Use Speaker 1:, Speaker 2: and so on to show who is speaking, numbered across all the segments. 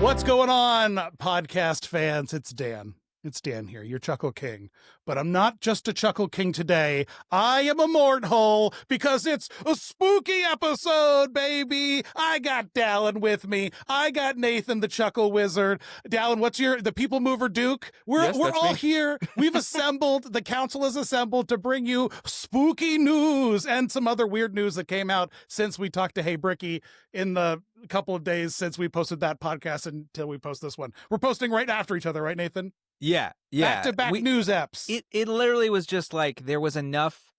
Speaker 1: What's going on, podcast fans? It's Dan. It's Dan here, your Chuckle King. But I'm not just a Chuckle King today. I am a mort hole because it's a spooky episode, baby. I got Dallin with me. I got Nathan, the Chuckle Wizard. Dallin, what's the People Mover Duke? We're all here. We've assembled. The council has assembled to bring you spooky news and some other weird news that came out since we talked to Hey Bricky in the couple of days since we posted that podcast until we post this one. We're posting right after each other, right, Nathan?
Speaker 2: Yeah.
Speaker 1: Back-to-back news apps.
Speaker 2: It literally was just like there was enough.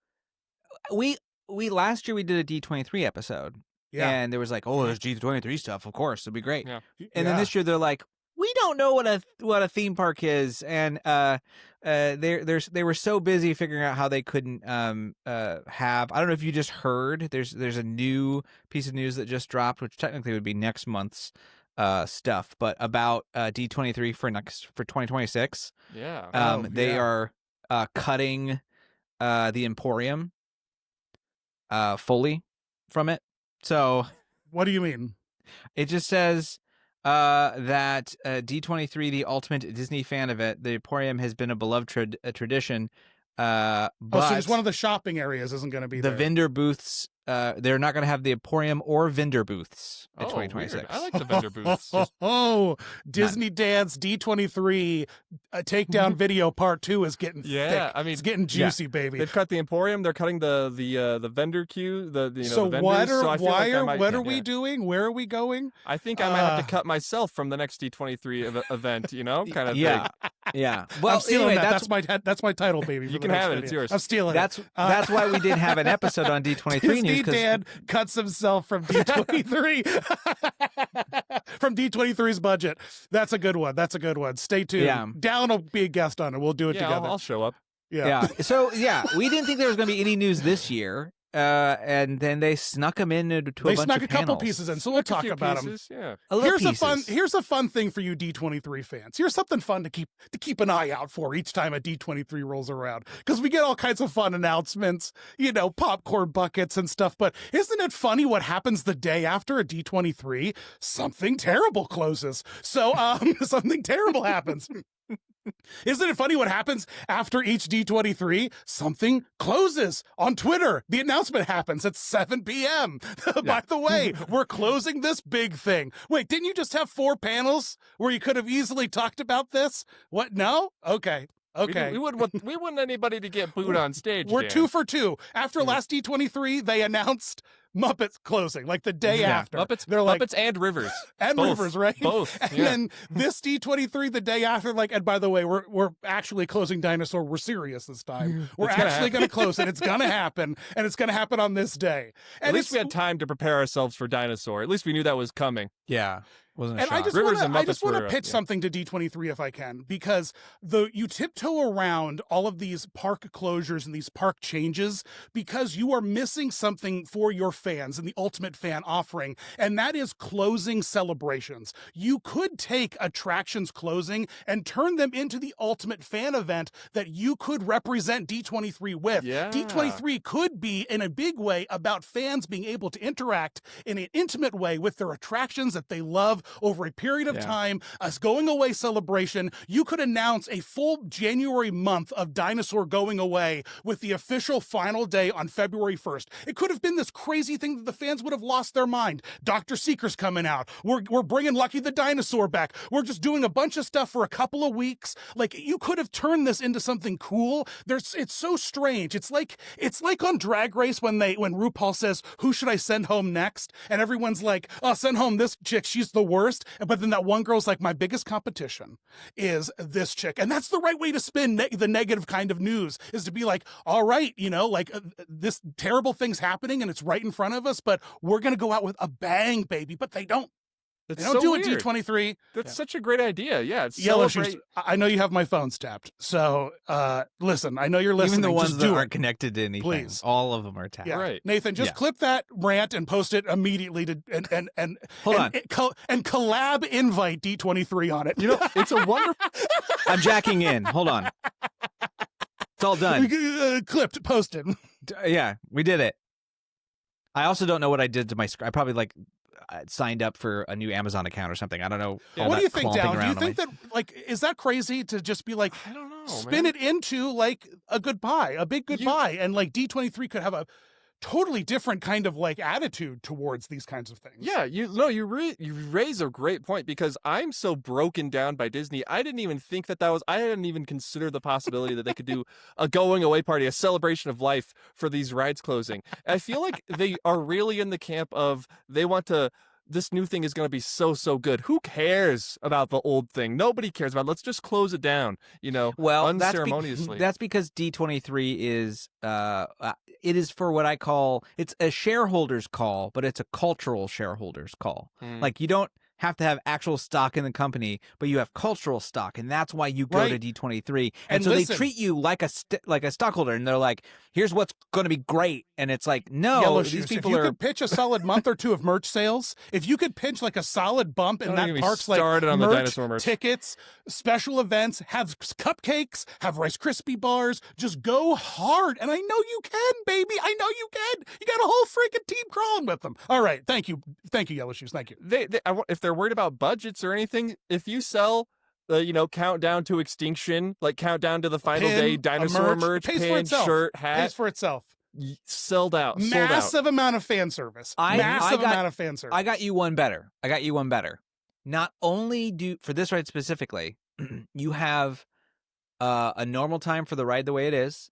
Speaker 2: We last year we did a D23 episode.
Speaker 1: Yeah.
Speaker 2: And there was like, oh, there's D23 stuff. Of course, it'll be great.
Speaker 3: Yeah.
Speaker 2: And then this year they're like, we don't know what a theme park is, and they were so busy figuring out how they couldn't have. I don't know if you just heard. There's a new piece of news that just dropped, which technically would be next month's stuff, but about D23 for 2026.
Speaker 3: Yeah.
Speaker 2: They are cutting the Emporium fully from it. So
Speaker 1: what do you mean?
Speaker 2: It just says that D23, the ultimate Disney fan of it, the Emporium has been a beloved tradition. But
Speaker 1: so just one of the shopping areas isn't going to be
Speaker 2: the
Speaker 1: there.
Speaker 2: vendor booths. They're not going to have the Emporium or vendor booths in 2026.
Speaker 3: Weird. I like the vendor booths.
Speaker 1: Disney Dance D23 takedown video part 2 is getting thick.
Speaker 3: I mean,
Speaker 1: it's getting juicy, baby.
Speaker 3: They've cut the Emporium. They're cutting the vendor queue. The vendors.
Speaker 1: What are we doing? Where are we going?
Speaker 3: I think I might have to cut myself from the next D23 event. Kind of
Speaker 2: thing. Yeah. Well,
Speaker 1: I'm stealing
Speaker 2: anyway,
Speaker 1: that. That's my title, baby.
Speaker 3: You can have it. It's yours.
Speaker 1: I'm stealing
Speaker 2: it. That's why we didn't have an episode on D23
Speaker 1: Disney
Speaker 2: news.
Speaker 1: Dan cuts himself from D23 from D23's budget. That's a good one. Stay tuned.
Speaker 2: Yeah.
Speaker 1: Dallin will be a guest on it. We'll do it together.
Speaker 3: I'll show up.
Speaker 1: Yeah.
Speaker 2: So we didn't think there was going to be any news this year. And then they snuck them into a bunch of panels.
Speaker 1: They snuck a couple pieces in, so we'll talk about them.
Speaker 3: Yeah.
Speaker 1: Here's a fun thing for you D23 fans. Here's something fun to keep an eye out for each time a D23 rolls around, because we get all kinds of fun announcements, popcorn buckets and stuff. But isn't it funny what happens the day after a D23? Something terrible closes. So something terrible happens. Isn't it funny what happens after each D23? Something closes on Twitter. The announcement happens at 7 p.m. By the way, we're closing this big thing. Wait, didn't you just have 4 panels where you could have easily talked about this? What? No? Okay.
Speaker 3: We wouldn't want anybody to get booed on stage.
Speaker 1: We're
Speaker 3: Dan.
Speaker 1: 2 for 2. After last D23, they announced Muppets closing, like the day after.
Speaker 3: Muppets and Rivers.
Speaker 1: And
Speaker 3: Both.
Speaker 1: Rivers, right?
Speaker 3: Both.
Speaker 1: And then this D23 the day after, and by the way, we're actually closing Dinosaur. We're serious this time. We're actually going to close it. It's going to happen, and it's going to happen on this day. And
Speaker 3: at least we had time to prepare ourselves for Dinosaur. At least we knew that was coming.
Speaker 2: Yeah. Wasn't
Speaker 1: and I just want to pitch something to D23 if I can, because you tiptoe around all of these park closures and these park changes because you are missing something for your fans and the ultimate fan offering, and that is closing celebrations. You could take attractions closing and turn them into the ultimate fan event that you could represent D23 with.
Speaker 3: Yeah.
Speaker 1: D23 could be in a big way about fans being able to interact in an intimate way with their attractions that they love over a period of time, a going away celebration. You could announce a full January month of Dinosaur going away with the official final day on February 1st. It could have been this crazy thing that the fans would have lost their mind. Dr. Seeker's coming out. We're bringing Lucky the Dinosaur back. We're just doing a bunch of stuff for a couple of weeks. Like, you could have turned this into something cool. It's so strange. It's like on Drag Race when RuPaul says, who should I send home next? And everyone's like, oh, send home this chick. She's the worst. But then that one girl's like, my biggest competition is this chick. And that's the right way to spin the negative kind of news, is to be like, all right, this terrible thing's happening and it's right in front of us, but we're going to go out with a bang, baby. But they don't.
Speaker 3: That's
Speaker 1: they don't
Speaker 3: so
Speaker 1: do
Speaker 3: weird.
Speaker 1: it D23.
Speaker 3: That's such a great idea. Yeah, it's
Speaker 1: Yellow Shoes. I know you have my phone's tapped. So listen, I know you're listening.
Speaker 2: Even the ones
Speaker 1: just
Speaker 2: that aren't connected to anything.
Speaker 1: Please.
Speaker 2: All of them are tapped.
Speaker 1: Yeah.
Speaker 3: Right.
Speaker 1: Nathan, just clip that rant and post it immediately to and
Speaker 2: hold on.
Speaker 1: And collab invite D23 on it.
Speaker 3: It's a wonderful.
Speaker 2: I'm jacking in. Hold on. It's all done.
Speaker 1: Clipped, posted.
Speaker 2: Yeah, we did it. I also don't know what I did to my screen. I probably signed up for a new Amazon account or something. I don't know.
Speaker 3: Yeah.
Speaker 1: What do you think,
Speaker 2: clomping
Speaker 1: Dallin? Do you
Speaker 2: around on
Speaker 1: think that, like, is that crazy to just be like,
Speaker 3: I don't know,
Speaker 1: spin
Speaker 3: man.
Speaker 1: it into like a goodbye, a big goodbye, and like D23 could have a totally different kind of like attitude towards these kinds of things.
Speaker 3: Yeah, you raise a great point, because I'm so broken down by Disney. I didn't even think that was. I hadn't even considered the possibility that they could do a going away party, a celebration of life for these rides closing. I feel like they are really in the camp of they want to. This new thing is going to be so good. Who cares about the old thing? Nobody cares about it. Let's just close it down,
Speaker 2: Well,
Speaker 3: unceremoniously.
Speaker 2: That's because D23 is it is for what I call, it's a shareholders call, but it's a cultural shareholders call. Like, you don't have to have actual stock in the company, but you have cultural stock, and that's why you go to D23. And so
Speaker 1: listen,
Speaker 2: they treat you like a stockholder, and they're like, "Here's what's going to be great," and it's like, no,
Speaker 1: Yellow
Speaker 2: these
Speaker 1: Shoes,
Speaker 2: people
Speaker 1: if you
Speaker 2: are.
Speaker 1: could pitch a solid month or two of merch sales, if you could pitch like a solid bump in
Speaker 3: Don't
Speaker 1: that
Speaker 3: even get me
Speaker 1: park's like
Speaker 3: started on the
Speaker 1: merch,
Speaker 3: dinosaur merch.
Speaker 1: tickets, special events, have cupcakes, have Rice Krispie bars, just go hard. And I know you can, baby. I know you can. You got a whole freaking team crawling with them. All right, thank you, Yellow Shoes, thank you.
Speaker 3: If they're worried about budgets or anything, if you sell the countdown to extinction, like countdown to the final
Speaker 1: Pin,
Speaker 3: day,
Speaker 1: a
Speaker 3: dinosaur merch,
Speaker 1: pays for
Speaker 3: pin,
Speaker 1: itself.
Speaker 3: shirt,
Speaker 1: Pays
Speaker 3: hat,
Speaker 1: for itself.
Speaker 3: sold out.
Speaker 1: Massive amount of fan service. Massive amount of fan service.
Speaker 2: I got you one better. Not only for this ride specifically, you have a normal time for the ride the way it is,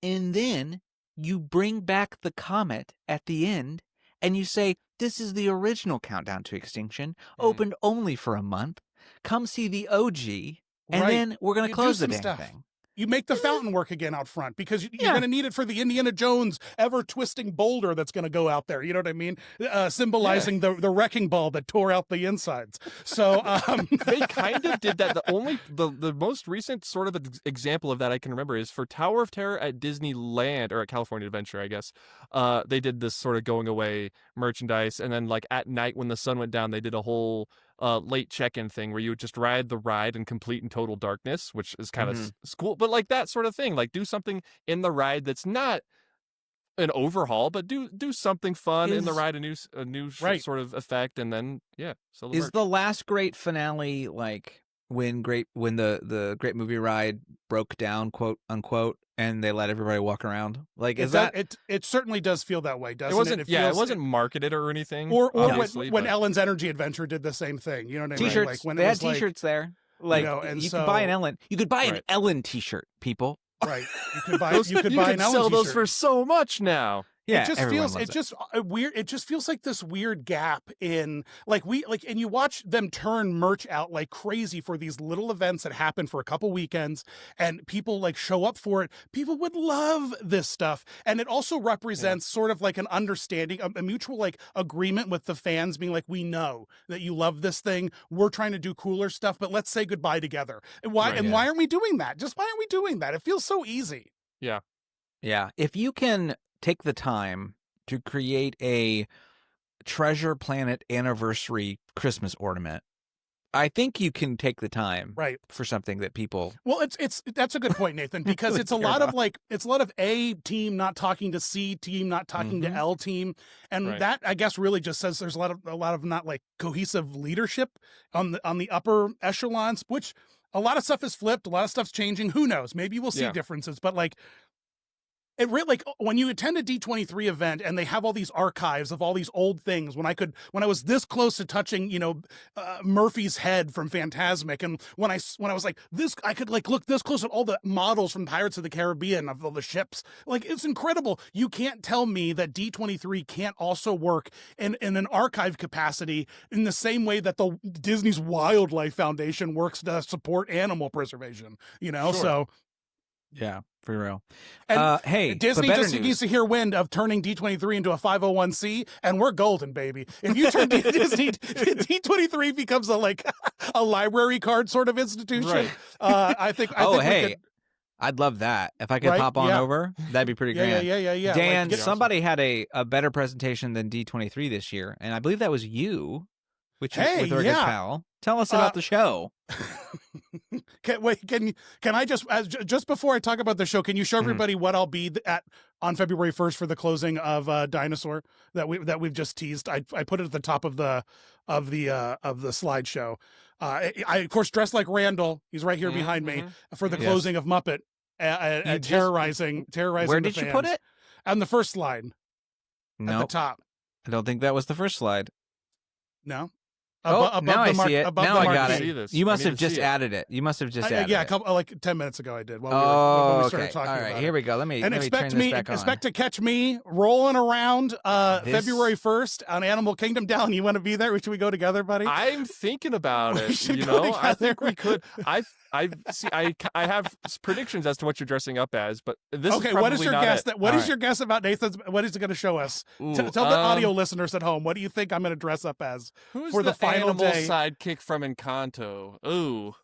Speaker 2: and then you bring back the comet at the end, and you say, "This is the original countdown to extinction, opened only for a month. Come see the OG, and
Speaker 1: Right.
Speaker 2: then we're going
Speaker 1: You
Speaker 2: to
Speaker 1: do
Speaker 2: close the
Speaker 1: some
Speaker 2: damn
Speaker 1: stuff.
Speaker 2: thing."
Speaker 1: You make the fountain work again out front, because you're
Speaker 2: Yeah.
Speaker 1: going to need it for the Indiana Jones ever-twisting boulder that's going to go out there. You know what I mean? Symbolizing the wrecking ball that tore out the insides. So
Speaker 3: They kind of did that. The most recent sort of example of that I can remember is for Tower of Terror at Disneyland, or at California Adventure, I guess. They did this sort of going away merchandise, and then like at night when the sun went down, they did a whole late check-in thing where you would just ride the ride in complete and total darkness, which is kind of cool. But like that sort of thing, like do something in the ride that's not an overhaul, but do something fun in the ride, a new
Speaker 1: Right.
Speaker 3: sort of effect, and then sell the
Speaker 2: Is
Speaker 3: merch.
Speaker 2: the last great finale like when the great movie ride broke down, quote unquote, and they let everybody walk around? Like, is that
Speaker 1: it certainly does feel that way, doesn't
Speaker 3: It wasn't.
Speaker 1: it?
Speaker 3: It wasn't marketed or anything.
Speaker 1: Or
Speaker 3: obviously,
Speaker 1: when
Speaker 3: but-
Speaker 1: Ellen's Energy Adventure did the same thing. You know what I mean?
Speaker 2: t-shirts?
Speaker 1: Like when
Speaker 2: They
Speaker 1: it
Speaker 2: had
Speaker 1: was like,
Speaker 2: t-shirts there. Like,
Speaker 1: and
Speaker 2: you
Speaker 1: so-
Speaker 2: could buy an Ellen. You could buy an
Speaker 3: Right.
Speaker 2: Ellen t-shirt, people.
Speaker 1: right. You could buy
Speaker 3: Those-
Speaker 1: you could buy an Ellen
Speaker 3: sell those
Speaker 1: t-shirt.
Speaker 3: for so much now.
Speaker 2: Yeah,
Speaker 1: it just
Speaker 2: everyone
Speaker 1: feels
Speaker 2: loves
Speaker 1: it just weird. It just feels like this weird gap in and you watch them turn merch out like crazy for these little events that happen for a couple weekends, and people like show up for it. People would love this stuff, and it also represents sort of like an understanding, a mutual like agreement with the fans, being like, we know that you love this thing. We're trying to do cooler stuff, but let's say goodbye together. And why?
Speaker 3: Right,
Speaker 1: and
Speaker 3: yeah.
Speaker 1: why aren't we doing that? Just why aren't we doing that? It feels so easy.
Speaker 2: Yeah, if you can take the time to create a Treasure Planet anniversary Christmas ornament, I think you can take the time
Speaker 1: Right.
Speaker 2: for something that people.
Speaker 1: Well, that's a good point, Nathan, because
Speaker 2: Really
Speaker 1: it's a
Speaker 2: care
Speaker 1: lot of
Speaker 2: about.
Speaker 1: it's a lot of A team not talking to C team, not talking to
Speaker 2: Mhm.
Speaker 1: L team, and
Speaker 3: Right.
Speaker 1: that I guess really just says there's a lot of not like cohesive leadership on the upper echelons, which a lot of stuff is flipped, a lot of stuff's changing. Who knows? Maybe we'll see
Speaker 3: Yeah.
Speaker 1: differences, but like. It really, like when you attend a D23 event and they have all these archives of all these old things. When I was this close to touching, Murphy's head from Phantasmic, and when I was like this, I could like look this close at all the models from Pirates of the Caribbean of all the ships. Like, it's incredible. You can't tell me that D23 can't also work in an archive capacity in the same way that the Disney's Wildlife Foundation works to support animal preservation.
Speaker 3: Sure.
Speaker 1: So.
Speaker 2: Yeah, for real.
Speaker 1: And
Speaker 2: Hey,
Speaker 1: Disney
Speaker 2: but better
Speaker 1: just
Speaker 2: news.
Speaker 1: needs to hear wind of turning D23 into a 501c, and we're golden, baby. If you turn Disney, D23 becomes a library card sort of institution.
Speaker 3: Right.
Speaker 1: I think.
Speaker 2: Oh,
Speaker 1: we
Speaker 2: hey,
Speaker 1: could-
Speaker 2: I'd love that. If I could
Speaker 1: Right?
Speaker 2: hop on
Speaker 1: Yeah.
Speaker 2: over, that'd be pretty grand.
Speaker 1: yeah.
Speaker 2: Dan,
Speaker 1: Like,
Speaker 2: somebody had a better presentation than D23 this year, and I believe that was you. with
Speaker 1: Hey,
Speaker 2: our good
Speaker 1: yeah.
Speaker 2: pal. Tell us about the show.
Speaker 1: Can I just before I talk about the show, can you show everybody what I'll be at on February 1st for the closing of Dinosaur that we've just teased? I put it at the top of the slideshow. I of course dressed like Randall. He's right here behind me for the closing of Muppet, terrorizing.
Speaker 2: Where did
Speaker 1: the
Speaker 2: you put
Speaker 1: fans.
Speaker 2: it?
Speaker 1: On the first slide.
Speaker 2: No,
Speaker 1: At the top.
Speaker 2: I don't think that was the first slide.
Speaker 1: No.
Speaker 2: Now I see it. Now I got
Speaker 3: See
Speaker 2: it.
Speaker 3: this.
Speaker 2: You
Speaker 3: I
Speaker 2: must
Speaker 3: need
Speaker 2: have
Speaker 3: to see
Speaker 2: just
Speaker 3: it.
Speaker 2: added it. You must have just added
Speaker 1: yeah,
Speaker 2: it.
Speaker 1: a couple like 10 minutes ago I did. When we
Speaker 2: Okay.
Speaker 1: started talking
Speaker 2: All right,
Speaker 1: about it.
Speaker 2: here we go. Let me
Speaker 1: And
Speaker 2: turn this back on.
Speaker 1: expect to catch me rolling around February 1st on Animal Kingdom. Dallin, you want to be there? Should we go together, buddy?
Speaker 3: I'm thinking about
Speaker 1: We
Speaker 3: it.
Speaker 1: should
Speaker 3: You
Speaker 1: go
Speaker 3: know, I think
Speaker 1: together.
Speaker 3: we could. I have predictions as to what you're dressing up as, but this
Speaker 1: Okay,
Speaker 3: is probably
Speaker 1: what is your
Speaker 3: not
Speaker 1: guess?
Speaker 3: it.
Speaker 1: What
Speaker 2: All
Speaker 1: is
Speaker 2: right.
Speaker 1: your guess about Nathan's? What is it going to show us?
Speaker 3: Ooh,
Speaker 1: Tell the audio listeners at home. What do you think I'm going to dress up as
Speaker 3: Who's
Speaker 1: for the final
Speaker 3: animal
Speaker 1: day?
Speaker 3: sidekick from Encanto? Ooh,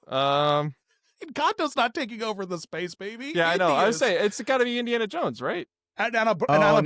Speaker 1: Encanto's not taking over the space, baby.
Speaker 3: yeah, I know.
Speaker 1: Indy
Speaker 3: I was
Speaker 1: is.
Speaker 3: saying it's got to be Indiana Jones, right?
Speaker 1: And
Speaker 2: Oh no!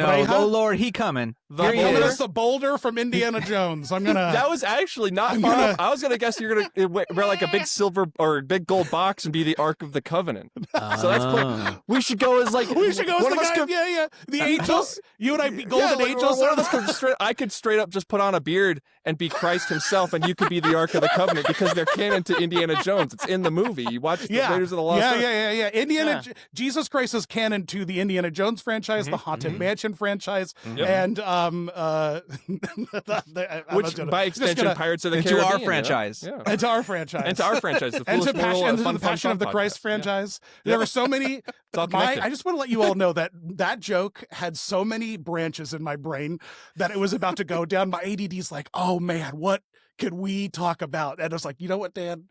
Speaker 1: Breja.
Speaker 2: Oh Lord, he coming.
Speaker 3: The
Speaker 2: Here he
Speaker 3: boulder?
Speaker 1: That's
Speaker 2: is.
Speaker 1: the boulder from Indiana Jones. I'm gonna.
Speaker 3: That was actually not
Speaker 1: I'm
Speaker 3: far
Speaker 1: gonna-
Speaker 3: off. I was gonna guess you're gonna wear like a big silver or big gold box and be the Ark of the Covenant. So that's
Speaker 2: Oh.
Speaker 3: we should go as like
Speaker 1: We should go as
Speaker 3: one
Speaker 1: the
Speaker 3: of us
Speaker 1: guy.
Speaker 3: could-
Speaker 1: Yeah. The angels. You and I be golden
Speaker 3: like,
Speaker 1: angels.
Speaker 3: One of us could I could straight up just put on a beard and be Christ himself, and you could be the Ark of the Covenant because they're canon to Indiana Jones. It's in the movie. You watch the Raiders of the Lost Ark.
Speaker 1: Yeah. Jesus Christ is canon to the Indiana Jones franchise, the Haunted Mansion franchise, and
Speaker 3: Which by extension, Pirates of the
Speaker 2: Into
Speaker 3: Caribbean.
Speaker 2: our franchise.
Speaker 3: Yeah.
Speaker 1: and to our franchise,
Speaker 3: And to our franchise, the
Speaker 1: and to
Speaker 3: Foolish Moral
Speaker 1: Passion,
Speaker 3: Fun
Speaker 1: the Passion
Speaker 3: Fun
Speaker 1: of the
Speaker 3: Podcast.
Speaker 1: Christ
Speaker 3: Yeah.
Speaker 1: franchise. There were so many.
Speaker 3: It's all connected.
Speaker 1: I just want to let you all know that joke had so many branches in my brain that it was about to go down. My ADD's like, oh man, what could we talk about? And I was like, you know what, Dan?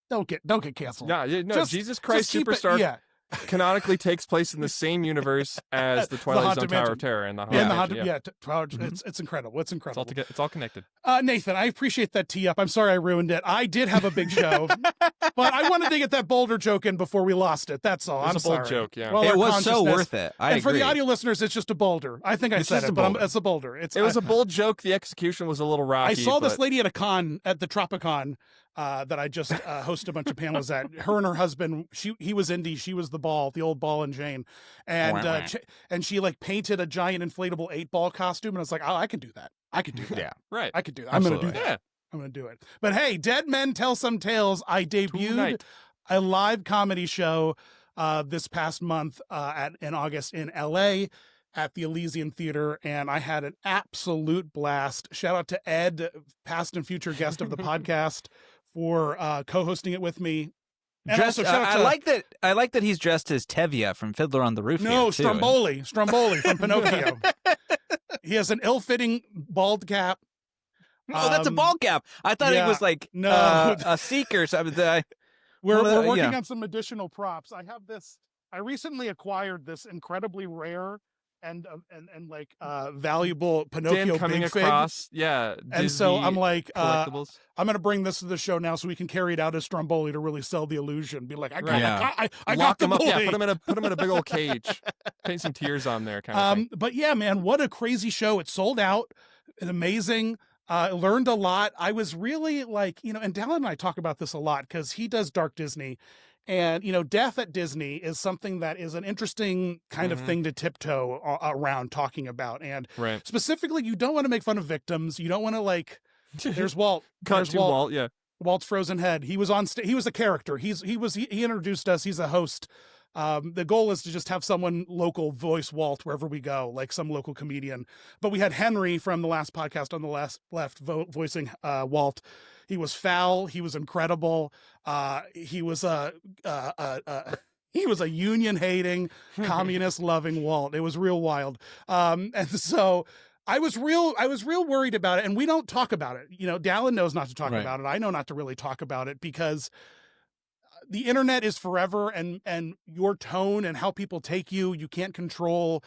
Speaker 1: Don't get canceled.
Speaker 3: Yeah, no,
Speaker 1: Just-
Speaker 3: Jesus Christ
Speaker 1: just keep it-
Speaker 3: Superstar
Speaker 1: yeah.
Speaker 3: canonically takes place in the same universe as the Twilight Zone
Speaker 1: Haunted
Speaker 3: Tower
Speaker 1: Mansion.
Speaker 3: of Terror and the
Speaker 1: Yeah,
Speaker 3: Haunted
Speaker 1: and
Speaker 3: Mansion,
Speaker 1: it's incredible. It's incredible.
Speaker 3: It's all connected.
Speaker 1: Nathan, I appreciate that tee up. I'm sorry I ruined it. I did have a big show, but I wanted to get that boulder joke in before we lost it. That's all.
Speaker 3: It was
Speaker 1: I'm
Speaker 3: a bold
Speaker 1: sorry.
Speaker 3: joke, yeah.
Speaker 1: Well,
Speaker 2: It
Speaker 1: our
Speaker 2: was so
Speaker 1: consciousness-
Speaker 2: worth it. I
Speaker 1: and
Speaker 2: agree.
Speaker 1: for the audio listeners, it's just a boulder. I think I
Speaker 2: It's
Speaker 1: said
Speaker 2: just
Speaker 1: it,
Speaker 2: a
Speaker 1: but
Speaker 2: boulder.
Speaker 1: it's a boulder.
Speaker 3: It was a bold joke. The execution was a little rocky.
Speaker 1: I saw this
Speaker 3: but-
Speaker 1: lady at a con at the Tropicon that I just hosted a bunch of panels at. Her and her husband, he was Indy, she was the old ball and Jane, and she like painted a giant inflatable 8-ball costume, and I was like, oh, I can do that. I can do that.
Speaker 2: Yeah.
Speaker 3: Right.
Speaker 1: I could do that. I'm gonna do
Speaker 2: Absolutely.
Speaker 1: that.
Speaker 3: Yeah.
Speaker 1: I'm gonna do it. But hey, Dead Men Tell Some Tales. I debuted
Speaker 3: Tonight.
Speaker 1: a live comedy show this past month in August in LA at the Elysian Theater, and I had an absolute blast. Shout out to Ed, past and future guest of the podcast, for co-hosting it with me. And
Speaker 2: Dressed,
Speaker 1: also, shout out
Speaker 2: I
Speaker 1: to,
Speaker 2: like that he's dressed as Tevye from Fiddler on the Roof.
Speaker 1: no,
Speaker 2: here, too.
Speaker 1: Stromboli from Pinocchio. He has an ill-fitting bald cap.
Speaker 2: Oh, that's a ball cap. I thought
Speaker 1: yeah,
Speaker 2: it was like
Speaker 1: no.
Speaker 2: a seeker or something.
Speaker 1: We're
Speaker 2: Well,
Speaker 1: working
Speaker 2: yeah.
Speaker 1: on some additional props. I have this. I recently acquired this incredibly rare and valuable Pinocchio
Speaker 3: Dan coming
Speaker 1: big fig.
Speaker 3: across, yeah.
Speaker 1: And so
Speaker 3: Disney
Speaker 1: I'm like,
Speaker 3: collectibles.
Speaker 1: I'm going to bring this to the show now so we can carry it out as Stromboli to really sell the illusion. Be like, I got,
Speaker 3: Right.
Speaker 2: Yeah.
Speaker 1: I
Speaker 3: Lock
Speaker 1: got the
Speaker 3: them up. Yeah,
Speaker 1: bully.
Speaker 3: put them in a big old cage. Paint some tears on there, kind of thing.
Speaker 1: But yeah, man, what a crazy show. It sold out. It's amazing. Learned a lot. I was really like, and Dallin and I talk about this a lot because he does Dark Disney. And, death at Disney is something that is an interesting kind of thing to tiptoe around talking about. And
Speaker 3: Right.
Speaker 1: specifically, you don't want to make fun of victims. You don't want to there's Walt. There's
Speaker 3: Cartoon Walt, yeah.
Speaker 1: Walt's frozen head. He was on he was a character. He introduced us. He's a host. The goal is to just have someone local voice Walt wherever we go, like some local comedian. But we had Henry from the last podcast on the left voicing Walt. He was foul. He was incredible. He was a union hating, communist loving Walt. It was real wild. And so I was real worried about it. And we don't talk about it. Dallin knows not to talk
Speaker 2: Right.
Speaker 1: about it. I know not to really talk about it because the internet is forever, and your tone and how people take you can't control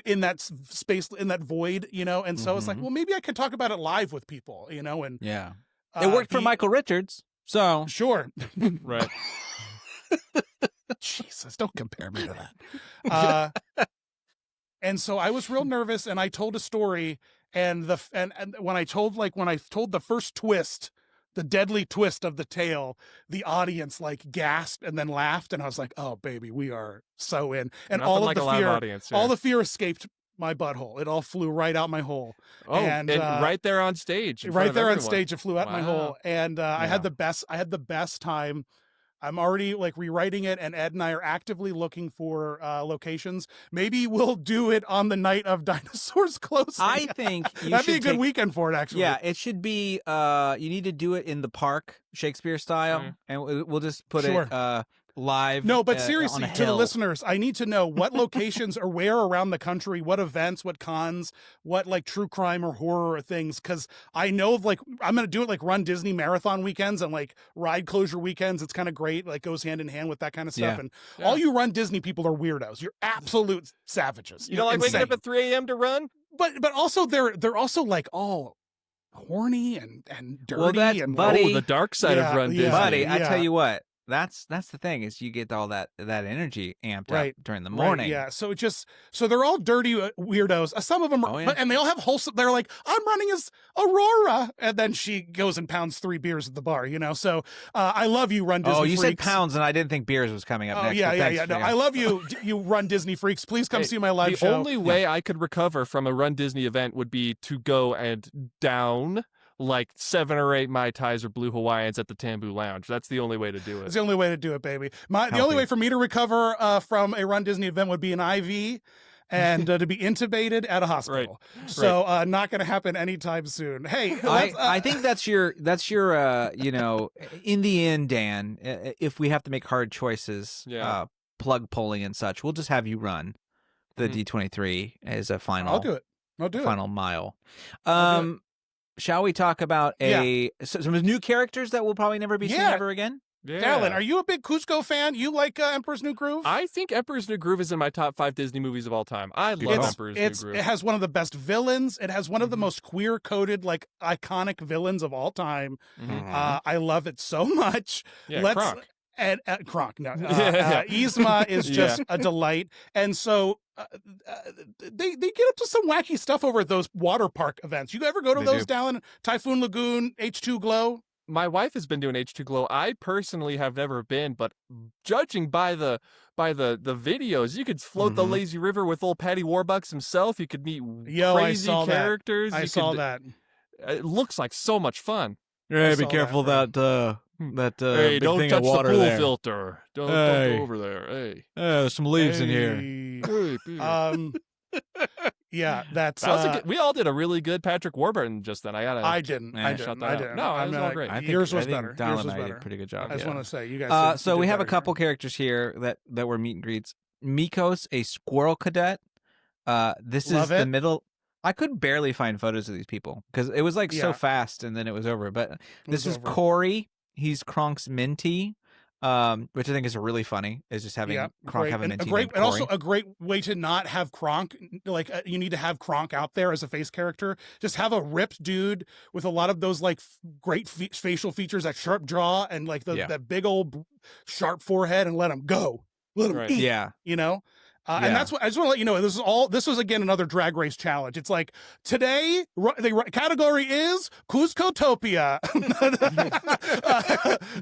Speaker 1: in that space, in that void, and so it's like, well, maybe I could talk about it live with people, and
Speaker 2: Yeah. It worked for Michael Richards. So
Speaker 1: Sure.
Speaker 3: Right.
Speaker 1: Jesus, don't compare me to that. And so I was real nervous, and I told a story, and when I told the first twist, the deadly twist of the tale, the audience like gasped and then laughed, and I was like, "Oh baby, we are so in." And
Speaker 3: Nothing
Speaker 1: all of
Speaker 3: like
Speaker 1: the
Speaker 3: a live
Speaker 1: fear,
Speaker 3: audience, yeah.
Speaker 1: all the fear escaped my butthole. It all flew right out my hole.
Speaker 3: Oh, and right there on stage.
Speaker 1: Right there on
Speaker 3: everyone.
Speaker 1: stage, it flew out my hole, and I had the best time. I'm already like rewriting it, and Ed and I are actively looking for locations. Maybe we'll do it on the night of Dinosaurs closing.
Speaker 2: I think
Speaker 1: that'd be a good weekend for it. Actually,
Speaker 2: yeah, it should be. You need to do it in the park, Shakespeare style, and we'll just put it live.
Speaker 1: No, but seriously, to the
Speaker 2: hill.
Speaker 1: listeners, I need to know what locations or where around the country, what events, what cons, what like true crime or horror things. Because I know of like I'm gonna do it like Run Disney marathon weekends and like ride closure weekends. It's kind of great, like goes hand in hand with that kind of stuff.
Speaker 2: Yeah.
Speaker 1: And all you Run Disney people are weirdos. You're absolute savages.
Speaker 3: You don't like waking up at 3 a.m. to run?
Speaker 1: But also they're also like all horny and dirty.
Speaker 2: Well, that's,
Speaker 1: and
Speaker 2: buddy,
Speaker 3: the dark side of Run Disney.
Speaker 2: Buddy, I tell you what. That's the thing is you get all that energy amped up during the morning.
Speaker 1: Right, yeah. So they're all dirty weirdos. Some of them are, and they all have wholesome. They're like, I'm running as Aurora, and then she goes and pounds 3 beers at the bar. So I love you, Run Disney.
Speaker 2: Oh, you
Speaker 1: freaks.
Speaker 2: said pounds, and I didn't think beers was coming up next.
Speaker 1: Yeah. No, I love you, you Run Disney freaks. Please come see my live show.
Speaker 3: The only way I could recover from a Run Disney event would be to go and down like 7 or 8 Mai Tais or Blue Hawaiians at the Tambu Lounge. That's the only way to do it.
Speaker 1: It's the only way to do it, baby. The only way for me to recover from a Run Disney event would be an IV and to be intubated at a hospital.
Speaker 3: Right.
Speaker 1: So not going to happen anytime soon. Hey,
Speaker 2: I think that's your in the end, Dan, if we have to make hard choices, plug polling and such, we'll just have you run the D23 as a final.
Speaker 1: I'll do it.
Speaker 2: Final mile. Shall we talk about some new characters that will probably never be seen ever again?
Speaker 3: Yeah.
Speaker 1: Dallin, are you a big Cusco fan? You like Emperor's New Groove?
Speaker 3: I think Emperor's New Groove is in my top 5 Disney movies of all time. I love Emperor's New Groove.
Speaker 1: It has one of the best villains. It has one of the most queer-coded, like, iconic villains of all time. I love it so much.
Speaker 3: Yeah, Kronk.
Speaker 1: And Kronk, no. Yzma is just a delight. And so they get up to some wacky stuff over at those water park events. You ever go to those, Dallin? Typhoon Lagoon, H2 Glow?
Speaker 3: My wife has been doing H2 Glow. I personally have never been, but judging by the videos, you could float the lazy river with old Patty Warbucks himself. You could meet crazy characters.
Speaker 1: I saw that.
Speaker 3: It looks like so much fun.
Speaker 2: Hey, be careful that
Speaker 3: hey,
Speaker 2: big
Speaker 3: don't
Speaker 2: thing
Speaker 3: touch
Speaker 2: of water
Speaker 3: the pool
Speaker 2: there.
Speaker 3: filter. Don't go over there. Hey,
Speaker 2: there's some leaves in here.
Speaker 3: Hey,
Speaker 1: yeah, that's
Speaker 3: we all did a really good Patrick Warburton just then.
Speaker 1: I didn't.
Speaker 3: No, it was all great.
Speaker 1: Yours was better.
Speaker 2: Dallin
Speaker 1: Yours was
Speaker 2: and I
Speaker 1: better.
Speaker 2: did a pretty good job.
Speaker 1: I just want to say, you guys.
Speaker 2: So we have a couple characters here that were meet and greets. Mikos, a squirrel cadet. This is the middle. I could barely find photos of these people because it was like so fast and then it was over. But this is Corey. He's Kronk's mentee, which I think is really funny. Is just having Kronk have a mentee.
Speaker 1: And also a great way to not have Kronk. Like you need to have Kronk out there as a face character. Just have a ripped dude with a lot of those like great facial features, that sharp jaw and like that big old sharp forehead, and let him go. Let him eat.
Speaker 2: Yeah,
Speaker 1: and that's what I just want to let you know. This was again another Drag Race challenge. It's like today the category is Cuscotopia,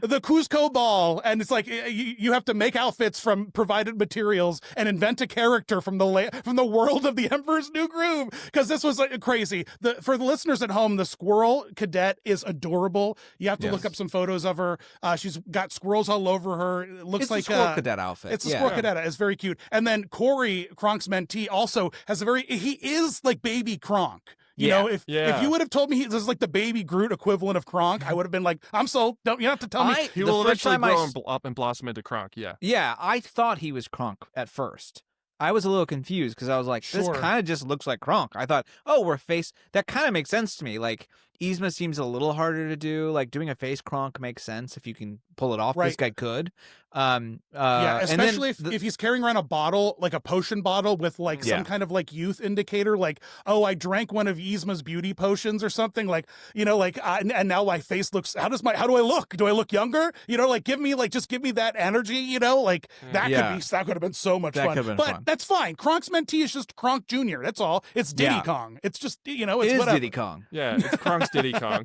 Speaker 1: the Cusco Ball, and it's like you have to make outfits from provided materials and invent a character from the world of the Emperor's New Groove. Because this was like crazy. For the listeners at home, the squirrel cadet is adorable. You have to look up some photos of her. She's got squirrels all over her. It looks like
Speaker 2: a squirrel cadet outfit.
Speaker 1: It's a squirrel cadet. It's very cute. And then Corey, Kronk's mentee, also has he is like baby Kronk. You know, if you would have told me this is like the baby Groot equivalent of Kronk, I would have been like, I'm sold. You have to tell me.
Speaker 3: He will eventually grow up and blossom into Kronk,
Speaker 2: Yeah, I thought he was Kronk at first. I was a little confused because I was like, this kind of just looks like Kronk. I thought, that kind of makes sense to me. Like, Yzma seems a little harder to do. Like doing a face cronk makes sense if you can pull it off. This
Speaker 1: Right.
Speaker 2: guy could.
Speaker 1: Yeah, especially if he's carrying around a bottle, like a potion bottle with like
Speaker 2: Yeah.
Speaker 1: some kind of like youth indicator, like, oh, I drank one of Yzma's beauty potions or something, like, you know, like, and now my face looks, how do I look? Do I look younger? You know, like, give me that energy, you know, like that could have been so much
Speaker 2: That
Speaker 1: fun.
Speaker 2: could have been
Speaker 1: But
Speaker 2: fun.
Speaker 1: that's fine. Kronk's mentee is just Kronk Jr. That's all. It's Diddy Kong. It's just, you know, it's
Speaker 2: It is
Speaker 1: whatever.
Speaker 2: Diddy Kong.
Speaker 3: Yeah, it's Kronk's Diddy Kong.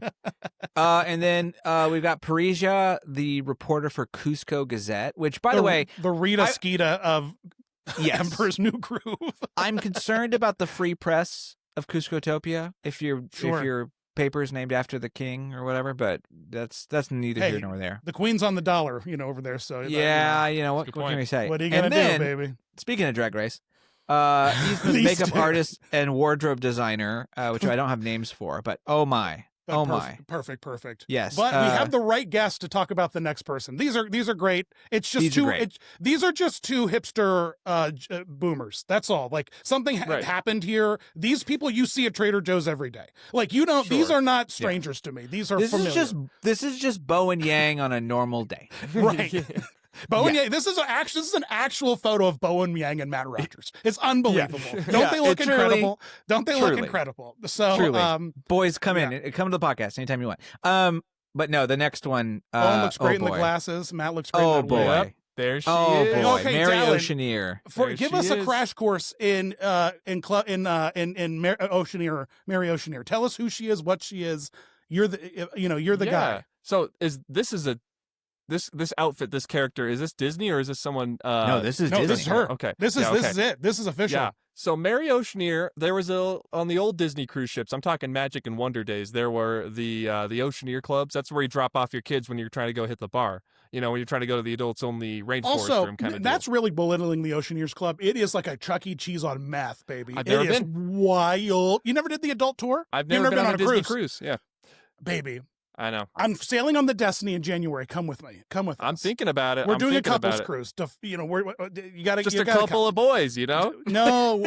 Speaker 2: And then we've got Parisia, the reporter for Cusco Gazette, which, by the way,
Speaker 1: the Rita Skeeta of
Speaker 2: yes.
Speaker 1: Emperor's New Groove.
Speaker 2: I'm concerned about the free press of Cuscotopia if your paper is named after the king or whatever, but that's neither here nor there.
Speaker 1: The queen's on the dollar, you know, over there. So
Speaker 2: yeah, you know what can we say?
Speaker 1: What are you gonna do, baby?
Speaker 2: Speaking of Drag Race, he's the makeup artist and wardrobe designer, which I don't have names for, but oh my. Perfect. Yes.
Speaker 1: But we have the right guest to talk about the next person. These are great. It's just these are just two hipster boomers. That's all. Like something happened here. These people you see at Trader Joe's every day. Like you don't. These are not strangers to me. These are familiar.
Speaker 2: This is just Bo and Yang on a normal day.
Speaker 1: Right. Bo and Yang. This is an actual photo of Bo and Yang and Matt Rogers. It's unbelievable. Don't they look incredible? Don't they look incredible? So,
Speaker 2: boys, come in to the podcast anytime you want. But no, the next one.
Speaker 1: Owen looks great in the glasses. Matt looks great.
Speaker 2: Oh
Speaker 1: in that
Speaker 2: boy.
Speaker 1: wig.
Speaker 3: There she is.
Speaker 2: Oh boy,
Speaker 1: Okay,
Speaker 2: Mary
Speaker 1: Dallin,
Speaker 2: Oceaneer.
Speaker 1: Give us a crash course in Mary Oceaneer. Tell us who she is, what she is. You're the guy.
Speaker 3: So this outfit, this character, is this Disney or is this someone?
Speaker 2: No, this is Disney.
Speaker 1: This is her.
Speaker 3: Okay,
Speaker 1: this is it. This is official.
Speaker 3: Yeah. So Mary Oceaneer, there was on the old Disney cruise ships. I'm talking Magic and Wonder days. There were the Oceaneer clubs. That's where you drop off your kids when you're trying to go hit the bar. You know, when you're trying to go to the adults only rainforest room kind of.
Speaker 1: That's really belittling the Oceaneers Club. It is like a Chuck E. Cheese on meth, baby.
Speaker 3: I've never been.
Speaker 1: Wild. You never did the adult tour?
Speaker 3: I've never been on a Disney cruise. Yeah,
Speaker 1: baby.
Speaker 3: I know.
Speaker 1: I'm sailing on the Destiny in January. Come with me.
Speaker 3: I'm thinking about it.
Speaker 1: We're doing a couples cruise. You got to
Speaker 3: just a couple of boys. You know?
Speaker 1: No.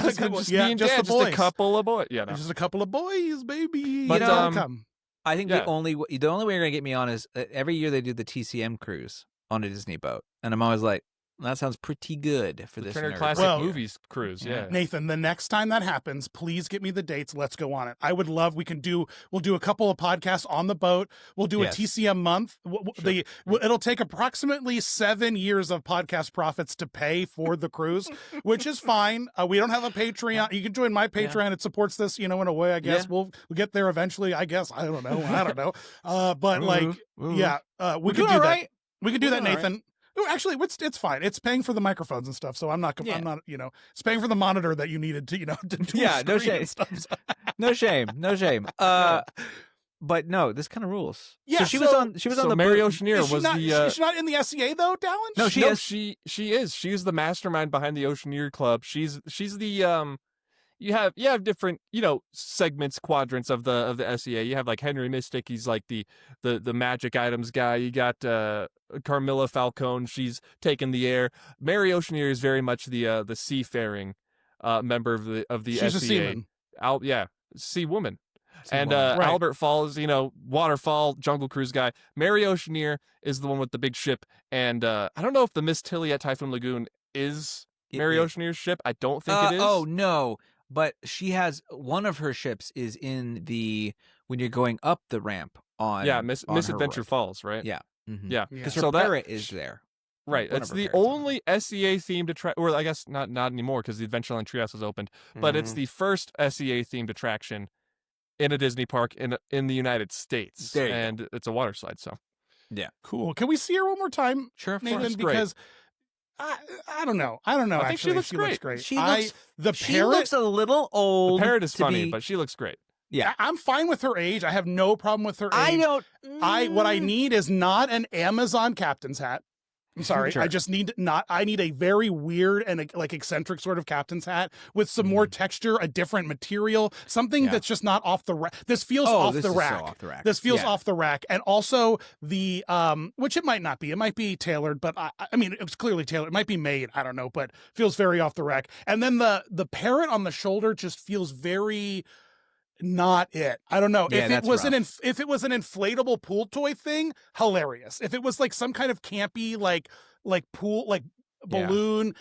Speaker 3: just the boys. A couple of boys. Yeah, no.
Speaker 1: Just a couple of boys, baby.
Speaker 2: But
Speaker 1: come.
Speaker 2: I think the only way you're gonna get me on is every year they do the TCM cruise on a Disney boat, and I'm always like, that sounds pretty good for this
Speaker 3: Turner Classic Movies cruise. Yeah,
Speaker 1: Nathan, the next time that happens, please get me the dates. Let's go on it. I would love. We'll do a couple of podcasts on the boat. We'll do a TCM month. It'll take approximately 7 years of podcast profits to pay for the cruise, which is fine. We don't have a Patreon. You can join my Patreon. It supports this, in a way. I guess we'll get there eventually. I guess I don't know. But we could do that. We could do that, Nathan. Right. Actually, it's fine. It's paying for the microphones and stuff, so I'm not. It's paying for the monitor that you needed to, to do.
Speaker 2: Yeah, no shame. No shame. But no, this kind of rules. Yeah, so she was on the
Speaker 3: Mary Oceaneer was
Speaker 1: she's not in the SCA though, Dallin?
Speaker 2: No, she is.
Speaker 3: She is. She's the mastermind behind the Oceaneer Club. She's the You have different, segments, quadrants of the SEA. You have like Henry Mystic. He's like the magic items guy. You got Carmilla Falcone. She's taking the air. Mary Oceaneer is very much the seafaring member of the
Speaker 1: She's
Speaker 3: SEA.
Speaker 1: A seaman.
Speaker 3: Sea woman. And Albert Falls, waterfall jungle cruise guy. Mary Oceaneer is the one with the big ship. And I don't know if the Miss Tilly at Typhoon Lagoon is Mary Oceaneer's ship. I don't think it is.
Speaker 2: Oh no. But she has one of her ships is in when you're going up the ramp on
Speaker 3: Misadventure Falls, right?
Speaker 2: Yeah, mm-hmm.
Speaker 3: Yeah.
Speaker 2: Because her parrot is there,
Speaker 3: right? It's the only SEA themed attraction, or I guess not anymore because the Adventureland Treehouse is opened. But it's the first SEA themed attraction in a Disney park in the United States, and it's a water slide. So
Speaker 2: yeah,
Speaker 1: cool. Can we see her one more time,
Speaker 2: sure,
Speaker 1: Nathan? Because I don't know.
Speaker 3: I think she looks great.
Speaker 1: She
Speaker 2: looks a little old.
Speaker 3: The parrot is funny, but she looks great.
Speaker 2: Yeah,
Speaker 1: I'm fine with her age. I have no problem with her age. What I need is not an Amazon captain's hat. I'm sorry.
Speaker 2: Sure.
Speaker 1: I just need I need a very weird and eccentric sort of captain's hat with some more texture, a different material, something that's just not off the rack. This feels off the rack.
Speaker 2: So off the rack.
Speaker 1: This feels off the rack. And also the which it might not be. It might be tailored, but I mean it was clearly tailored. It might be made, I don't know, but feels very off the rack. And then the parrot on the shoulder just feels very not it. I don't know.
Speaker 2: Yeah,
Speaker 1: if it
Speaker 2: that's
Speaker 1: was
Speaker 2: rough.
Speaker 1: if it was an inflatable pool toy thing, hilarious. If it was like some kind of campy like pool like balloon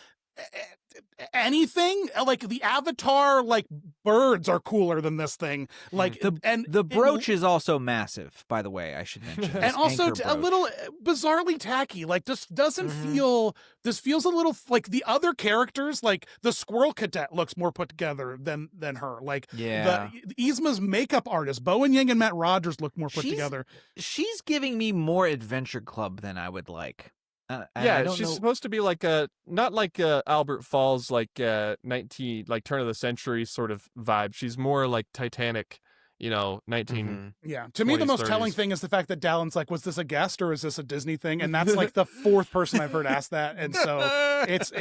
Speaker 1: anything like the Avatar like birds are cooler than this thing. Like
Speaker 2: the brooch is also massive, by the way, I should mention.
Speaker 1: and also a little bizarrely tacky. Like this doesn't feel. This feels a little like the other characters. Like the Squirrel Cadet looks more put together than her. Like Yzma's makeup artist, Bowen Yang and Matt Rogers look more put together.
Speaker 2: She's giving me more Adventure Club than I would like.
Speaker 3: She's supposed to be like not like Albert Falls like 19 like turn of the century sort of vibe. She's more like Titanic, 19.
Speaker 1: Yeah, to me the most
Speaker 3: 30s.
Speaker 1: telling thing is the fact that Dallin's like, was this a guest or is this a Disney thing? And that's like the fourth person I've heard ask that, and so it's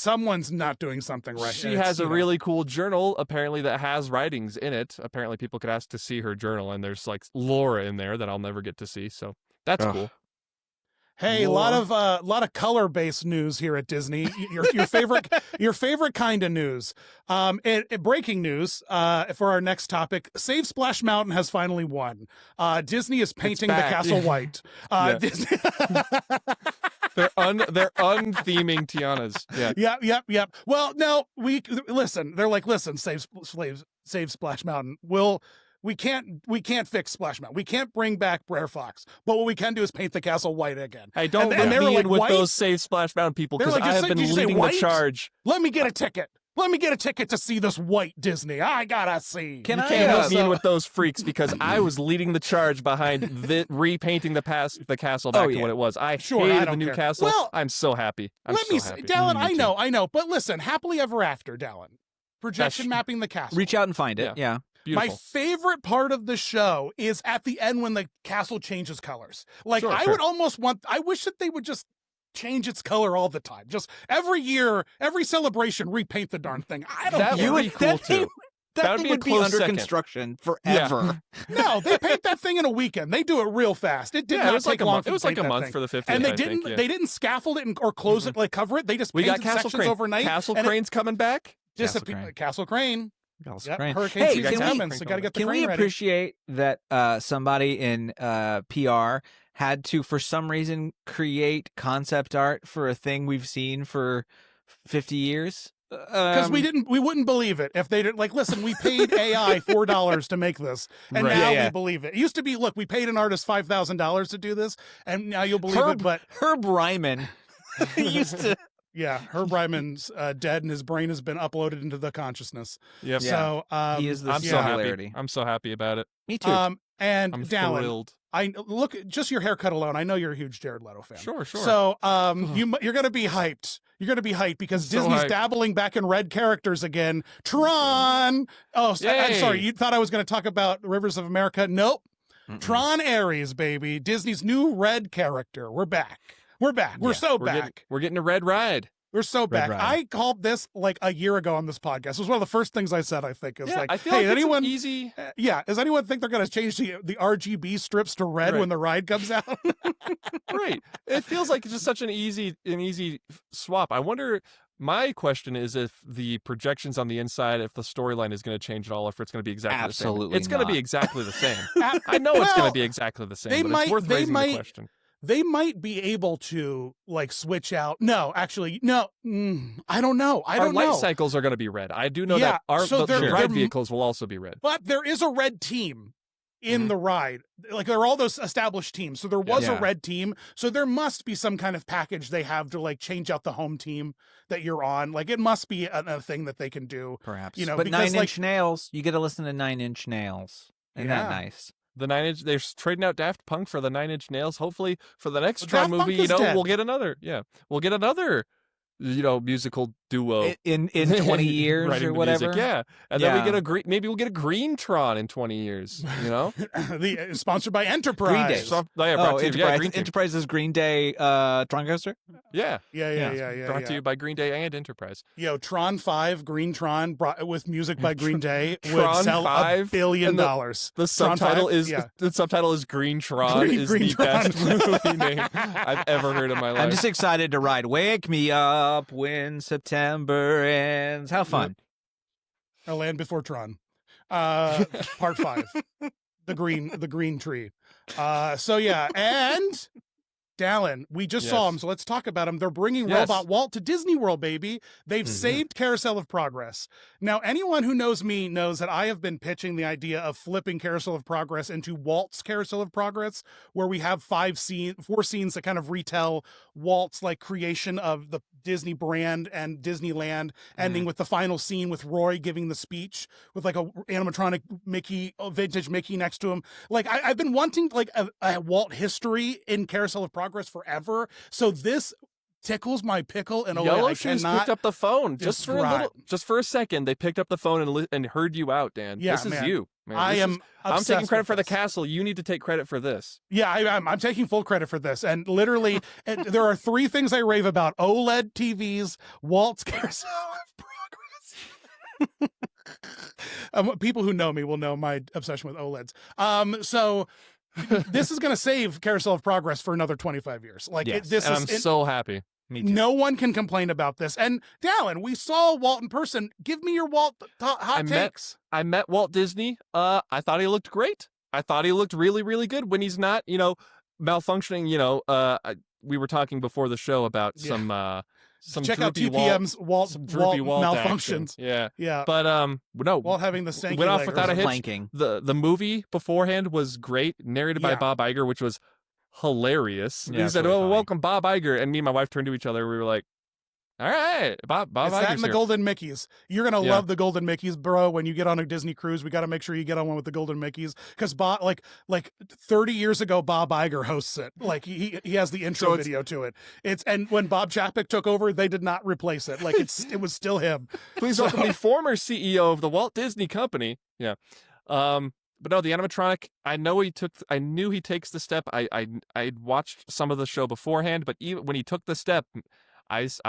Speaker 1: someone's not doing something right.
Speaker 3: She has a really cool journal apparently that has writings in it. Apparently people could ask to see her journal, and there's like lore in there that I'll never get to see. So that's cool.
Speaker 1: Hey, a lot of color-based news here at Disney. Your favorite kind of news. Breaking news for our next topic. Save Splash Mountain has finally won. Disney is painting the castle white. Disney.
Speaker 3: They're untheming Tiana's. Yeah.
Speaker 1: Yep. Well, no, listen. They're like, listen, save Splash Mountain. We can't fix Splash Mountain. We can't bring back Brer Fox. But what we can do is paint the castle white again.
Speaker 3: Hey, don't
Speaker 1: and
Speaker 3: let me
Speaker 1: like,
Speaker 3: in with
Speaker 1: white?
Speaker 3: those Save Splash Mountain people, because I have been leading the charge.
Speaker 1: Let me get a ticket. Let me get a ticket to see this white Disney. I gotta see.
Speaker 3: You can't help me in with those freaks, because I was leading the charge behind repainting the castle back to what it was. I hated the new castle. Well, I'm so happy.
Speaker 1: Let me see. Dallin, I know. But listen, Happily Ever After, Dallin. Projection mapping the castle.
Speaker 2: Reach out and find it. Yeah.
Speaker 3: Beautiful.
Speaker 1: My favorite part of the show is at the end when the castle changes colors. Like, I wish that they would just change its color all the time. Just every year, every celebration, repaint the darn thing. I don't
Speaker 3: know. That would be cool, too.
Speaker 2: That thing would be under construction forever.
Speaker 1: No, they paint that thing in a weekend. They do it real fast. It did not take long.
Speaker 3: It was like a month for the 50th.
Speaker 1: And they didn't scaffold it or close it, like cover it. They just painted sections overnight.
Speaker 3: Castle Crane's coming back.
Speaker 1: Castle Crane. Hurricane
Speaker 2: hey,
Speaker 1: season happens, so gotta get the crane ready.
Speaker 2: Can we appreciate that somebody in PR had to, for some reason, create concept art for a thing we've seen for 50 years?
Speaker 1: Because we wouldn't believe it if they did. Like, listen, we paid AI $4 to make this, and now we believe it. It used to be, look, we paid an artist $5,000 to do this, and now you'll believe it. But
Speaker 2: Herb Ryman used to.
Speaker 1: Yeah, Herb Ryman's dead, and his brain has been uploaded into the consciousness.
Speaker 3: Yep.
Speaker 1: So
Speaker 2: he is the
Speaker 3: happy. I'm so happy about it.
Speaker 2: Me too.
Speaker 1: And
Speaker 3: I'm
Speaker 1: Dallin,
Speaker 3: thrilled.
Speaker 1: I look just your haircut alone. I know you're a huge Jared Leto fan.
Speaker 3: Sure.
Speaker 1: So you're gonna be hyped. You're gonna be hyped because Disney's dabbling back in red characters again. Tron. Oh, I'm sorry. You thought I was gonna talk about Rivers of America? Nope. Tron Ares, baby. Disney's new red character. We're back. We're back. We're back.
Speaker 3: We're getting a red ride.
Speaker 1: We're so back. I called this like a year ago on this podcast. It was one of the first things I said, I think. It was like,
Speaker 3: I feel
Speaker 1: hey,
Speaker 3: like
Speaker 1: anyone
Speaker 3: easy?
Speaker 1: Does anyone think they're going to change the RGB strips to red when the ride comes out?
Speaker 3: Right. It feels like it's just such an easy swap. I wonder, my question is if the projections on the inside, if the storyline is going to change at all, if it's going to be exactly the same. It's going to be exactly the same. I know it's going to be exactly the same, but it's worth raising the question.
Speaker 1: They might be able to like switch out. No, actually, no. I don't know.
Speaker 3: Our light cycles are going to be red. I do know that the ride vehicles will also be red.
Speaker 1: But there is a red team in the ride. Like there are all those established teams. So there was a red team. So there must be some kind of package they have to like change out the home team that you're on. Like it must be a thing that they can do.
Speaker 2: Perhaps.
Speaker 1: But
Speaker 2: because, 9 Inch Nails, you get to listen to 9 Inch Nails. Isn't that nice?
Speaker 3: The 9 Inch, they're trading out Daft Punk for the 9 Inch Nails. Hopefully, for the next Tron movie, we'll get another. Yeah, we'll get another, musical duo
Speaker 2: in 20 years or whatever.
Speaker 3: Music, and then we get maybe we'll get a green Tron in 20 years.
Speaker 1: Sponsored by Enterprise.
Speaker 2: Enterprise is Green Day Tron coaster.
Speaker 3: Yeah.
Speaker 1: Brought
Speaker 3: to you by Green Day and Enterprise.
Speaker 1: Tron 5, Green Tron, with music by Green Day,
Speaker 3: Tron
Speaker 1: would sell
Speaker 3: 5,
Speaker 1: $1 billion.
Speaker 3: The subtitle is Green Tron is the best movie name I've ever heard in my life.
Speaker 2: I'm just excited to ride Wake Me Up When September Ends. How fun.
Speaker 1: A Land Before Tron. Part 5. The green tree. So yeah, and Dallin, we just saw him, so let's talk about him. They're bringing Robot Walt to Disney World, baby. They've saved Carousel of Progress. Now, anyone who knows me knows that I have been pitching the idea of flipping Carousel of Progress into Walt's Carousel of Progress, where we have 4 scenes that kind of retell Walt's like creation of the Disney brand and Disneyland, ending with the final scene with Roy giving the speech with like a animatronic Mickey, vintage Mickey next to him. Like I've been wanting like a Walt history in Carousel of Progress forever, so this tickles my pickle in a way I
Speaker 3: Shoes
Speaker 1: cannot
Speaker 3: picked up the phone just
Speaker 1: describe.
Speaker 3: for a second. They picked up the phone and heard you out, Dan.
Speaker 1: Yeah,
Speaker 3: this is
Speaker 1: man.
Speaker 3: you. Man.
Speaker 1: I'm
Speaker 3: taking credit
Speaker 1: with
Speaker 3: for the
Speaker 1: this.
Speaker 3: castle. You need to take credit for this.
Speaker 1: Yeah, I'm taking full credit for this. And literally, there are 3 things I rave about: OLED TVs, Walt's Carousel of Progress. People who know me will know my obsession with OLEDs. So this is going to save Carousel of Progress for another 25 years. Like
Speaker 3: I'm so happy.
Speaker 2: Me too.
Speaker 1: No one can complain about this. And Dallin, we saw Walt in person. Give me your Walt hot takes.
Speaker 3: I met Walt Disney. I thought he looked great. I thought he looked really, really good when he's not, malfunctioning. We were talking before the show about some
Speaker 1: check out TPM's Walt malfunctions.
Speaker 3: Acting.
Speaker 1: Yeah.
Speaker 3: But no,
Speaker 1: Walt having the stanky
Speaker 3: went off
Speaker 1: leg
Speaker 3: without
Speaker 1: or
Speaker 3: a hitch.
Speaker 2: Planking.
Speaker 3: The movie beforehand was great, narrated by Bob Iger, which was hilarious.
Speaker 2: Yeah,
Speaker 3: He said,
Speaker 2: really funny.
Speaker 3: welcome Bob Iger, and me and my wife turned to each other. We were like, all right, Bob
Speaker 1: It's
Speaker 3: Iger's
Speaker 1: that and the
Speaker 3: here.
Speaker 1: Golden Mickeys. You're gonna love the Golden Mickeys, bro. When you get on a Disney cruise, we got to make sure you get on one with the Golden Mickeys, because Bob, like 30 years ago, Bob Iger hosts it. Like he has the intro video to it. And when Bob Chapek took over, they did not replace it. Like it was still him.
Speaker 3: Please welcome the former CEO of the Walt Disney Company. Yeah. But no, the animatronic, I knew he takes the step. I'd watched some of the show beforehand, but even when he took the step, it was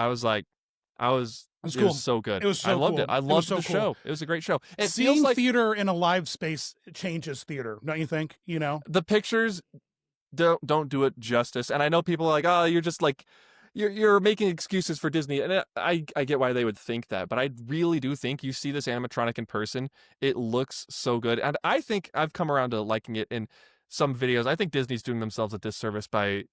Speaker 3: so good.
Speaker 1: It was so
Speaker 3: I loved
Speaker 1: cool.
Speaker 3: it. I loved
Speaker 1: so
Speaker 3: the
Speaker 1: cool.
Speaker 3: show. It was a great show. It
Speaker 1: Seeing
Speaker 3: feels like
Speaker 1: theater in a live space changes theater, don't you think?
Speaker 3: the pictures don't do it justice. And I know people are like, oh, you're just like, you're making excuses for Disney. And I get why they would think that, but I really do think you see this animatronic in person, it looks so good. And I think I've come around to liking it in some videos. I think Disney's doing themselves a disservice by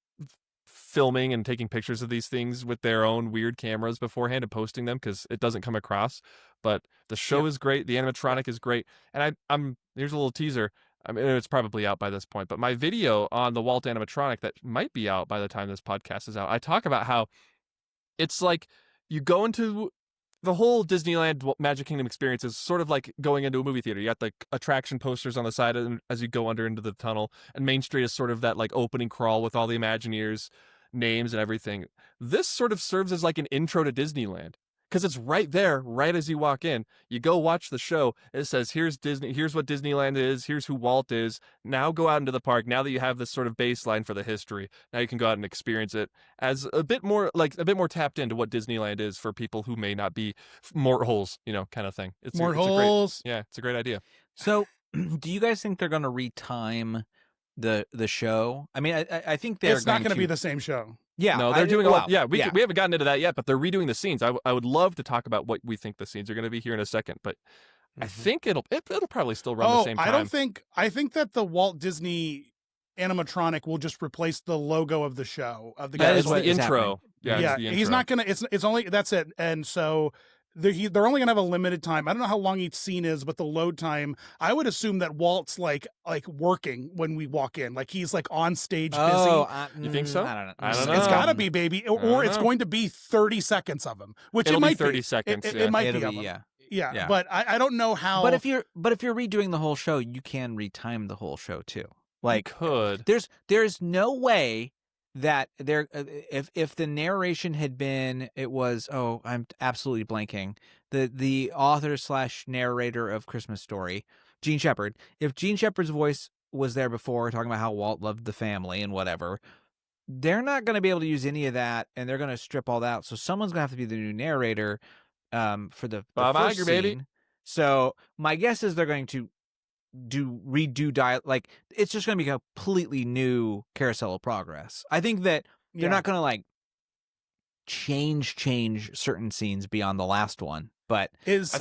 Speaker 3: filming and taking pictures of these things with their own weird cameras beforehand and posting them, because it doesn't come across. But the show is great. The animatronic is great. And I'm here's a little teaser. I mean, it's probably out by this point, but my video on the Walt animatronic that might be out by the time this podcast is out, I talk about how it's like you go into the whole Disneyland Magic Kingdom experience is sort of like going into a movie theater. You got like attraction posters on the side as you go under into the tunnel, and Main Street is sort of that like opening crawl with all the Imagineers names and everything. This sort of serves as like an intro to Disneyland, because it's right there, right as you walk in. You go watch the show. It says, here's Disney, here's what Disneyland is, here's who Walt is. Now go out into the park. Now that you have this sort of baseline for the history, now you can go out and experience it as a bit more tapped into what Disneyland is for people who may not be mortals, kind of thing. It's a great idea.
Speaker 2: So, do you guys think they're going to retime the show? I mean, I think they're
Speaker 1: it's not going to be the same show.
Speaker 2: Yeah,
Speaker 3: no, they're doing we haven't gotten into that yet, but they're redoing the scenes. I would love to talk about what we think the scenes are going to be here in a second, but I think it'll probably still run the same time.
Speaker 1: I think that the Walt Disney animatronic will just replace the logo of the show of the guy.
Speaker 3: It's the intro.
Speaker 1: Yeah,
Speaker 3: it's the
Speaker 1: he's
Speaker 3: intro.
Speaker 1: not gonna. It's only that's it. And so they're only gonna have a limited time. I don't know how long each scene is, but the load time, I would assume that Walt's like working when we walk in, like he's like on stage busy.
Speaker 3: You think so?
Speaker 2: I don't know.
Speaker 3: I don't know.
Speaker 1: It's gotta be, baby, or it's going to be 30 seconds of him, which
Speaker 3: It'll
Speaker 1: it might
Speaker 3: be 30 seconds.
Speaker 1: It might
Speaker 2: It'll
Speaker 1: be.
Speaker 2: be,
Speaker 1: Of him. Yeah, but I don't know how.
Speaker 2: But if you're redoing the whole show, you can retime the whole show too. Like,
Speaker 3: could.
Speaker 2: There's no way that there if the narration had been, it was, I'm absolutely blanking, the author / narrator of Christmas Story, Gene Shepard. If Gene Shepard's voice was there before, talking about how Walt loved the family and whatever, they're not going to be able to use any of that, and they're going to strip all that out. So someone's going to have to be the new narrator for the
Speaker 3: Bob
Speaker 2: first
Speaker 3: Iger,
Speaker 2: scene.
Speaker 3: baby.
Speaker 2: So my guess is they're going to redo like it's just going to be a completely new Carousel of Progress. I think that they're not going to like change certain scenes beyond the last one, but
Speaker 1: is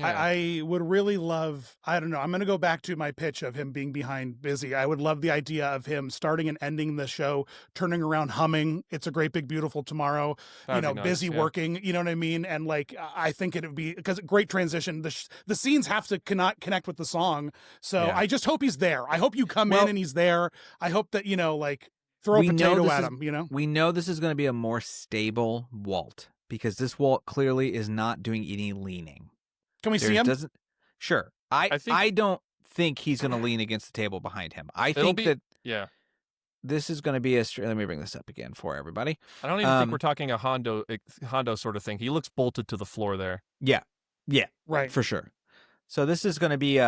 Speaker 3: Yeah.
Speaker 1: I would really love, I don't know, I'm going to go back to my pitch of him being behind Busy. I would love the idea of him starting and ending the show, turning around humming It's a Great Big Beautiful Tomorrow,
Speaker 3: That'd be nice,
Speaker 1: busy
Speaker 3: yeah.
Speaker 1: working, you know what I mean? And like, I think it would be, because great transition. The scenes have to connect with the song. So
Speaker 2: Yeah.
Speaker 1: I just hope he's there. I hope you come
Speaker 2: Well-
Speaker 1: in and he's there. I hope that, like, throw a
Speaker 2: We know
Speaker 1: potato
Speaker 2: this
Speaker 1: at
Speaker 2: is-
Speaker 1: him,
Speaker 2: We know this is going to be a more stable Walt because this Walt clearly is not doing any leaning.
Speaker 1: Can we see
Speaker 2: There
Speaker 1: him?
Speaker 2: doesn't. Sure,
Speaker 3: I think-
Speaker 2: I don't think he's going to lean against the table behind him. I
Speaker 3: It'll
Speaker 2: think
Speaker 3: be-
Speaker 2: that
Speaker 3: Yeah.
Speaker 2: this is going to be a. Let me bring this up again for everybody.
Speaker 3: I don't even think we're talking a Hondo sort of thing. He looks bolted to the floor there.
Speaker 2: Yeah,
Speaker 1: Right.
Speaker 2: for sure. So this is going to be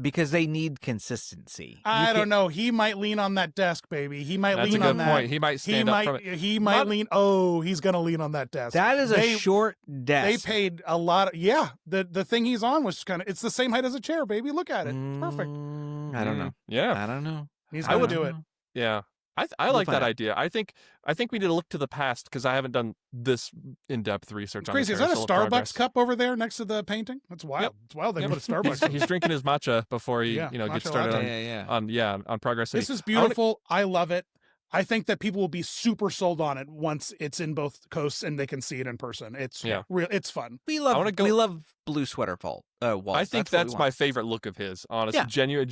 Speaker 2: because they need consistency.
Speaker 1: I don't know. He might lean on that desk, baby. He might
Speaker 3: That's a
Speaker 1: lean
Speaker 3: good
Speaker 1: on that.
Speaker 3: point. He might stand up from it.
Speaker 1: He might lean. Oh, he's gonna lean on that desk.
Speaker 2: That is a short
Speaker 1: They
Speaker 2: desk.
Speaker 1: paid a lot. The thing he's on was kind of. It's the same height as a chair, baby. Look at it. It's perfect.
Speaker 2: I don't know.
Speaker 3: Yeah.
Speaker 2: I don't know.
Speaker 1: He's
Speaker 3: I
Speaker 1: gonna
Speaker 3: would
Speaker 1: do it.
Speaker 3: Yeah. I
Speaker 2: We'll
Speaker 3: like
Speaker 2: find
Speaker 3: that
Speaker 2: out.
Speaker 3: idea. I think we need to look to the past because I haven't done this in-depth research on
Speaker 1: Crazy.
Speaker 3: the
Speaker 1: Is that a
Speaker 3: Carousel of
Speaker 1: Starbucks
Speaker 3: Progress.
Speaker 1: cup over there next to the painting? That's wild.
Speaker 3: Yep.
Speaker 1: It's wild. They
Speaker 3: Yep.
Speaker 1: put a Starbucks.
Speaker 3: He's drinking his matcha before he,
Speaker 1: Yeah,
Speaker 3: gets
Speaker 1: matcha
Speaker 3: started
Speaker 1: latte.
Speaker 3: on Progress City.
Speaker 1: This is beautiful. I love it. I think that people will be super sold on it once it's in both coasts and they can see it in person. It's real. It's fun.
Speaker 2: We
Speaker 3: wanna
Speaker 2: love
Speaker 3: go-
Speaker 2: we love blue sweater Walt.
Speaker 3: I think
Speaker 2: what we
Speaker 3: that's
Speaker 2: want.
Speaker 3: my favorite look of his. Honestly,
Speaker 2: Yeah.
Speaker 3: genuine,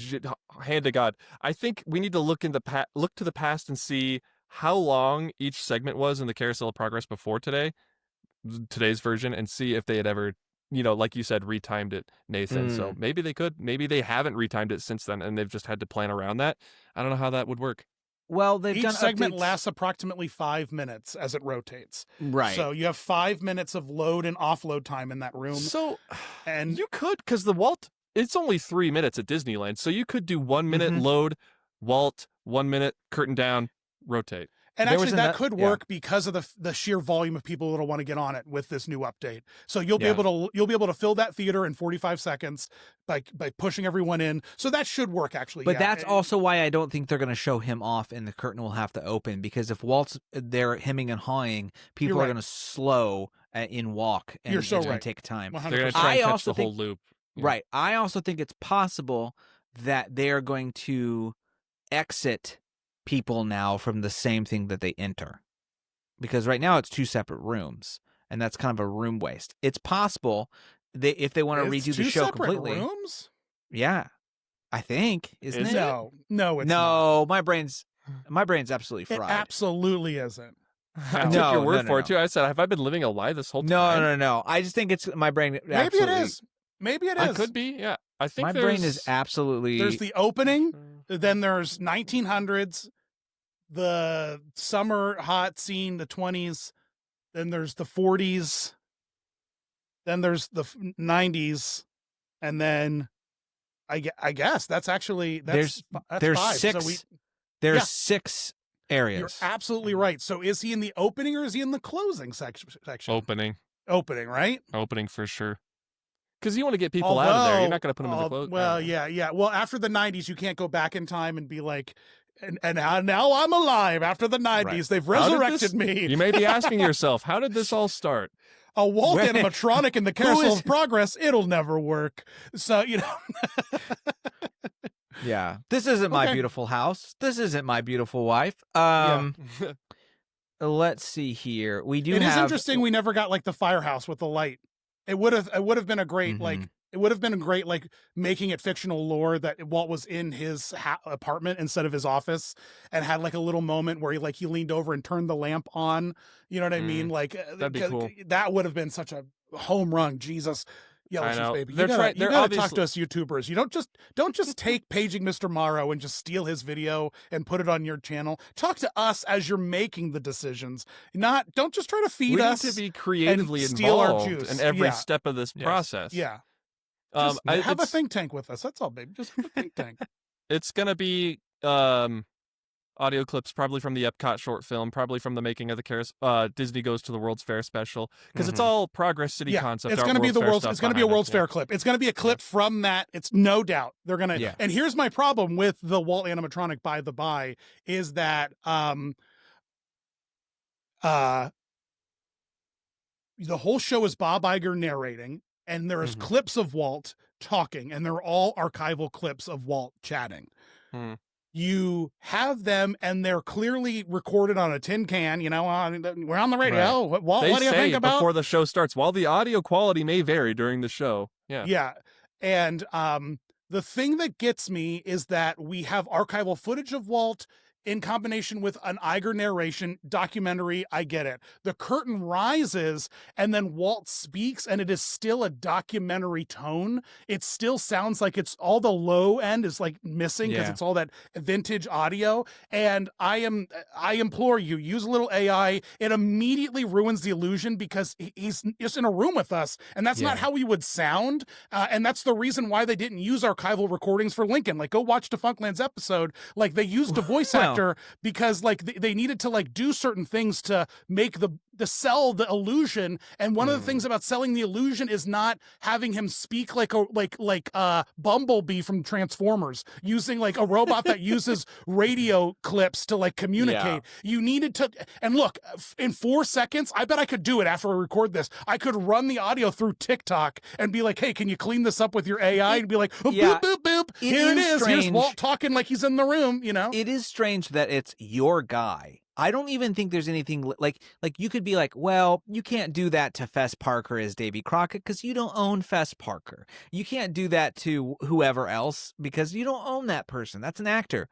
Speaker 3: hand to God. I think we need to look to the past and see how long each segment was in the Carousel of Progress before today's version, and see if they had ever, like you said, retimed it, Nathan. So maybe they could. Maybe they haven't retimed it since then, and they've just had to plan around that. I don't know how that would work.
Speaker 2: Well, they've
Speaker 1: Each
Speaker 2: done
Speaker 1: segment
Speaker 2: updates.
Speaker 1: lasts approximately 5 minutes as it rotates.
Speaker 2: Right.
Speaker 1: So you have 5 minutes of load and offload time in that room.
Speaker 3: So,
Speaker 1: And
Speaker 3: you could, because the Walt, it's only 3 minutes at Disneyland, so you could do 1 minute
Speaker 2: Mhm.
Speaker 3: load, Walt, 1 minute curtain down, rotate.
Speaker 1: And
Speaker 2: There
Speaker 1: actually,
Speaker 2: was
Speaker 1: that
Speaker 2: ano-
Speaker 1: could
Speaker 2: yeah.
Speaker 1: work because of the sheer volume of people that'll want to get on it with this new update. So you'll
Speaker 2: Yeah.
Speaker 1: be able to fill that theater in 45 seconds by pushing everyone in. So that should work actually.
Speaker 2: But
Speaker 1: yeah.
Speaker 2: that's also why I don't think they're going to show him off and the curtain will have to open, because if Walt's there hemming and hawing, people
Speaker 1: You're
Speaker 2: are
Speaker 1: right.
Speaker 2: going to slow in walk and
Speaker 1: You're so
Speaker 2: it's going
Speaker 1: right.
Speaker 2: to take time.
Speaker 1: 100%.
Speaker 3: They're going to try and
Speaker 2: I
Speaker 3: catch
Speaker 2: also
Speaker 3: the whole
Speaker 2: think-
Speaker 3: loop. Yeah.
Speaker 2: Right. I also think it's possible that they are going to exit people now from the same thing that they enter. Because right now it's 2 separate rooms, and that's kind of a room waste. It's possible if they want to
Speaker 1: It's
Speaker 2: redo the
Speaker 1: 2
Speaker 2: show
Speaker 1: separate
Speaker 2: completely.
Speaker 1: rooms?
Speaker 2: Yeah. I think, isn't
Speaker 3: Is
Speaker 2: it?
Speaker 3: it?
Speaker 1: No, it's not.
Speaker 2: No, my brain's absolutely
Speaker 1: It
Speaker 2: fried.
Speaker 1: absolutely isn't.
Speaker 3: I took
Speaker 2: No,
Speaker 3: your word
Speaker 2: no, no,
Speaker 3: for it
Speaker 2: no.
Speaker 3: too. I said, "Have I been living a lie this whole
Speaker 2: No,
Speaker 3: time?"
Speaker 2: no. I just think it's my brain.
Speaker 1: Maybe
Speaker 2: absolutely,
Speaker 1: it is. Maybe it
Speaker 3: I
Speaker 1: is.
Speaker 3: could be. Yeah, I think
Speaker 2: My brain is absolutely.
Speaker 1: There's the opening, then there's 1900s, the summer hot scene, the 20s, then there's the 40s, then there's the 90s, and then I guess that's actually that's
Speaker 2: there's
Speaker 1: 5.
Speaker 2: 6.
Speaker 1: So
Speaker 2: there's
Speaker 1: yeah.
Speaker 2: 6
Speaker 1: you're
Speaker 2: areas.
Speaker 1: absolutely right. So is he in the opening or is he in the closing section? Opening, right?
Speaker 3: Opening for sure. Because you want to get people out of there. You're not going to put them in the close.
Speaker 1: Well, yeah. Well, after the 90s, you can't go back in time and be like, and now I'm alive after the 90s.
Speaker 2: Right.
Speaker 1: They've
Speaker 3: How did
Speaker 1: resurrected
Speaker 3: this-
Speaker 1: me.
Speaker 3: You may be asking yourself, how did this all start?
Speaker 1: A Walt
Speaker 2: Where-
Speaker 1: animatronic in the Carousel of Progress, it'll never work. So,
Speaker 2: Yeah. This isn't my
Speaker 1: Okay.
Speaker 2: beautiful house. This isn't my beautiful wife.
Speaker 1: Yeah.
Speaker 2: Let's see here. We do
Speaker 1: it is
Speaker 2: have
Speaker 1: interesting we never got like the firehouse with the light. It would have been a great
Speaker 2: Mhm.
Speaker 1: it would have been a great making it fictional lore that Walt was in his apartment instead of his office and had like a little moment where he leaned over and turned the lamp on. You know what I mean?
Speaker 3: That'd be cool.
Speaker 1: That would have been such a home run. Jesus. Yellow
Speaker 3: I
Speaker 1: Shoes
Speaker 3: know.
Speaker 1: baby.
Speaker 3: They're
Speaker 1: You
Speaker 3: trying- they're
Speaker 1: gotta talk
Speaker 3: obviously-
Speaker 1: to us YouTubers. You don't just take Paging Mr. Morrow and just steal his video and put it on your channel. Talk to us as you're making the decisions. Don't just try to feed
Speaker 3: We
Speaker 1: us.
Speaker 3: need to be creatively
Speaker 1: steal our
Speaker 3: involved
Speaker 1: juice.
Speaker 3: in every
Speaker 1: Yeah.
Speaker 3: step of this
Speaker 2: Yes.
Speaker 3: process.
Speaker 1: Yeah. Just have a
Speaker 3: it's-
Speaker 1: think tank with us. That's all, baby. Just have a think tank.
Speaker 3: It's gonna be audio clips, probably from the Epcot short film, probably from the making of the Disney Goes to the World's Fair special, because it's all Progress City
Speaker 1: Yeah,
Speaker 3: concept.
Speaker 1: it's
Speaker 3: art
Speaker 1: going to be the
Speaker 3: Fair
Speaker 1: world's.
Speaker 3: stuff
Speaker 1: It's going to be a
Speaker 3: behind it,
Speaker 1: World's
Speaker 3: yeah.
Speaker 1: Fair clip. It's going to be a clip from that. It's no doubt they're going to.
Speaker 2: Yeah.
Speaker 1: And here's my problem with the Walt animatronic. By the by, is that the whole show is Bob Iger narrating, and there's clips of Walt talking, and they're all archival clips of Walt chatting. You have them, and they're clearly recorded on a tin can. You know, we're on the radio.
Speaker 3: Right.
Speaker 1: Walt, what do you think about?
Speaker 3: Before the show starts, while the audio quality may vary during the show.
Speaker 1: Yeah. And the thing that gets me is that we have archival footage of Walt in combination with an Iger narration documentary. I get it. The curtain rises and then Walt speaks, and it is still a documentary tone. It still sounds like it's all the low end is like missing because it's all that vintage audio. And I implore you, use a little AI. It immediately ruins the illusion because he's just in a room with us, and that's not how he would sound. And that's the reason why they didn't use archival recordings for Lincoln. Like, go watch Defunctland's episode. Like, they used a voice actor because like they needed to like do certain things to make the sell the illusion. And one of the things about selling the illusion is not having him speak like Bumblebee from Transformers, using like a robot that uses radio clips to like communicate. You needed to, and look, in 4 seconds, I bet I could do it after I record this. I could run the audio through TikTok and be like, hey, can you clean this up with your AI? And be like, oh, boop, boop, boop. Here it is. Here's Walt talking like he's in the room, you know?
Speaker 2: It is strange that it's your guy. I don't even think there's anything like you could be like, well, you can't do that to Fess Parker as Davy Crockett because you don't own Fess Parker. You can't do that to whoever else because you don't own that person. That's an actor.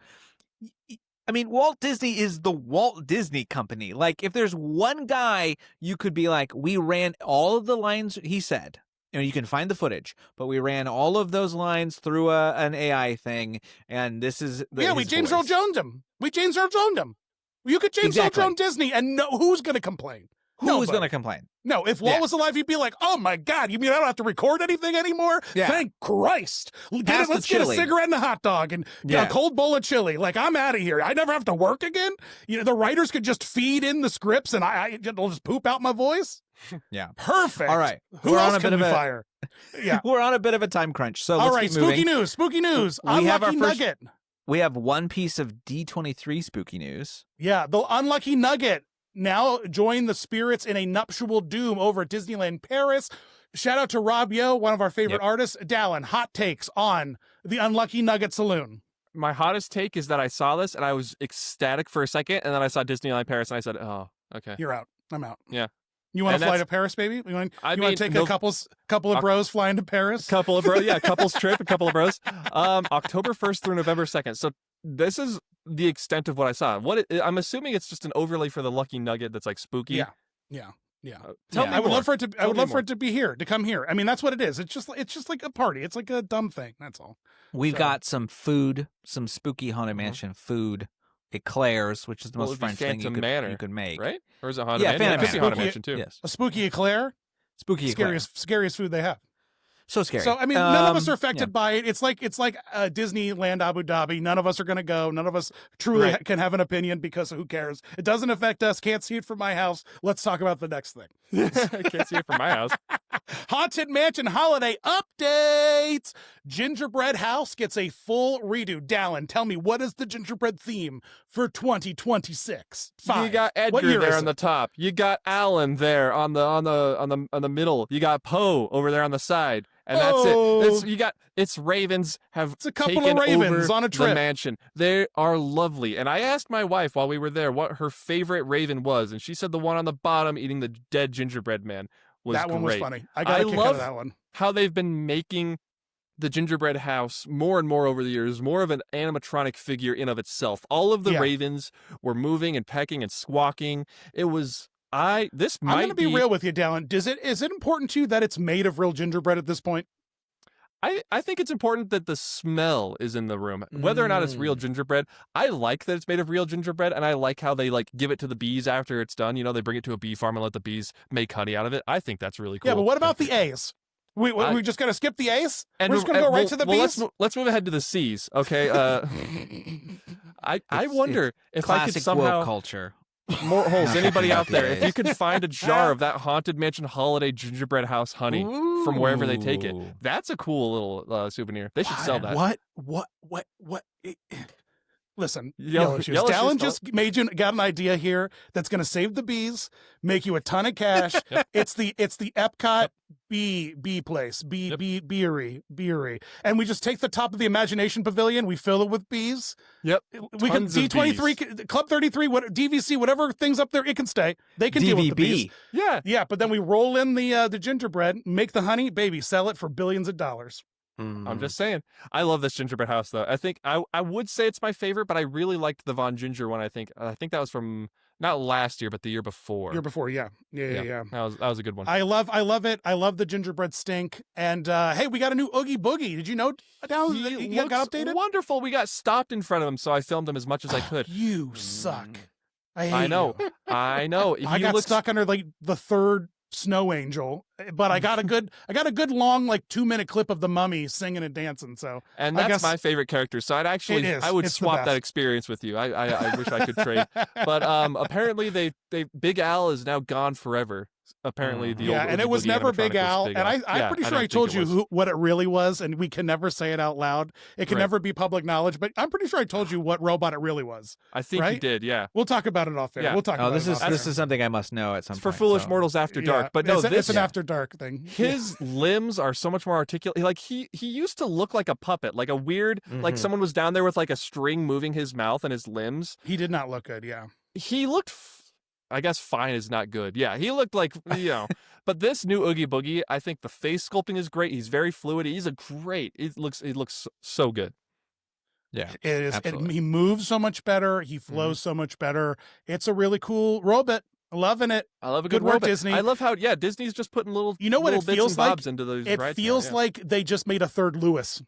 Speaker 2: I mean, Walt Disney is the Walt Disney Company. Like, if there's one guy you could be like, we ran all of the lines he said. You know, you can find the footage, but we ran all of those lines through an AI thing, and this is
Speaker 1: we James Earl Jones'd him. We James Earl Jones'd him. You could James Earl Jones Disney, and who's going to complain?
Speaker 2: Who's going to complain?
Speaker 1: No, if Walt was alive, he'd be like, oh my God, you mean I don't have to record anything anymore? Thank Christ. Let's get a cigarette and a hot dog and a cold bowl of chili. Like, I'm out of here. I never have to work again. You know, the writers could just feed in the scripts and it'll just poop out my voice.
Speaker 2: Yeah.
Speaker 1: Perfect.
Speaker 2: All right.
Speaker 1: Who else can we fire? Yeah.
Speaker 2: We're on a bit of a time crunch. So
Speaker 1: all
Speaker 2: let's
Speaker 1: right,
Speaker 2: keep moving.
Speaker 1: Spooky news.
Speaker 2: We have our first
Speaker 1: nugget.
Speaker 2: We have one piece of D23 spooky news.
Speaker 1: Yeah, the unlucky nugget now join the spirits in a nuptial doom over at Disneyland Paris. Shout out to Rob Yo, one of our favorite artists. Dallin, hot takes on the unlucky nugget saloon.
Speaker 3: My hottest take is that I saw this and I was ecstatic for a second, and then I saw Disneyland Paris and I said, oh, okay.
Speaker 1: You're out. I'm out.
Speaker 3: Yeah.
Speaker 1: You want to fly to Paris, baby? You want to take a couple of bros flying to Paris?
Speaker 3: Couple of bros, yeah, couples trip, a couple of bros. October 1st through November 2nd. So this is the extent of what I saw. I'm assuming it's just an overlay for the Lucky Nugget that's like spooky.
Speaker 1: Yeah.
Speaker 3: Tell me
Speaker 1: I would
Speaker 3: more.
Speaker 1: love for it to. I would love for it to be here, to come here. I mean, that's what it is. It's just like a party. It's like a dumb thing. That's all.
Speaker 2: We've got some food, some spooky Haunted Mansion food. Eclairs, which is the most French thing you could make,
Speaker 3: right? Or is it Haunted Mansion?
Speaker 2: Phantom
Speaker 3: It could be Haunted Mansion too.
Speaker 2: Yes,
Speaker 1: a spooky eclair. Scariest food they have.
Speaker 2: So scary.
Speaker 1: So I mean, none of us are affected by it. It's like Disneyland Abu Dhabi. None of us are going to go. None of us truly can have an opinion because who cares? It doesn't affect us. Can't see it from my house. Let's talk about the next thing.
Speaker 3: I can't see it from my house.
Speaker 1: Haunted Mansion holiday updates. Gingerbread House gets a full redo. Dallin, tell me, what is the gingerbread theme for 2026?
Speaker 3: You got Edgar there on the top. You got Alan there on the middle. You got Poe over there on the side. And that's it. It's ravens have
Speaker 1: it's a couple
Speaker 3: taken
Speaker 1: of ravens
Speaker 3: over
Speaker 1: on a trip.
Speaker 3: The mansion. They are lovely. And I asked my wife while we were there what her favorite raven was, and she said the one on the bottom eating the dead gingerbread man was
Speaker 1: that
Speaker 3: great.
Speaker 1: one was funny. I got a kick out of that one.
Speaker 3: How they've been making the gingerbread house more and more over the years, more of an animatronic figure in of itself. All of the ravens were moving and pecking and squawking. It was I'm going to be
Speaker 1: real with you, Dallin. Is it important to you that it's made of real gingerbread at this point?
Speaker 3: I think it's important that the smell is in the room. Whether or not it's real gingerbread, I like that it's made of real gingerbread, and I like how they like give it to the bees after it's done. You know, they bring it to a bee farm and let the bees make honey out of it. I think that's really cool.
Speaker 1: Yeah, but what about the A's? We just got to skip the A's? We're just going to go right to the bees?
Speaker 3: Let's move ahead to the C's, okay? I wonder if I could somehow...
Speaker 2: woke culture.
Speaker 3: More holes. Anybody out there? If you could find a jar of that Haunted Mansion holiday gingerbread house honey from wherever they take it, that's a cool little souvenir. They should sell that.
Speaker 1: What? Listen,
Speaker 3: Yellow Shoes.
Speaker 1: Dallin just got an idea here that's going to save the bees, make you a ton of cash. It's the Epcot B place,
Speaker 3: Yep.
Speaker 1: beery, and we just take the top of the Imagination Pavilion, we fill it with bees.
Speaker 3: Yep.
Speaker 1: We can
Speaker 3: Tons of
Speaker 1: D23, Club 33, what DVC, whatever things up there, it can stay. They can deal with the bees.
Speaker 3: Yeah.
Speaker 1: Yeah, but then we roll in the gingerbread, make the honey, baby, sell it for billions of dollars.
Speaker 3: I'm just saying. I love this gingerbread house though. I think I would say it's my favorite, but I really liked the Von Ginger one. I think that was from not last year, but the year before.
Speaker 1: Year before, yeah.
Speaker 3: That was a good one.
Speaker 1: I love it. I love the gingerbread stink. And hey, we got a new Oogie Boogie. Did you know he got updated?
Speaker 3: Wonderful. We got stopped in front of him, so I filmed him as much as I could.
Speaker 1: You suck. I hate
Speaker 3: I know.
Speaker 1: you.
Speaker 3: I know.
Speaker 1: I got stuck under like the third snow angel, but I got a good long like 2-minute clip of the mummy singing and dancing. So
Speaker 3: and
Speaker 1: I
Speaker 3: that's
Speaker 1: guess
Speaker 3: my favorite character. So I would
Speaker 1: It's the
Speaker 3: swap that
Speaker 1: best.
Speaker 3: experience with you. I wish I could trade. But apparently they Big Al is now gone forever. Apparently the old
Speaker 1: and
Speaker 3: Oogie
Speaker 1: it was
Speaker 3: Boogie
Speaker 1: never
Speaker 3: animatronic
Speaker 1: Big
Speaker 3: was
Speaker 1: Al,
Speaker 3: Big
Speaker 1: and
Speaker 3: Al.
Speaker 1: I'm pretty sure I
Speaker 3: don't
Speaker 1: told
Speaker 3: think it
Speaker 1: you
Speaker 3: was.
Speaker 1: what it really was, and we can never say it out loud. It can
Speaker 3: Right.
Speaker 1: never be public knowledge, but I'm pretty sure I told you what robot it really was.
Speaker 3: I think you
Speaker 1: right?
Speaker 3: did. Yeah.
Speaker 1: We'll talk about it off air.
Speaker 3: Yeah.
Speaker 1: We'll talk
Speaker 2: Oh,
Speaker 1: about
Speaker 2: this
Speaker 1: it
Speaker 2: is
Speaker 1: off
Speaker 2: this
Speaker 1: air.
Speaker 2: is something I must know at some
Speaker 3: It's for
Speaker 2: point.
Speaker 3: Foolish
Speaker 2: so.
Speaker 3: Mortals After Dark. But no,
Speaker 1: it's an
Speaker 3: this
Speaker 1: after dark thing.
Speaker 3: his limbs are so much more articulate. Like he used to look like a puppet, like a weird, like someone was down there with like a string moving his mouth and his limbs.
Speaker 1: He did not look good. Yeah.
Speaker 3: He looked, I guess, fine is not good. Yeah, he looked like But this new Oogie Boogie, I think the face sculpting is great. He's very fluid. He looks so good.
Speaker 2: Yeah,
Speaker 1: It is.
Speaker 2: absolutely.
Speaker 1: He moves so much better. He flows so much better. It's a really cool robot. Loving it.
Speaker 3: I love a
Speaker 1: Good
Speaker 3: good
Speaker 1: work,
Speaker 3: robot.
Speaker 1: Disney.
Speaker 3: I love how Disney's just putting little
Speaker 1: You know what
Speaker 3: little
Speaker 1: it
Speaker 3: bits
Speaker 1: feels
Speaker 3: and
Speaker 1: like?
Speaker 3: bobs into those.
Speaker 1: It
Speaker 3: rides now,
Speaker 1: feels
Speaker 3: yeah.
Speaker 1: like they just made a third Lewis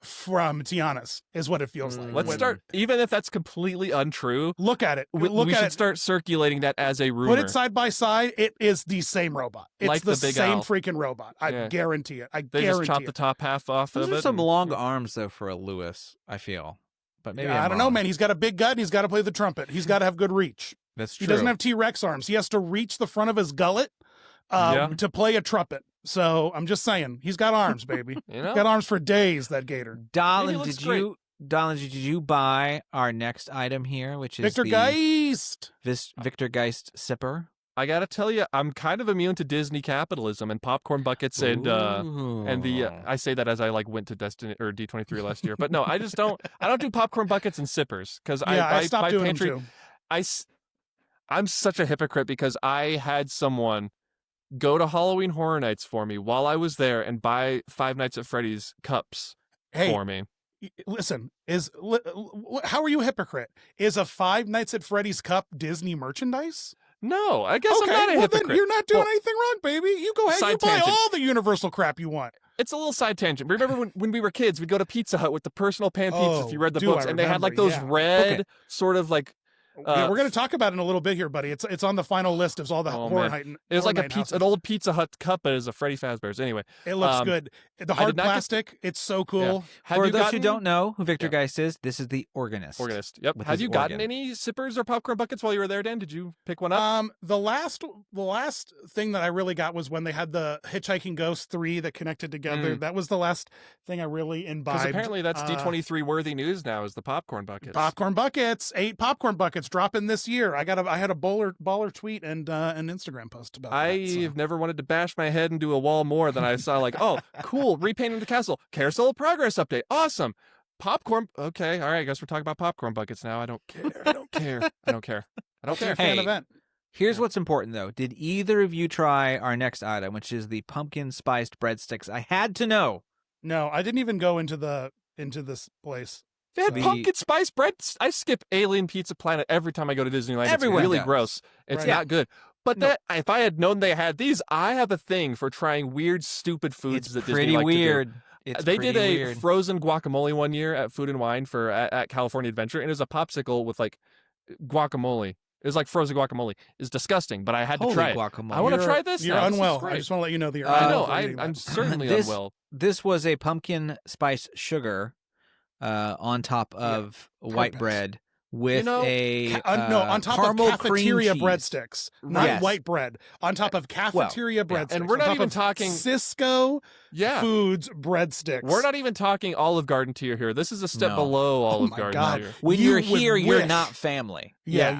Speaker 1: from Tiana's, is what it feels like.
Speaker 3: Let's start. Even if that's completely untrue,
Speaker 1: Look at it.
Speaker 3: we
Speaker 1: Look at
Speaker 3: should
Speaker 1: it.
Speaker 3: start circulating that as a rumor.
Speaker 1: Put it side by side. It is the same robot. It's
Speaker 3: Like
Speaker 1: the
Speaker 3: the Big
Speaker 1: same
Speaker 3: Al.
Speaker 1: freaking robot. I
Speaker 3: Yeah.
Speaker 1: guarantee it. I
Speaker 3: They
Speaker 1: guarantee
Speaker 3: just chop
Speaker 1: it.
Speaker 3: the top half off
Speaker 2: Those
Speaker 3: of
Speaker 2: are
Speaker 3: it.
Speaker 2: some
Speaker 3: and-
Speaker 2: long arms though for a Lewis. I feel, but maybe
Speaker 1: Yeah, I
Speaker 2: I'm
Speaker 1: don't know,
Speaker 2: wrong.
Speaker 1: man. He's got a big gut. And he's got to play the trumpet. He's got to have good reach.
Speaker 2: That's true.
Speaker 1: He doesn't have T-Rex arms. He has to reach the front of his gullet to play a trumpet. So I'm just saying, he's got arms, baby.
Speaker 3: You know?
Speaker 1: Got arms for days. That gator.
Speaker 2: Dallin,
Speaker 3: looks
Speaker 2: did you buy our next item here, which is
Speaker 1: Victor
Speaker 2: the
Speaker 1: Geist.
Speaker 2: Victor Geist sipper?
Speaker 3: I gotta tell you, I'm kind of immune to Disney capitalism and popcorn buckets and the. I say that as I went to Destiny or D23 last year, but no, I just don't. I don't do popcorn buckets and sippers because
Speaker 1: I stopped
Speaker 3: my
Speaker 1: doing
Speaker 3: pantry.
Speaker 1: them too.
Speaker 3: I'm such a hypocrite because I had someone go to Halloween Horror Nights for me while I was there and buy Five Nights at Freddy's cups for me.
Speaker 1: Listen, how are you a hypocrite? Is a Five Nights at Freddy's cup Disney merchandise?
Speaker 3: No, I guess I'm
Speaker 1: Okay,
Speaker 3: not a
Speaker 1: well
Speaker 3: hypocrite.
Speaker 1: then you're not doing anything wrong, baby. You go ahead, you
Speaker 3: Side
Speaker 1: buy
Speaker 3: tangent.
Speaker 1: all the Universal crap you want.
Speaker 3: It's a little side tangent. Remember when we were kids, we'd go to Pizza Hut with the personal pan pizzas if you read the
Speaker 1: do
Speaker 3: books,
Speaker 1: I
Speaker 3: and they had
Speaker 1: remember,
Speaker 3: those
Speaker 1: yeah.
Speaker 3: red sort of
Speaker 1: Yeah, we're going to talk about it in a little bit here, buddy. It's on the final list of all the horror night.
Speaker 3: It was like
Speaker 1: Horror Night
Speaker 3: an old Pizza Hut cup, but it was a Freddy Fazbear's. Anyway,
Speaker 1: It looks good. The
Speaker 3: I
Speaker 1: hard
Speaker 3: did not get-
Speaker 1: plastic, it's so cool.
Speaker 3: Have
Speaker 2: For
Speaker 3: you
Speaker 2: those who
Speaker 3: gotten-
Speaker 2: don't know who Victor Geist is, this is the organist.
Speaker 3: Organist. Yep.
Speaker 2: with
Speaker 3: Have
Speaker 2: his
Speaker 3: you gotten
Speaker 2: organ.
Speaker 3: any sippers or popcorn buckets while you were there, Dan? Did you pick one up?
Speaker 1: The last thing that I really got was when they had the Hitchhiking Ghost 3 that connected together. That was the last thing I really imbibed.
Speaker 3: Because apparently that's D23 worthy news now is the popcorn buckets.
Speaker 1: Popcorn buckets, 8 popcorn buckets dropping this year. I had a baller tweet and an Instagram post about that.
Speaker 3: I've never wanted to bash my head into a wall more than I saw oh, cool, repainting the castle. Carousel of Progress update. Awesome. Popcorn. Okay. All right. I guess we're talking about popcorn buckets now. I don't care. I don't care. I don't care. I don't care.
Speaker 1: Fan
Speaker 2: Hey,
Speaker 1: event.
Speaker 2: Here's what's important, though. Did either of you try our next item, which is the pumpkin spiced breadsticks? I had to know.
Speaker 1: No, I didn't even go into this place.
Speaker 3: They had
Speaker 2: The-
Speaker 3: pumpkin spice bread. I skip Alien Pizza Planet every time I go to Disneyland.
Speaker 2: Everyone
Speaker 3: it's really
Speaker 2: does.
Speaker 3: gross. It's
Speaker 1: Right.
Speaker 3: not good. But
Speaker 2: No.
Speaker 3: if I had known they had these, I have a thing for trying weird, stupid foods
Speaker 2: It's
Speaker 3: that Disney
Speaker 2: pretty
Speaker 3: like
Speaker 2: weird.
Speaker 3: to do.
Speaker 2: It's
Speaker 3: They
Speaker 2: pretty
Speaker 3: did a
Speaker 2: weird.
Speaker 3: frozen guacamole one year at Food and Wine at California Adventure, and it was a popsicle with guacamole. It was like frozen guacamole. It's disgusting, but I had to
Speaker 2: Holy
Speaker 3: try it.
Speaker 2: guacamole.
Speaker 3: I want to try this.
Speaker 1: You're
Speaker 3: now. This is
Speaker 1: unwell.
Speaker 3: great.
Speaker 1: I just want to let you know that you're
Speaker 3: I
Speaker 1: unwell.
Speaker 3: know.
Speaker 1: for eating
Speaker 3: I'm
Speaker 1: that.
Speaker 3: certainly
Speaker 2: This-
Speaker 3: unwell.
Speaker 2: This was a pumpkin spice sugar on top of white
Speaker 1: Carpet.
Speaker 2: bread with
Speaker 3: know,
Speaker 1: on top of
Speaker 2: caramel
Speaker 1: cafeteria
Speaker 2: cream cheese.
Speaker 1: breadsticks, not
Speaker 2: Yes.
Speaker 1: white bread. On top of cafeteria breadsticks,
Speaker 3: and we're not
Speaker 1: on top
Speaker 3: even
Speaker 1: of
Speaker 3: talking
Speaker 1: Cisco Foods breadsticks.
Speaker 3: We're not even talking Olive Garden tier here. This is a step
Speaker 2: No.
Speaker 3: below Olive
Speaker 1: my
Speaker 3: Garden
Speaker 1: God.
Speaker 3: tier.
Speaker 2: When
Speaker 1: You
Speaker 2: you're
Speaker 1: would
Speaker 2: here, you're
Speaker 1: wish.
Speaker 2: not family.
Speaker 1: Yeah.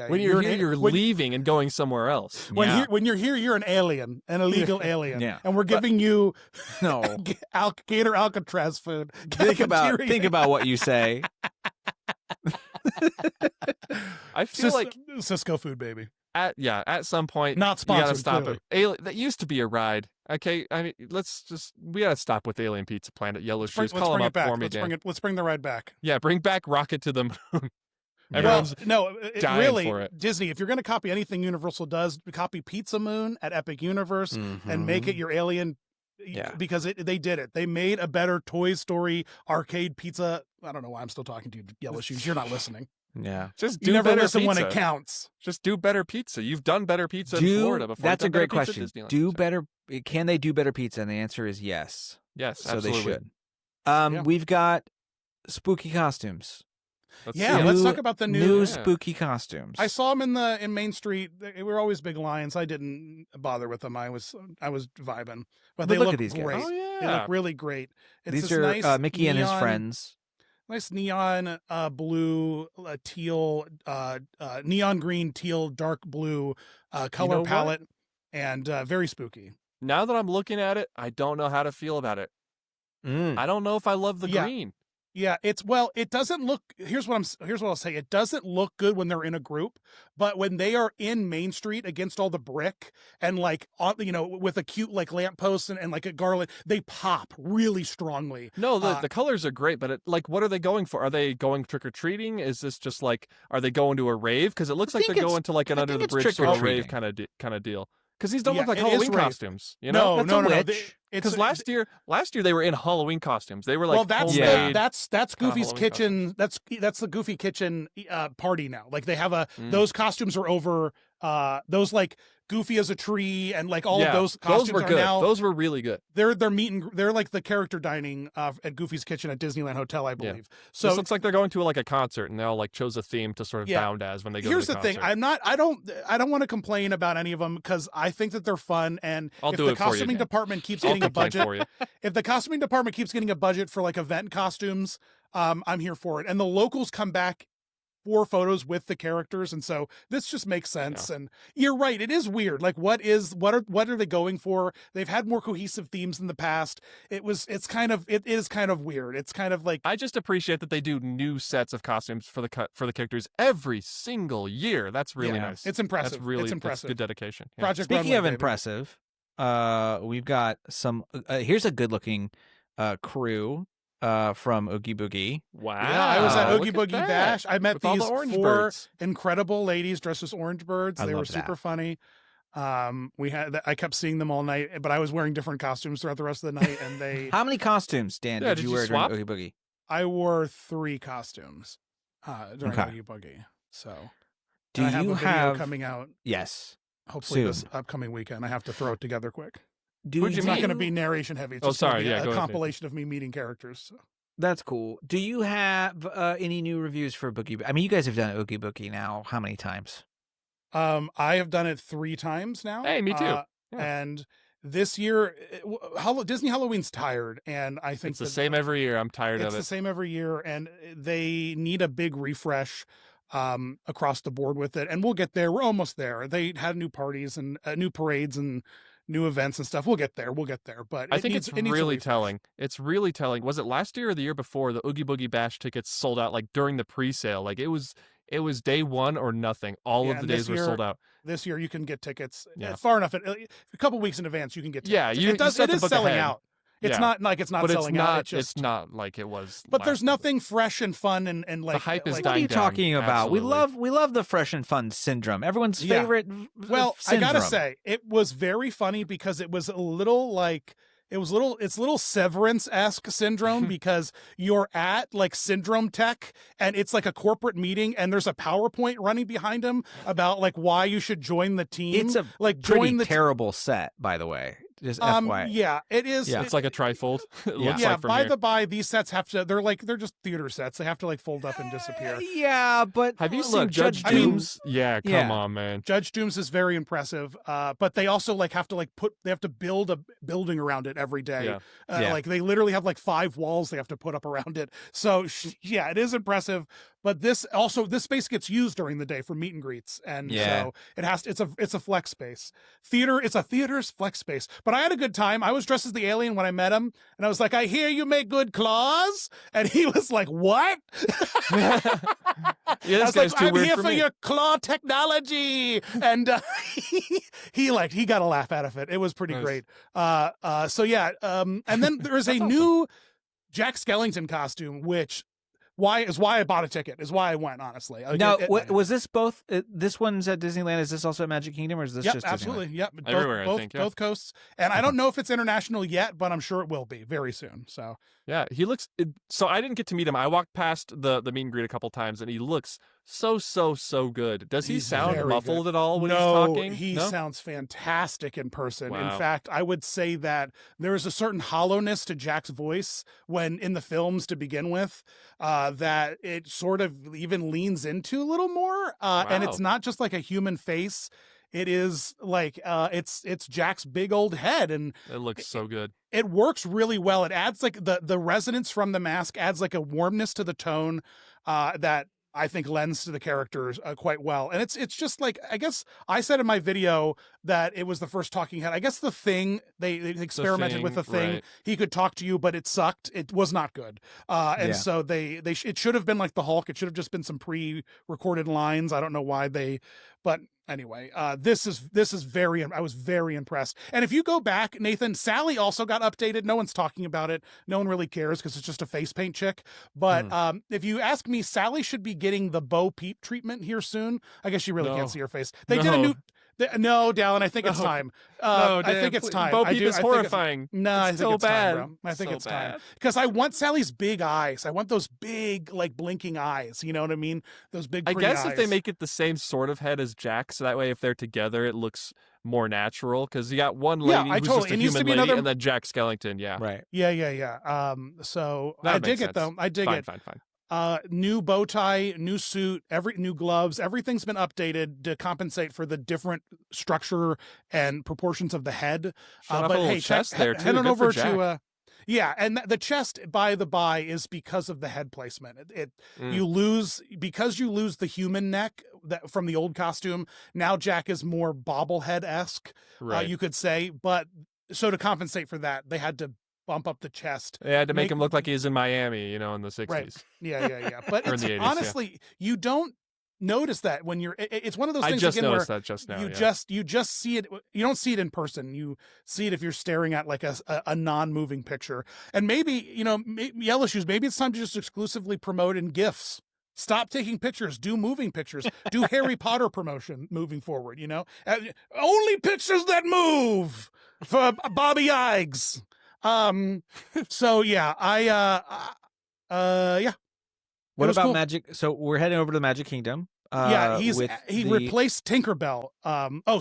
Speaker 3: When you're here, you're
Speaker 1: when,
Speaker 3: leaving and going somewhere else.
Speaker 1: When you're here, you're an alien, an illegal alien.
Speaker 2: Yeah.
Speaker 1: And we're giving you
Speaker 2: No.
Speaker 1: Gator Alcatraz food.
Speaker 2: think about
Speaker 1: Cafeteria.
Speaker 2: what you say.
Speaker 3: I feel like
Speaker 1: Cisco food, baby.
Speaker 3: at some point
Speaker 1: Not sponsored,
Speaker 3: you gotta stop
Speaker 1: clearly.
Speaker 3: it. That used to be a ride. Okay, I mean, we gotta stop with Alien Pizza Planet. Yellow Shoes, call them
Speaker 1: bring
Speaker 3: up
Speaker 1: it back.
Speaker 3: for me, Dan.
Speaker 1: Let's bring the ride back.
Speaker 3: Yeah, bring back Rocket to the Moon.
Speaker 2: Yeah.
Speaker 3: Everyone's dying
Speaker 1: really,
Speaker 3: for it.
Speaker 1: Disney, if you're going to copy anything Universal does, copy Pizza Moon at Epic Universe and make it your Alien.
Speaker 2: Yeah.
Speaker 1: Because they did it. They made a better Toy Story arcade pizza. I don't know why I'm still talking to you, Yellow Shoes. You're not listening.
Speaker 2: Yeah.
Speaker 3: Just
Speaker 1: You
Speaker 3: do
Speaker 1: never
Speaker 3: better
Speaker 1: listen
Speaker 3: pizza.
Speaker 1: when it counts.
Speaker 3: Just do better pizza. You've done better pizza in Florida before.
Speaker 2: That's
Speaker 3: You've
Speaker 2: a
Speaker 3: done
Speaker 2: great
Speaker 3: better pizza
Speaker 2: question.
Speaker 3: at Disneyland.
Speaker 2: Do better? Can they do better pizza? And the answer is yes.
Speaker 3: Yes,
Speaker 2: So
Speaker 3: absolutely.
Speaker 2: they should.
Speaker 1: Yeah.
Speaker 2: We've got spooky costumes.
Speaker 3: Let's
Speaker 1: Yeah,
Speaker 3: see.
Speaker 1: let's talk about the new.
Speaker 3: Yeah.
Speaker 2: spooky costumes.
Speaker 1: I saw them in Main Street. They were always big lions. I didn't bother with them. I was vibing, but they
Speaker 2: look
Speaker 1: look
Speaker 2: at these guys.
Speaker 1: great.
Speaker 3: Oh
Speaker 1: They
Speaker 3: yeah.
Speaker 1: look really great. It's
Speaker 2: These
Speaker 1: this
Speaker 2: are
Speaker 1: nice
Speaker 2: Mickey and his
Speaker 1: neon-
Speaker 2: friends.
Speaker 1: Nice neon blue, teal, neon green, teal, dark blue color
Speaker 3: know what?
Speaker 1: palette, and very spooky.
Speaker 3: Now that I'm looking at it, I don't know how to feel about it. I don't know if I love the
Speaker 1: Yeah.
Speaker 3: green.
Speaker 1: Yeah, it doesn't look. Here's what I'll say. It doesn't look good when they're in a group, but when they are in Main Street against all the brick and with a cute lamppost and like a garland, they pop really strongly.
Speaker 3: No, the colors are great, but what are they going for? Are they going trick or treating? Is this just are they going to a rave? Because it looks like they're going to an under the bridge sort of rave kind of deal. Because these don't look like
Speaker 1: it is
Speaker 3: Halloween
Speaker 1: rave.
Speaker 3: costumes, you know?
Speaker 1: No.
Speaker 2: witch.
Speaker 3: Because last year they were in Halloween costumes. They were
Speaker 1: that's
Speaker 3: homemade.
Speaker 1: that's Goofy's
Speaker 3: Halloween
Speaker 1: Kitchen. That's the Goofy Kitchen party now. Like they have those costumes are over. Those Goofy as a tree and all of those costumes
Speaker 3: those were
Speaker 1: are
Speaker 3: good.
Speaker 1: now.
Speaker 3: Those were really good.
Speaker 1: They're like the character dining at Goofy's Kitchen at Disneyland Hotel, I believe. So
Speaker 3: this looks like they're going to a concert and they all chose a theme to sort of bound as when they go.
Speaker 1: Here's
Speaker 3: to the
Speaker 1: thing:
Speaker 3: concert.
Speaker 1: I don't want to complain about any of them because I think that they're fun. And
Speaker 3: I'll
Speaker 1: if
Speaker 3: do
Speaker 1: the
Speaker 3: it for you,
Speaker 1: costuming
Speaker 3: Dan.
Speaker 1: department keeps
Speaker 3: I'll
Speaker 1: getting a
Speaker 3: complain
Speaker 1: budget,
Speaker 3: for you.
Speaker 1: if the costuming department keeps getting a budget for event costumes, I'm here for it. And the locals come back for photos with the characters, and so this just makes sense. And you're right, it is weird. What are they going for? They've had more cohesive themes in the past. It is kind of weird. It's kind of
Speaker 3: I just appreciate that they do new sets of costumes for the characters every single year. That's really nice.
Speaker 1: It's impressive.
Speaker 3: That's really
Speaker 1: it's impressive.
Speaker 3: good dedication. Yeah.
Speaker 1: Project
Speaker 2: Speaking
Speaker 1: Runway,
Speaker 2: of
Speaker 1: baby.
Speaker 2: impressive, we've got some. Here's a good-looking crew from Oogie Boogie.
Speaker 3: Wow.
Speaker 1: Yeah, I was at Oogie
Speaker 3: look
Speaker 1: Boogie
Speaker 3: at
Speaker 1: Bash.
Speaker 3: that.
Speaker 1: I met
Speaker 3: With all
Speaker 1: these
Speaker 3: the orange
Speaker 1: 4
Speaker 3: birds.
Speaker 1: incredible ladies dressed as orange birds.
Speaker 2: I
Speaker 1: They were
Speaker 2: love that.
Speaker 1: super funny. I kept seeing them all night, but I was wearing different costumes throughout the rest of the night. And they,
Speaker 2: How many costumes, Dan,
Speaker 3: Yeah,
Speaker 2: did you
Speaker 3: did you
Speaker 2: wear
Speaker 3: swap?
Speaker 2: during Oogie Boogie?
Speaker 1: I wore 3 costumes during
Speaker 2: Okay.
Speaker 1: Oogie Boogie. So
Speaker 2: Do
Speaker 1: I have
Speaker 2: you
Speaker 1: a video
Speaker 2: have?
Speaker 1: coming out
Speaker 2: Yes.
Speaker 1: hopefully this
Speaker 2: soon.
Speaker 1: upcoming weekend? I have to throw it together quick.
Speaker 2: Do
Speaker 3: Who'd you
Speaker 1: It's
Speaker 2: you?
Speaker 1: not going to be narration heavy. It's
Speaker 3: Oh,
Speaker 1: just gonna
Speaker 3: sorry.
Speaker 1: be
Speaker 3: Yeah,
Speaker 1: a
Speaker 3: go ahead,
Speaker 1: compilation of me meeting characters. So.
Speaker 2: That's cool. Do you have any new reviews for Boogie? I mean, you guys have done Oogie Boogie now. How many times?
Speaker 1: I have done it 3 times now.
Speaker 3: Hey, me too. Yeah.
Speaker 1: And this year, Disney Halloween's tired, and I think
Speaker 3: It's the
Speaker 1: that
Speaker 3: same every year. I'm tired
Speaker 1: it's
Speaker 3: of
Speaker 1: the
Speaker 3: it.
Speaker 1: same every year, and they need a big refresh across the board with it. And we'll get there. We're almost there. They had new parties and new parades and new events and stuff. We'll get there. But
Speaker 3: I think
Speaker 1: it
Speaker 3: it's
Speaker 1: needs a
Speaker 3: really
Speaker 1: refresh.
Speaker 3: telling. It's really telling. Was it last year or the year before the Oogie Boogie Bash tickets sold out during the pre-sale? It was day 1 or nothing. All
Speaker 1: Yeah,
Speaker 3: of the
Speaker 1: and
Speaker 3: days
Speaker 1: this
Speaker 3: were
Speaker 1: year-
Speaker 3: sold out.
Speaker 1: This year, you can get tickets
Speaker 3: Yeah.
Speaker 1: far enough. A couple weeks in advance, you can get tickets.
Speaker 3: Yeah, you
Speaker 1: it does.
Speaker 3: start
Speaker 1: It
Speaker 3: to
Speaker 1: is
Speaker 3: book
Speaker 1: selling
Speaker 3: ahead.
Speaker 1: out. It's
Speaker 3: Yeah.
Speaker 1: not like it's not
Speaker 3: But it's
Speaker 1: selling
Speaker 3: not.
Speaker 1: out. It's just.
Speaker 3: It's not like it was.
Speaker 1: But there's
Speaker 3: last year.
Speaker 1: nothing fresh and fun and
Speaker 3: The hype is
Speaker 1: like,
Speaker 2: What are you
Speaker 3: dying down.
Speaker 2: talking about?
Speaker 3: Absolutely.
Speaker 2: We love the fresh and fun syndrome. Everyone's
Speaker 1: Yeah.
Speaker 2: favorite.
Speaker 1: Well, I gotta
Speaker 2: syndrome.
Speaker 1: say, it was very funny because it was a little it's a little Severance-esque syndrome because you're at Syndrome Tech and it's like a corporate meeting and there's a PowerPoint running behind him about why you should join the team.
Speaker 2: It's a
Speaker 1: join
Speaker 2: pretty
Speaker 1: the
Speaker 2: terrible set, by the way. Just FYI.
Speaker 1: Yeah, it is.
Speaker 2: Yeah.
Speaker 3: It's like a trifold. It looks
Speaker 1: Yeah,
Speaker 3: like from
Speaker 1: by
Speaker 3: here.
Speaker 1: the by, these sets have to. They're just theater sets. They have to like fold up and disappear.
Speaker 2: Yeah, but
Speaker 3: Have you
Speaker 2: look,
Speaker 3: seen Judge
Speaker 1: I mean-
Speaker 3: Doom's? Yeah, come
Speaker 2: Yeah.
Speaker 3: on, man.
Speaker 1: Judge Doom's is very impressive, but they also like have to they have to build a building around it every day.
Speaker 3: Yeah.
Speaker 2: Yeah.
Speaker 1: Like they literally have like 5 walls they have to put up around it. So yeah, it is impressive. But this space gets used during the day for meet and greets, and so it's a flex space. It's a theater's flex space. But I had a good time. I was dressed as the alien when I met him, and I was like, "I hear you make good claws," and he was like, "What?"
Speaker 3: Yeah,
Speaker 1: I
Speaker 3: this
Speaker 1: was
Speaker 3: guy's
Speaker 1: like,
Speaker 3: too
Speaker 1: "I'm
Speaker 3: weird
Speaker 1: here
Speaker 3: for
Speaker 1: for
Speaker 3: me.
Speaker 1: your claw technology," and he got a laugh out of it. It was pretty
Speaker 3: Nice.
Speaker 1: great. So yeah, and then there is a new Jack Skellington costume, which why I bought a ticket, is why I went, honestly. Like,
Speaker 2: now, was this both? This one's at Disneyland. Is this also at Magic Kingdom, or is this
Speaker 1: Yep,
Speaker 2: just
Speaker 1: absolutely. Yep,
Speaker 3: Everywhere, I think, yeah.
Speaker 1: both coasts. And I don't know if it's international yet, but I'm sure it will be very soon. So
Speaker 3: Yeah, he looks. So I didn't get to meet him. I walked past the meet and greet a couple times, and he looks so good. Does he
Speaker 1: He's
Speaker 3: sound
Speaker 1: very
Speaker 3: muffled
Speaker 1: good.
Speaker 3: at all when
Speaker 1: no,
Speaker 3: he's talking?
Speaker 1: he
Speaker 3: No?
Speaker 1: sounds fantastic in person.
Speaker 3: Wow.
Speaker 1: In fact, I would say that there is a certain hollowness to Jack's voice when in the films to begin with, that it sort of even leans into a little more. And it's
Speaker 3: Wow.
Speaker 1: not just like a human face. It is like it's Jack's big old head, and
Speaker 3: It looks so good.
Speaker 1: it works really well. It adds like the resonance from the mask adds like a warmness to the tone that I think lends to the characters quite well. And it's just like, I guess I said in my video that it was the first talking head. I guess the Thing, they experimented with the Thing.
Speaker 3: right.
Speaker 1: He could talk to you, but it sucked. It was not good. And
Speaker 2: Yeah.
Speaker 1: so it should have been like the Hulk. It should have just been some pre-recorded lines. I don't know why but anyway, this is I was very impressed. And if you go back, Nathan, Sally also got updated. No one's talking about it. No one really cares because it's just a face paint chick. But if you ask me, Sally should be getting the Bo Peep treatment here soon. I guess you really
Speaker 3: No.
Speaker 1: can't see her face. They did a new. No, Dallin, I think it's
Speaker 3: No.
Speaker 1: time.
Speaker 3: No,
Speaker 1: I think it's time.
Speaker 3: Bo
Speaker 1: I
Speaker 3: Peep
Speaker 1: do-
Speaker 3: is
Speaker 1: I think it's-
Speaker 3: horrifying.
Speaker 1: No, I
Speaker 3: It's
Speaker 1: think
Speaker 3: so
Speaker 1: it's
Speaker 3: bad.
Speaker 1: time, bro. I think
Speaker 3: So
Speaker 1: it's time.
Speaker 3: bad.
Speaker 1: Because I want Sally's big eyes. I want those big, like, blinking eyes. You know what I mean? Those big,
Speaker 3: I
Speaker 1: pretty
Speaker 3: guess if they
Speaker 1: eyes.
Speaker 3: make it the same sort of head as Jack, so that way if they're together, it looks more natural. Because you got one
Speaker 1: Yeah,
Speaker 3: lady
Speaker 1: I
Speaker 3: who's
Speaker 1: totally-
Speaker 3: just a
Speaker 1: it needs to
Speaker 3: human
Speaker 1: be
Speaker 3: lady,
Speaker 1: another-
Speaker 3: and then Jack Skellington. Yeah,
Speaker 2: Right.
Speaker 1: Yeah. So
Speaker 3: That
Speaker 1: I
Speaker 3: makes
Speaker 1: dig it,
Speaker 3: sense.
Speaker 1: though. I dig
Speaker 3: fine,
Speaker 1: it.
Speaker 3: fine.
Speaker 1: New bow tie, new suit, new gloves, everything's been updated to compensate for the different structure and proportions of the head.
Speaker 3: Showing off
Speaker 1: But
Speaker 3: a little
Speaker 1: hey,
Speaker 3: chest there too.
Speaker 1: head on
Speaker 3: Good
Speaker 1: over
Speaker 3: for Jack.
Speaker 1: to yeah, and the chest, by the by, is because of the head placement. You lose because you lose the human neck from the old costume. Now Jack is more bobblehead-esque,
Speaker 3: Right.
Speaker 1: you could say. But so to compensate for that, they had to bump up the chest.
Speaker 3: They had to make him look like he's in Miami, in the 60s.
Speaker 1: Right. Yeah. But
Speaker 3: Or in
Speaker 1: it's,
Speaker 3: the 80s, yeah.
Speaker 1: honestly, you don't notice that when you're. It's one of those
Speaker 3: I
Speaker 1: things
Speaker 3: just
Speaker 1: again where
Speaker 3: noticed that just now.
Speaker 1: you
Speaker 3: yeah.
Speaker 1: just see it. You don't see it in person. You see it if you're staring at like a non-moving picture. And maybe Yellow Shoes. Maybe it's time to just exclusively promote in GIFs. Stop taking pictures. Do moving pictures. Do Harry Potter promotion moving forward. Only pictures that move for Bobby Iges. So yeah, yeah.
Speaker 2: What
Speaker 1: It was
Speaker 2: about
Speaker 1: cool.
Speaker 2: Magic? So we're heading over to the Magic Kingdom.
Speaker 1: Yeah, he
Speaker 2: with
Speaker 1: replaced Tinkerbell.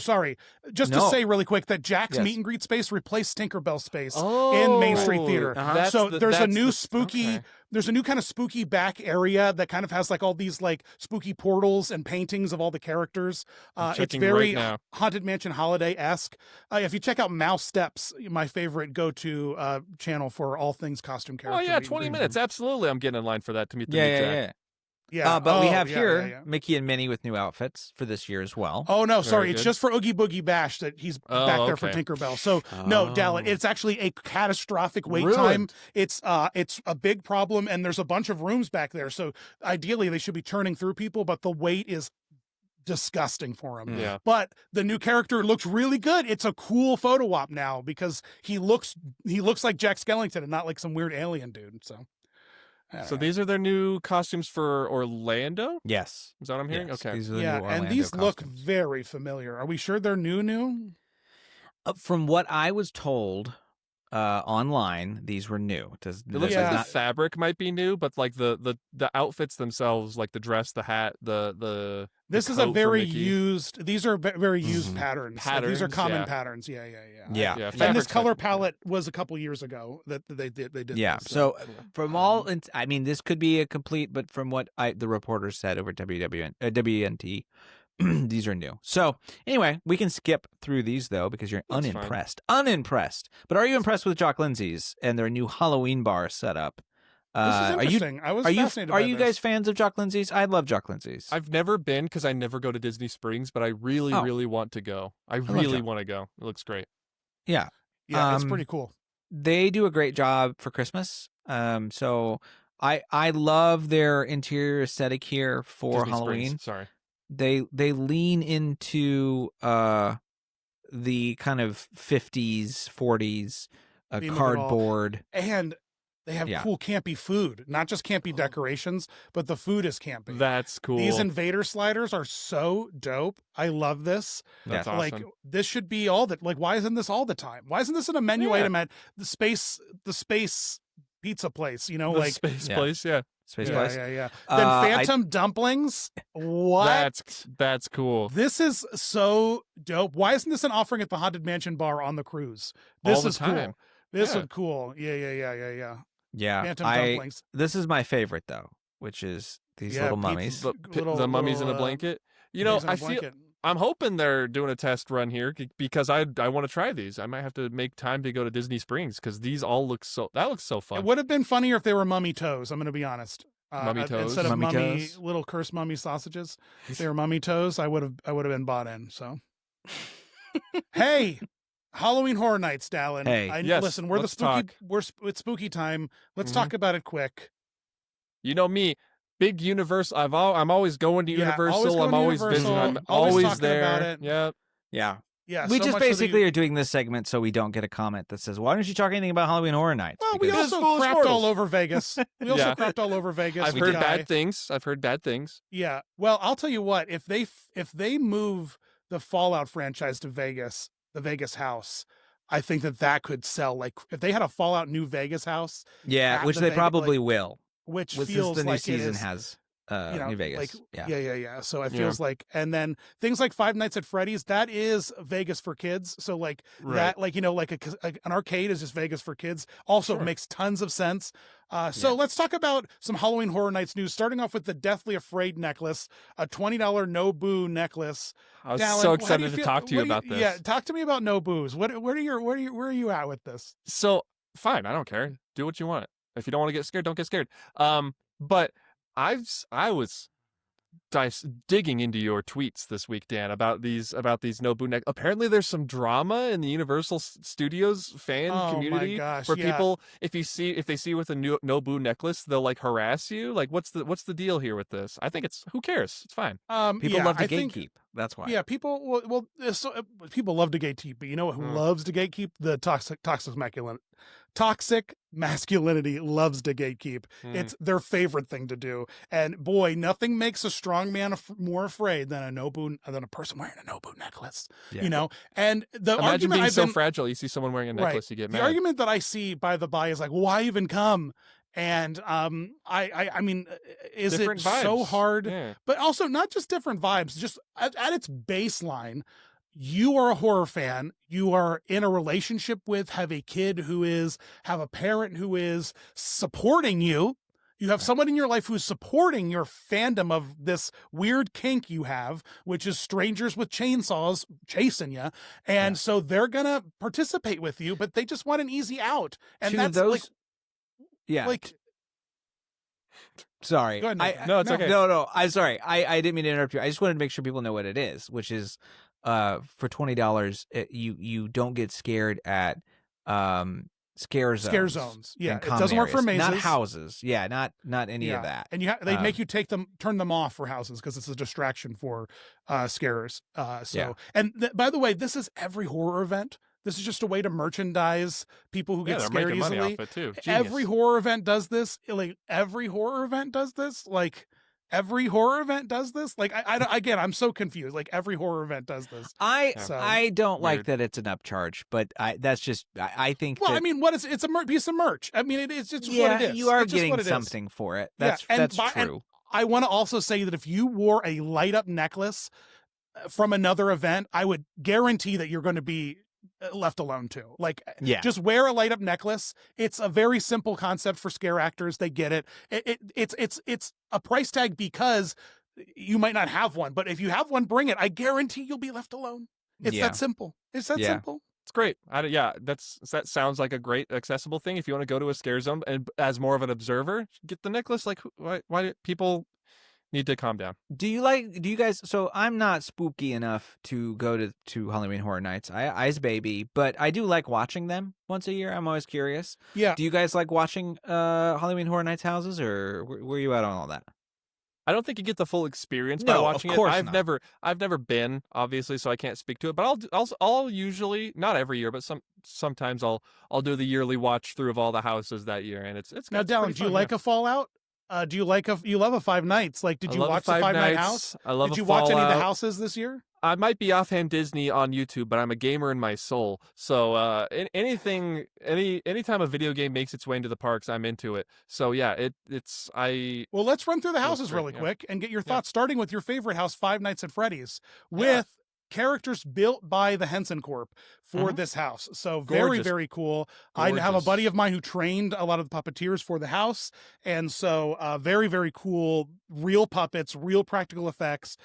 Speaker 1: Sorry. Just to
Speaker 2: No.
Speaker 1: say really quick that Jack's
Speaker 2: Yes.
Speaker 1: meet and greet space replaced Tinkerbell's space
Speaker 3: Oh,
Speaker 1: in Main Street Theater.
Speaker 2: Uh-huh.
Speaker 1: So there's a new spooky.
Speaker 3: okay.
Speaker 1: There's a new kind of spooky back area that kind of has like all these like spooky portals and paintings of all the characters.
Speaker 3: I'm
Speaker 1: It's
Speaker 3: checking
Speaker 1: very
Speaker 3: right now.
Speaker 1: Haunted Mansion holiday-esque. If you check out Mouse Steps, my favorite go-to channel for all things costume
Speaker 3: Oh
Speaker 1: character.
Speaker 3: yeah,
Speaker 1: meet and
Speaker 3: 20
Speaker 1: greets.
Speaker 3: minutes. Absolutely, I'm getting in line for that to meet the
Speaker 2: Yeah,
Speaker 3: new
Speaker 2: yeah,
Speaker 3: Jack.
Speaker 2: yeah.
Speaker 1: Yeah.
Speaker 2: But we have
Speaker 1: yeah,
Speaker 2: here
Speaker 1: yeah.
Speaker 2: Mickey and Minnie with new outfits for this year as well.
Speaker 1: Oh no, sorry.
Speaker 3: Very
Speaker 1: It's
Speaker 3: good.
Speaker 1: just for Oogie Boogie Bash that he's
Speaker 3: Oh,
Speaker 1: back there for
Speaker 3: okay.
Speaker 1: Tinkerbell. So no, Dallin,
Speaker 2: Oh.
Speaker 1: it's actually a catastrophic wait
Speaker 3: Ruined.
Speaker 1: time. It's a big problem, and there's a bunch of rooms back there. So ideally, they should be turning through people, but the wait is disgusting for him.
Speaker 3: Yeah.
Speaker 1: But the new character looks really good. It's a cool photo op now because he looks like Jack Skellington and not like some weird alien dude. So. I don't
Speaker 3: So
Speaker 1: know.
Speaker 3: these are their new costumes for Orlando?
Speaker 2: Yes.
Speaker 3: Is that what I'm hearing?
Speaker 2: Yes,
Speaker 3: Okay.
Speaker 2: These are the
Speaker 1: Yeah,
Speaker 2: new Orlando
Speaker 1: and these look
Speaker 2: costumes.
Speaker 1: very familiar. Are we sure they're new?
Speaker 2: From what I was told, online. These were new.
Speaker 3: It looks
Speaker 1: Yeah.
Speaker 3: like
Speaker 2: not
Speaker 3: the fabric might be new, but like the outfits themselves, like the dress, the hat, the
Speaker 1: This is
Speaker 3: coat
Speaker 1: a
Speaker 3: for
Speaker 1: very
Speaker 3: Mickey.
Speaker 1: used. These are very used
Speaker 2: Mhm.
Speaker 1: patterns. Like, these are
Speaker 3: Patterns,
Speaker 1: common
Speaker 3: yeah.
Speaker 1: patterns. Yeah.
Speaker 2: Yeah.
Speaker 3: Yeah,
Speaker 1: And this
Speaker 3: fabric's
Speaker 1: color
Speaker 3: like-
Speaker 1: palette was a couple years ago that they did.
Speaker 2: Yeah.
Speaker 1: This,
Speaker 2: So
Speaker 3: Yeah.
Speaker 2: from all, I mean, this could be a complete, but from what the reporters said over WNT, these are new. So anyway, we can skip through these though because you're
Speaker 3: That's fine.
Speaker 2: unimpressed. Unimpressed. But are you impressed with Jock Lindsay's and their new Halloween bar setup?
Speaker 1: This is
Speaker 2: Are you
Speaker 1: interesting. I was fascinated.
Speaker 2: Are
Speaker 1: by
Speaker 2: you
Speaker 1: this.
Speaker 2: guys fans of Jock Lindsay's? I love Jock Lindsay's.
Speaker 3: I've never been because I never go to Disney Springs, but I really,
Speaker 2: Oh.
Speaker 3: really want to go. I
Speaker 2: love
Speaker 3: really
Speaker 2: Jock.
Speaker 3: want to go. It looks great.
Speaker 2: Yeah.
Speaker 1: Yeah, it's
Speaker 2: Um,
Speaker 1: pretty cool.
Speaker 2: They do a great job for Christmas. So I love their interior aesthetic here for
Speaker 3: Disney
Speaker 2: Halloween.
Speaker 3: Springs, sorry.
Speaker 2: They lean into the kind of 50s, 40s
Speaker 1: Theme of it all.
Speaker 2: cardboard.
Speaker 1: And they have
Speaker 2: Yeah.
Speaker 1: cool campy food, not just campy decorations, but the food is campy.
Speaker 3: That's cool.
Speaker 1: These invader sliders are so dope. I love this.
Speaker 3: That's
Speaker 2: Yeah.
Speaker 3: awesome.
Speaker 1: Like this should be all that. Like, why isn't this all the time? Why isn't this in a menu
Speaker 3: Yeah.
Speaker 1: item at the space pizza place? You know,
Speaker 3: the
Speaker 1: like
Speaker 3: space
Speaker 2: Yeah.
Speaker 3: place, yeah.
Speaker 2: Space
Speaker 1: yeah,
Speaker 2: Place.
Speaker 1: yeah.
Speaker 2: Uh,
Speaker 1: Then
Speaker 2: I-
Speaker 1: phantom dumplings. What?
Speaker 3: That's cool.
Speaker 1: This is so dope. Why isn't this an offering at the Haunted Mansion bar on the cruise? This
Speaker 3: All the
Speaker 1: is
Speaker 3: time.
Speaker 1: cool. This
Speaker 3: Yeah.
Speaker 1: is cool. Yeah.
Speaker 2: Yeah.
Speaker 1: Phantom
Speaker 2: I
Speaker 1: dumplings.
Speaker 2: this is my favorite though, which is these
Speaker 1: Yeah,
Speaker 2: little
Speaker 1: pizza-
Speaker 2: mummies.
Speaker 3: The mummies in a blanket. You know,
Speaker 1: Mummies in a
Speaker 3: I feel
Speaker 1: blanket.
Speaker 3: I'm hoping they're doing a test run here because I want to try these. I might have to make time to go to Disney Springs because these all look so fun.
Speaker 1: It would have been funnier if they were mummy toes. I'm going to be honest.
Speaker 3: Mummy toes?
Speaker 1: instead of
Speaker 2: Mummy
Speaker 1: mummy
Speaker 2: toes?
Speaker 1: little cursed mummy sausages. If they were mummy toes, I would have been bought in. So, hey, Halloween Horror Nights, Dallin.
Speaker 2: Hey.
Speaker 3: Yes,
Speaker 1: listen, we're the
Speaker 3: let's
Speaker 1: spooky.
Speaker 3: talk.
Speaker 1: It's spooky time. Let's
Speaker 3: Mhm.
Speaker 1: talk about it quick.
Speaker 3: You know me, big Universal. I'm always going to
Speaker 1: Yeah, always
Speaker 3: Universal.
Speaker 1: going
Speaker 3: I'm
Speaker 1: to
Speaker 3: always
Speaker 1: Universal,
Speaker 3: visiting. I'm
Speaker 1: always
Speaker 3: always
Speaker 1: talking
Speaker 3: there.
Speaker 1: about it.
Speaker 3: Yeah.
Speaker 2: Yeah.
Speaker 1: Yeah,
Speaker 2: We
Speaker 1: so
Speaker 2: just
Speaker 1: much so that
Speaker 2: basically
Speaker 1: you-
Speaker 2: are doing this segment so we don't get a comment that says, "Why don't you talk anything about Halloween Horror Nights?"
Speaker 1: Well, we
Speaker 2: Because-
Speaker 3: Because
Speaker 1: also
Speaker 3: foolish
Speaker 1: crapped
Speaker 3: mortals.
Speaker 1: all over Vegas. We also
Speaker 3: Yeah.
Speaker 1: crapped all over Vegas.
Speaker 3: I've
Speaker 1: with
Speaker 3: heard
Speaker 1: Guy.
Speaker 3: bad things. I've heard bad things.
Speaker 1: Yeah. Well, I'll tell you what. If they move the Fallout franchise to Vegas, the Vegas house, I think that could sell. Like if they had a Fallout New Vegas house,
Speaker 2: yeah,
Speaker 1: at
Speaker 2: which
Speaker 1: the
Speaker 2: they
Speaker 1: Vegas-
Speaker 2: probably will.
Speaker 1: which
Speaker 2: With
Speaker 1: feels
Speaker 2: the new
Speaker 1: like
Speaker 2: season
Speaker 1: it is,
Speaker 2: has
Speaker 1: you know,
Speaker 2: New Vegas.
Speaker 1: Like,
Speaker 2: yeah.
Speaker 1: yeah. So it
Speaker 3: Yeah.
Speaker 1: feels like, and then things like Five Nights at Freddy's, that is Vegas for kids. So like
Speaker 3: Right.
Speaker 1: that, like, you know, like an arcade is just Vegas for kids. Also
Speaker 3: Sure.
Speaker 1: makes tons of sense. So let's talk about some Halloween Horror Nights news, starting off with the Deathly Afraid necklace, a $20 no boo necklace.
Speaker 3: I was
Speaker 1: Dallin,
Speaker 3: so
Speaker 1: how do
Speaker 3: excited to
Speaker 1: feel-
Speaker 3: talk to you
Speaker 1: what do
Speaker 3: about this.
Speaker 1: Yeah, talk to me about no boos. Where are you at with this?
Speaker 3: So fine, I don't care. Do what you want. If you don't want to get scared, don't get scared. But I was digging into your tweets this week, Dan, about these Nobu neck. Apparently, there's some drama in the Universal Studios fan
Speaker 1: Oh, my
Speaker 3: community
Speaker 1: gosh,
Speaker 3: where
Speaker 1: yeah.
Speaker 3: people, if they see you with a Nobu necklace, they'll like harass you. Like, what's the deal here with this? I think who cares? It's fine.
Speaker 2: People
Speaker 1: yeah,
Speaker 2: love to
Speaker 1: I think-
Speaker 2: gatekeep. That's why.
Speaker 1: Yeah, people. People love to gatekeep, but you know who loves to gatekeep? The toxic masculinity loves to gatekeep. It's their favorite thing to do. And boy, nothing makes a strong man more afraid than a person wearing a Nobu necklace.
Speaker 2: Yeah.
Speaker 1: You know, and the
Speaker 3: Imagine
Speaker 1: argument
Speaker 3: being
Speaker 1: I've
Speaker 3: so
Speaker 1: been,
Speaker 3: fragile. You see someone wearing a necklace, you get
Speaker 1: the
Speaker 3: mad.
Speaker 1: argument that I see by the by is like, why even come? And I mean, is
Speaker 3: Different
Speaker 1: it so
Speaker 3: vibes.
Speaker 1: hard?
Speaker 3: Yeah.
Speaker 1: But also not just different vibes, just at its baseline, you are a horror fan, you are in a relationship with, have a kid have a parent who is supporting you. You have someone in your life who's supporting your fandom of this weird kink you have, which is strangers with chainsaws chasing you. And so they're going to participate with you, but they just want an easy out. And
Speaker 2: To
Speaker 1: that's
Speaker 2: those, yeah.
Speaker 1: like
Speaker 2: Sorry.
Speaker 1: Go ahead, Nathan.
Speaker 3: No, it's okay.
Speaker 2: No. I'm sorry. I didn't mean to interrupt you. I just wanted to make sure people know what it is, which is for $20, you don't get scared at scare zones.
Speaker 1: Yeah,
Speaker 2: and
Speaker 1: it
Speaker 2: common
Speaker 1: doesn't work for
Speaker 2: areas. Not
Speaker 1: mazes.
Speaker 2: houses. Yeah, not any of that.
Speaker 1: And they make you turn them off for houses because it's a distraction for scarers. And by the way, this is every horror event. This is just a way to merchandise people who get
Speaker 3: they're
Speaker 1: scared
Speaker 3: making money
Speaker 1: easily.
Speaker 3: off it too.
Speaker 1: Every
Speaker 3: Genius.
Speaker 1: horror event does this. Like every horror event does this. Like every horror event does this? Like, again, I'm so confused. Like, every horror event does this.
Speaker 2: I don't like
Speaker 3: Weird.
Speaker 2: that it's an upcharge, but that's just I think.
Speaker 1: Well,
Speaker 2: that,
Speaker 1: I mean, it's a piece of merch. I mean, it's just
Speaker 2: yeah,
Speaker 1: what it is.
Speaker 2: you are
Speaker 1: It's just
Speaker 2: getting
Speaker 1: what it is.
Speaker 2: something for it.
Speaker 1: Yeah,
Speaker 2: That's
Speaker 1: and
Speaker 2: true.
Speaker 1: I want to also say that if you wore a light up necklace from another event, I would guarantee that you're going to be left alone too. Like, just wear a light up necklace. It's a very simple concept for scare actors. They get it. It's a price tag because you might not have one, but if you have one, bring it. I guarantee you'll be left alone. It's that simple. It's that simple.
Speaker 3: It's great. That sounds like a great accessible thing. If you want to go to a scare zone and as more of an observer, get the necklace. Like, why do people need to calm down?
Speaker 2: Do you guys? So I'm not spooky enough to go to Halloween Horror Nights. I's baby, but I do like watching them once a year. I'm always curious.
Speaker 1: Yeah.
Speaker 2: Do you guys like watching Halloween Horror Nights houses, or where are you at on all that?
Speaker 3: I don't think you get the full experience by watching
Speaker 2: of course
Speaker 3: it.
Speaker 2: not.
Speaker 3: I've never been, obviously, so I can't speak to it. But I'll usually, not every year, but sometimes I'll do the yearly watch through of all the houses that year, and it's
Speaker 1: now. Dallin, do you like a Fallout? Do you love a Five Nights? Like, did you watch the Five Night House?
Speaker 3: I love.
Speaker 1: Did you watch any of the houses this year?
Speaker 3: I might be offhand Disney on YouTube, but I'm a gamer in my soul. So anytime a video game makes its way into the parks, I'm into it. So yeah,
Speaker 1: Well, let's run through the houses really quick and get your thoughts, starting with your favorite house, Five Nights at Freddy's, with characters built by the Henson Corp for this house. So very, very cool.
Speaker 3: Gorgeous.
Speaker 1: I have a buddy of mine who trained a lot of the puppeteers for the house. And so very, very cool, real puppets, real practical effects.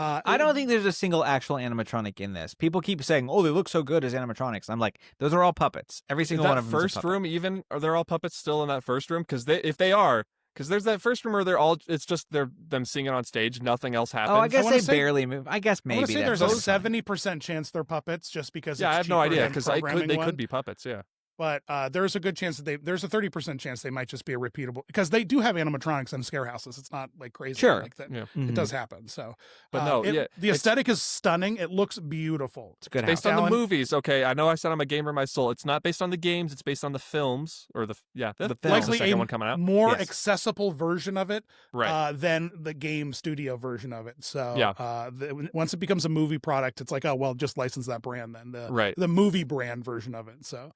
Speaker 2: I don't think there's a single actual animatronic in this. People keep saying, "Oh, they look so good as animatronics." I'm like, those are all puppets. Every single one of them.
Speaker 3: First room, even are there all puppets still in that first room? Because if they are, because there's that first room where it's just them singing on stage, nothing else happens.
Speaker 2: Oh, I guess they barely move. I guess maybe
Speaker 1: there's a 70% chance they're puppets, just because.
Speaker 3: Yeah,
Speaker 1: it's
Speaker 3: I have no idea because they
Speaker 1: programming
Speaker 3: could be puppets. Yeah.
Speaker 1: But there's a good chance that there's a 30% chance they might just be a repeatable, because they do have animatronics in scare houses. It's not like crazy.
Speaker 2: Sure.
Speaker 1: Like that.
Speaker 3: Yeah.
Speaker 1: It does happen. So,
Speaker 3: but no,
Speaker 1: the aesthetic is stunning. It looks beautiful.
Speaker 2: It's a good
Speaker 3: based
Speaker 2: house.
Speaker 3: on the movies. Okay, I know I said I'm a gamer in my soul. It's not based on the games. It's based on the films or the films.
Speaker 1: Likely
Speaker 3: the second one coming out.
Speaker 1: More accessible version of it,
Speaker 3: right?
Speaker 1: Than the game studio version of it. So, once it becomes a movie product, it's like, oh well, just license that brand then. The movie brand version of it. So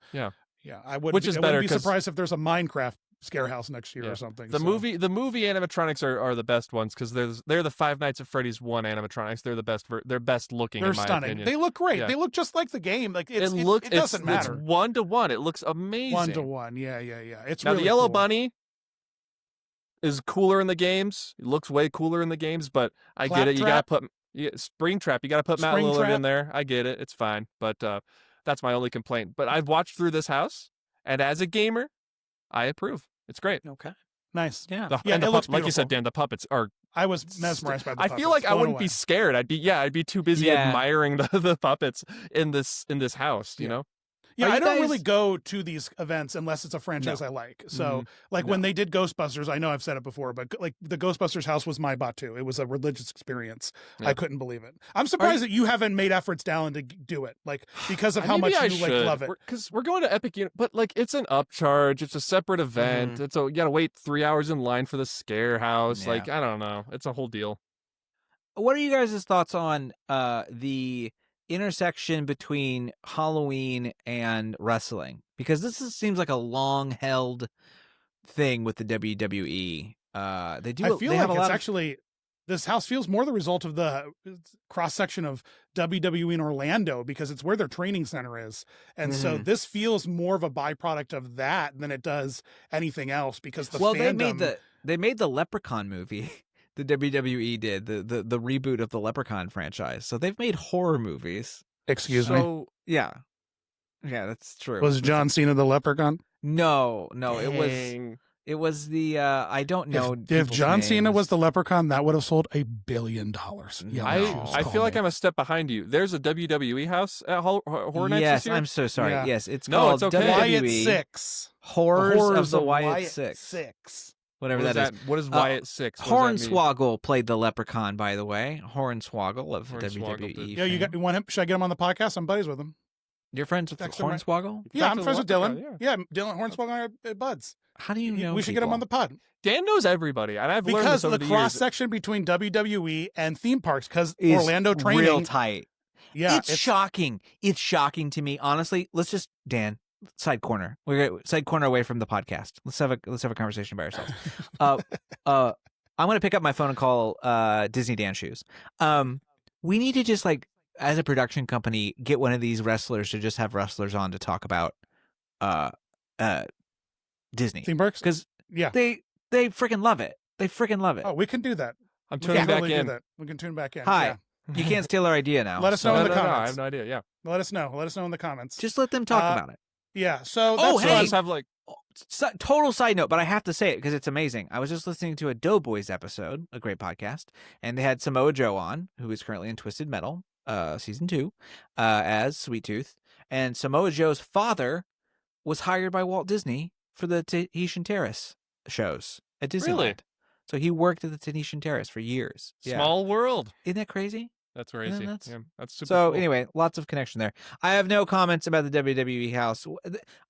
Speaker 1: yeah, I wouldn't be surprised if there's a Minecraft scare house next year or something.
Speaker 3: The movie animatronics are the best ones because they're the Five Nights at Freddy's 1 animatronics. They're the best. They're best looking.
Speaker 1: They're
Speaker 3: in my
Speaker 1: stunning.
Speaker 3: opinion.
Speaker 1: They look great.
Speaker 3: Yeah.
Speaker 1: They look just like the game. Like it doesn't matter.
Speaker 3: It's 1-to-1. It looks amazing.
Speaker 1: 1-to-1. Yeah. It's
Speaker 3: now
Speaker 1: really
Speaker 3: the Yellow
Speaker 1: cool.
Speaker 3: Bunny is cooler in the games. It looks way cooler in the games, but I get it. You gotta put Springtrap. You gotta put Matt Lillard in there. I get it. It's fine, but that's my only complaint. But I've watched through this house. And as a gamer, I approve. It's great.
Speaker 1: Okay. Nice.
Speaker 2: Yeah.
Speaker 1: It looks
Speaker 3: like you said, Dan, the puppets are.
Speaker 1: I was mesmerized by the puppets.
Speaker 3: I feel like I wouldn't
Speaker 1: away.
Speaker 3: be scared. I'd be too busy admiring the puppets in this house, you know?
Speaker 1: Yeah, I don't really go to these events unless it's a franchise I like. So, when they did Ghostbusters, I know I've said it before, but like the Ghostbusters house was my Batu. It was a religious experience. Yeah. I couldn't believe it. I'm surprised that you haven't made efforts, Dallin, to do it, like because of how much you love it.
Speaker 3: Because we're going to Epic, but like it's an upcharge. It's a separate event. It's you got to wait 3 hours in line for the scare house. Yeah. Like I don't know. It's a whole deal.
Speaker 2: What are you guys' thoughts on the intersection between Halloween and wrestling? Because this seems like a long-held thing with the WWE. They do.
Speaker 1: I feel like it's actually this house feels more the result of the cross section of WWE in Orlando because it's where their training center is, and so this feels more of a byproduct of that than it does anything else. Because fandom...
Speaker 2: they made the Leprechaun movie. The WWE did the reboot of the Leprechaun franchise, so they've made horror movies.
Speaker 1: Excuse me.
Speaker 2: Yeah, that's true.
Speaker 1: Was John Cena the Leprechaun?
Speaker 2: No,
Speaker 3: Dang.
Speaker 2: it was the I don't know.
Speaker 1: If John Cena was the Leprechaun, that would have sold $1 billion. Yeah,
Speaker 3: I feel like I'm a step behind you. There's a WWE house at Horror Nights this year?
Speaker 2: I'm so sorry.
Speaker 1: Yeah.
Speaker 2: Yes, it's called
Speaker 3: it's okay.
Speaker 1: Wyatt
Speaker 2: WWE
Speaker 1: 6
Speaker 2: Horrors of the Wyatt 6. Whatever that is.
Speaker 3: What is Wyatt 6?
Speaker 2: Hornswoggle played the Leprechaun, by the way. Hornswoggle of WWE.
Speaker 1: Yeah, you want him? Should I get him on the podcast? I'm buddies with him.
Speaker 2: You're friends with
Speaker 1: Text him right-
Speaker 2: Hornswoggle?
Speaker 1: Yeah, I'm
Speaker 3: Talk to
Speaker 1: friends with
Speaker 3: the
Speaker 1: Dylan.
Speaker 3: leprechaun,
Speaker 1: Yeah, Dylan Hornswoggle are buds.
Speaker 2: How do you know?
Speaker 1: We should get him on the pod.
Speaker 3: Dan knows everybody, and I've learned
Speaker 1: Because
Speaker 3: this over
Speaker 1: the
Speaker 3: the
Speaker 1: cross
Speaker 3: years.
Speaker 1: section between WWE and theme parks, because
Speaker 2: Is
Speaker 1: Orlando training.
Speaker 2: real tight.
Speaker 1: Yeah,
Speaker 2: it's shocking. It's shocking to me. Honestly, let's just side corner. We're gonna side corner away from the podcast. Let's have a conversation by ourselves. I'm gonna pick up my phone and call Disney Dan Shoes. We need to just like as a production company get one of these wrestlers to just have wrestlers on to talk about Disney
Speaker 1: theme parks.
Speaker 2: because
Speaker 1: Yeah,
Speaker 2: they freaking love it. They freaking love it.
Speaker 1: oh, we can do that.
Speaker 3: I'm
Speaker 1: We
Speaker 3: tuning
Speaker 1: can
Speaker 3: back
Speaker 1: totally do
Speaker 3: in.
Speaker 1: that. We can tune back in.
Speaker 2: Hi.
Speaker 1: Yeah.
Speaker 2: You can't steal our idea now.
Speaker 1: Let us know in the
Speaker 3: No,
Speaker 1: comments.
Speaker 3: I have no idea. Yeah.
Speaker 1: Let us know. Let us know in the comments.
Speaker 2: Just let them talk about it.
Speaker 1: Yeah. So
Speaker 2: Oh,
Speaker 1: that's
Speaker 2: hey!
Speaker 3: So I
Speaker 1: fun.
Speaker 3: just have like
Speaker 2: Total side note, but I have to say it because it's amazing. I was just listening to a Doughboys episode, a great podcast, and they had Samoa Joe on, who is currently in Twisted Metal, season 2, as Sweet Tooth. And Samoa Joe's father was hired by Walt Disney for the Tahitian Terrace shows at Disneyland.
Speaker 3: Really?
Speaker 2: So he worked at the Tahitian Terrace for years. Yeah.
Speaker 3: small world.
Speaker 2: Isn't that crazy?
Speaker 3: That's crazy.
Speaker 2: nuts?
Speaker 3: Yeah, that's super.
Speaker 2: So
Speaker 3: cool.
Speaker 2: anyway, lots of connection there. I have no comments about the WWE house.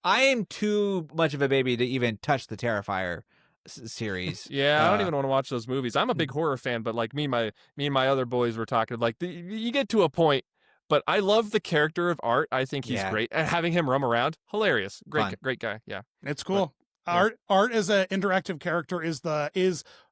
Speaker 2: I am too much of a baby to even touch the Terrifier series.
Speaker 3: Yeah, I don't even want to watch those movies. I'm a big horror fan, but like me and my other boys were talking. Like you get to a point, but I love the character of Art. I think he's great, and having him roam around, hilarious.
Speaker 2: Fun.
Speaker 3: Great guy. Yeah,
Speaker 1: It's cool.
Speaker 3: Yeah.
Speaker 1: Art as an interactive character is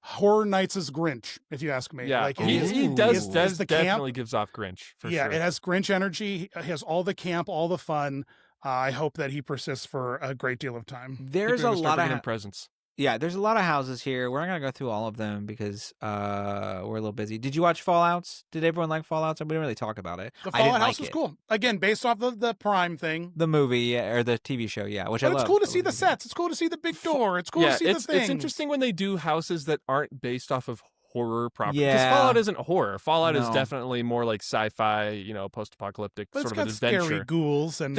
Speaker 1: Horror Nights' Grinch, if you ask me.
Speaker 3: yeah.
Speaker 1: Like,
Speaker 3: he does
Speaker 1: is the camp.
Speaker 3: definitely gives off Grinch for
Speaker 1: Yeah,
Speaker 3: sure.
Speaker 1: it has Grinch energy. It has all the camp, all the fun. I hope that he persists for a great deal of time.
Speaker 2: There's
Speaker 3: People
Speaker 2: a
Speaker 3: are gonna start
Speaker 2: lot
Speaker 3: bringing
Speaker 2: of
Speaker 3: him presents.
Speaker 2: Yeah, there's a lot of houses here. We're not gonna go through all of them because we're a little busy. Did you watch Fallouts? Did everyone like Fallouts? We didn't really talk about it.
Speaker 1: The
Speaker 2: I didn't
Speaker 1: Fallout
Speaker 2: like
Speaker 1: House was
Speaker 2: it.
Speaker 1: cool. Again, based off of the Prime thing.
Speaker 2: The movie, yeah, or the TV show, yeah, which I
Speaker 1: But
Speaker 2: love.
Speaker 1: it's cool to see the sets. It's cool to see the big door. It's cool to see the things.
Speaker 3: It's interesting when they do houses that aren't based off of horror property. Because
Speaker 2: Yeah.
Speaker 3: Fallout isn't horror. Fallout is
Speaker 2: No.
Speaker 3: definitely more like sci-fi, post-apocalyptic
Speaker 1: But
Speaker 3: sort
Speaker 1: it's
Speaker 3: of an
Speaker 1: got
Speaker 3: adventure.
Speaker 1: scary ghouls and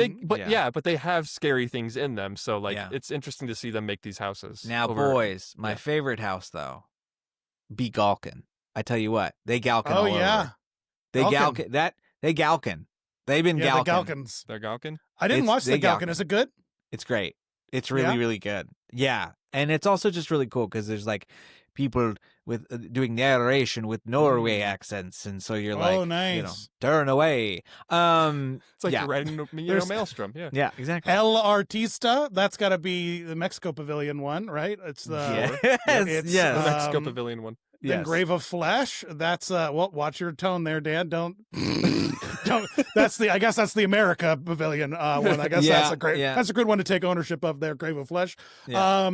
Speaker 3: But they have scary things in them. So like
Speaker 2: Yeah.
Speaker 3: it's interesting to see them make these houses.
Speaker 2: Now,
Speaker 3: over-
Speaker 2: boys, my
Speaker 3: yeah.
Speaker 2: favorite house though, be Galkin. I tell you what, they Galkin.
Speaker 1: oh
Speaker 2: all
Speaker 1: yeah,
Speaker 2: over. They
Speaker 1: Galkin.
Speaker 2: Galkin. They Galkin. They've been
Speaker 1: yeah,
Speaker 2: Galkin.
Speaker 1: the Galkins.
Speaker 3: They're Galkin.
Speaker 1: I didn't
Speaker 2: It's-
Speaker 1: watch the
Speaker 2: they
Speaker 1: Galkin.
Speaker 2: Galkin.
Speaker 1: Is it good?
Speaker 2: It's great. It's really,
Speaker 1: Yeah?
Speaker 2: really good. Yeah. And it's also just really cool because there's like people with doing narration with Norway accents. And so you're like,
Speaker 1: Oh, nice.
Speaker 2: turn away.
Speaker 3: It's like
Speaker 2: Yeah.
Speaker 3: you're riding
Speaker 1: There's-
Speaker 3: Maelstrom. Yeah.
Speaker 2: Yeah, exactly.
Speaker 1: El Artista. That's got to be the Mexico Pavilion one, right? It's the
Speaker 2: yes.
Speaker 1: it's,
Speaker 2: yes.
Speaker 3: The Mexico
Speaker 1: Um,
Speaker 3: Pavilion one.
Speaker 1: then
Speaker 2: yes.
Speaker 1: Grave of Flesh. That's well, watch your tone there, Dan. Don't. That's the. I guess that's the America Pavilion one. I guess
Speaker 2: Yeah,
Speaker 1: that's a great.
Speaker 2: yeah.
Speaker 1: That's a good one to take ownership of there. Grave of Flesh.
Speaker 2: Yeah.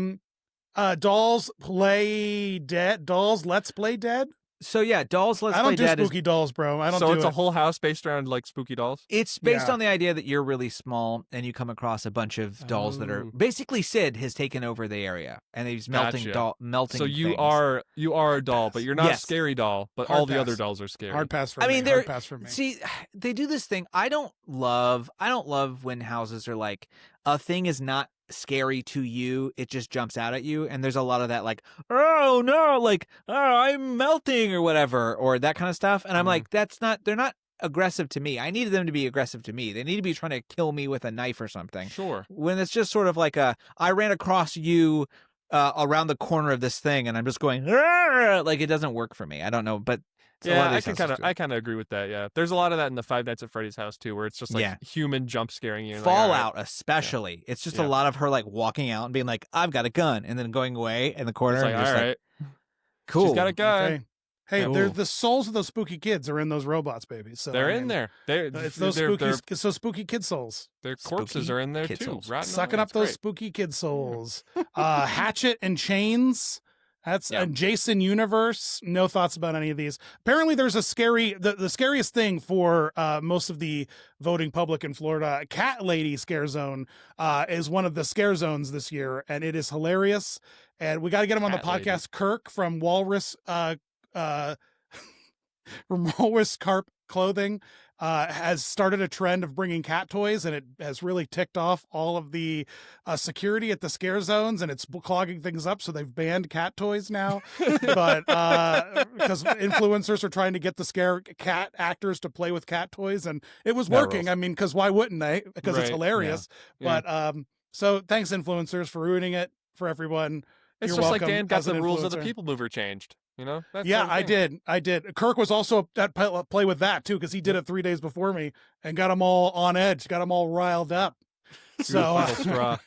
Speaker 1: Dolls Play Dead. Dolls Let's Play Dead.
Speaker 2: So yeah, Dolls Let's
Speaker 1: I don't
Speaker 2: Play
Speaker 1: do
Speaker 2: Dead is
Speaker 1: spooky dolls, bro. I don't
Speaker 3: So
Speaker 1: do
Speaker 3: it's
Speaker 1: it.
Speaker 3: a whole house based around like spooky dolls.
Speaker 2: It's based
Speaker 1: Yeah.
Speaker 2: on the idea that you're really small and you come across a bunch of dolls that are
Speaker 3: Oh.
Speaker 2: basically Sid has taken over the area and he's melting
Speaker 3: Gotcha.
Speaker 2: melting.
Speaker 3: So you
Speaker 2: things.
Speaker 3: are a doll, but you're not
Speaker 2: Yes.
Speaker 3: a scary doll. But
Speaker 1: Hard
Speaker 3: all the
Speaker 1: pass.
Speaker 3: other dolls are scary.
Speaker 1: Hard pass for
Speaker 2: I
Speaker 1: me.
Speaker 2: mean,
Speaker 1: Hard
Speaker 2: they're
Speaker 1: pass for me.
Speaker 2: see, they do this thing. I don't love when houses are like a thing is not scary to you, it just jumps out at you, and there's a lot of that like, oh no, like oh I'm melting or whatever, or that kind of stuff, and I'm like, they're not aggressive to me. I needed them to be aggressive to me. They need to be trying to kill me with a knife or something.
Speaker 3: Sure.
Speaker 2: When it's just sort of like I ran across you around the corner of this thing, and I'm just going like it doesn't work for me. I don't know, but a lot
Speaker 3: Yeah,
Speaker 2: of
Speaker 3: I
Speaker 2: these
Speaker 3: can
Speaker 2: houses
Speaker 3: kind
Speaker 2: do.
Speaker 3: of agree with that. Yeah, there's a lot of that in the Five Nights at Freddy's house too, where it's just like
Speaker 2: Yeah.
Speaker 3: human jump scaring you. and like, all right.
Speaker 2: Fallout especially. It's just a
Speaker 3: Yeah.
Speaker 2: lot of her like walking out and being like, I've got a gun, and then going away in the corner
Speaker 3: It's like,
Speaker 2: and
Speaker 3: all
Speaker 2: just
Speaker 3: right,
Speaker 2: like, cool.
Speaker 3: she's got a gun.
Speaker 1: Okay. Hey,
Speaker 2: Cool.
Speaker 1: they're the souls of those spooky kids are in those robots, baby. So
Speaker 3: They're
Speaker 1: I
Speaker 3: in
Speaker 1: mean,
Speaker 3: there.
Speaker 1: It's those it's those spooky kid souls.
Speaker 3: Their corpses
Speaker 2: Spooky
Speaker 3: are in there
Speaker 2: kid
Speaker 3: too,
Speaker 2: souls.
Speaker 3: rotting
Speaker 1: Sucking
Speaker 3: away.
Speaker 1: up
Speaker 3: It's
Speaker 1: those
Speaker 3: great.
Speaker 1: spooky kid souls. Hatchet and Chains. That's
Speaker 2: Yeah.
Speaker 1: Jason Universe. No thoughts about any of these. Apparently, there's a the scariest thing for most of the voting public in Florida. Cat Lady Scare Zone is one of the scare zones this year, and it is hilarious. And we got to get him on the
Speaker 3: Cat Lady.
Speaker 1: podcast. Kirk from Walrus. From Walrus Carp clothing has started a trend of bringing cat toys, and it has really ticked off all of the security at the scare zones, and it's clogging things up. So they've banned cat toys now, but because influencers are trying to get the scare cat actors to play with cat toys, and it was working. I mean, because why wouldn't they? Because it's hilarious.
Speaker 3: Yeah.
Speaker 1: But so thanks, influencers, for ruining it for everyone.
Speaker 3: It's
Speaker 1: You're
Speaker 3: just like
Speaker 1: welcome
Speaker 3: Dan got
Speaker 1: as an
Speaker 3: the rules of the
Speaker 1: influencer.
Speaker 3: People Mover changed. You know? That's
Speaker 1: Yeah,
Speaker 3: the thing.
Speaker 1: I did. Kirk was also at play with that too, because he did it 3 days before me and got them all on edge, got them all riled up. So
Speaker 3: Final straw.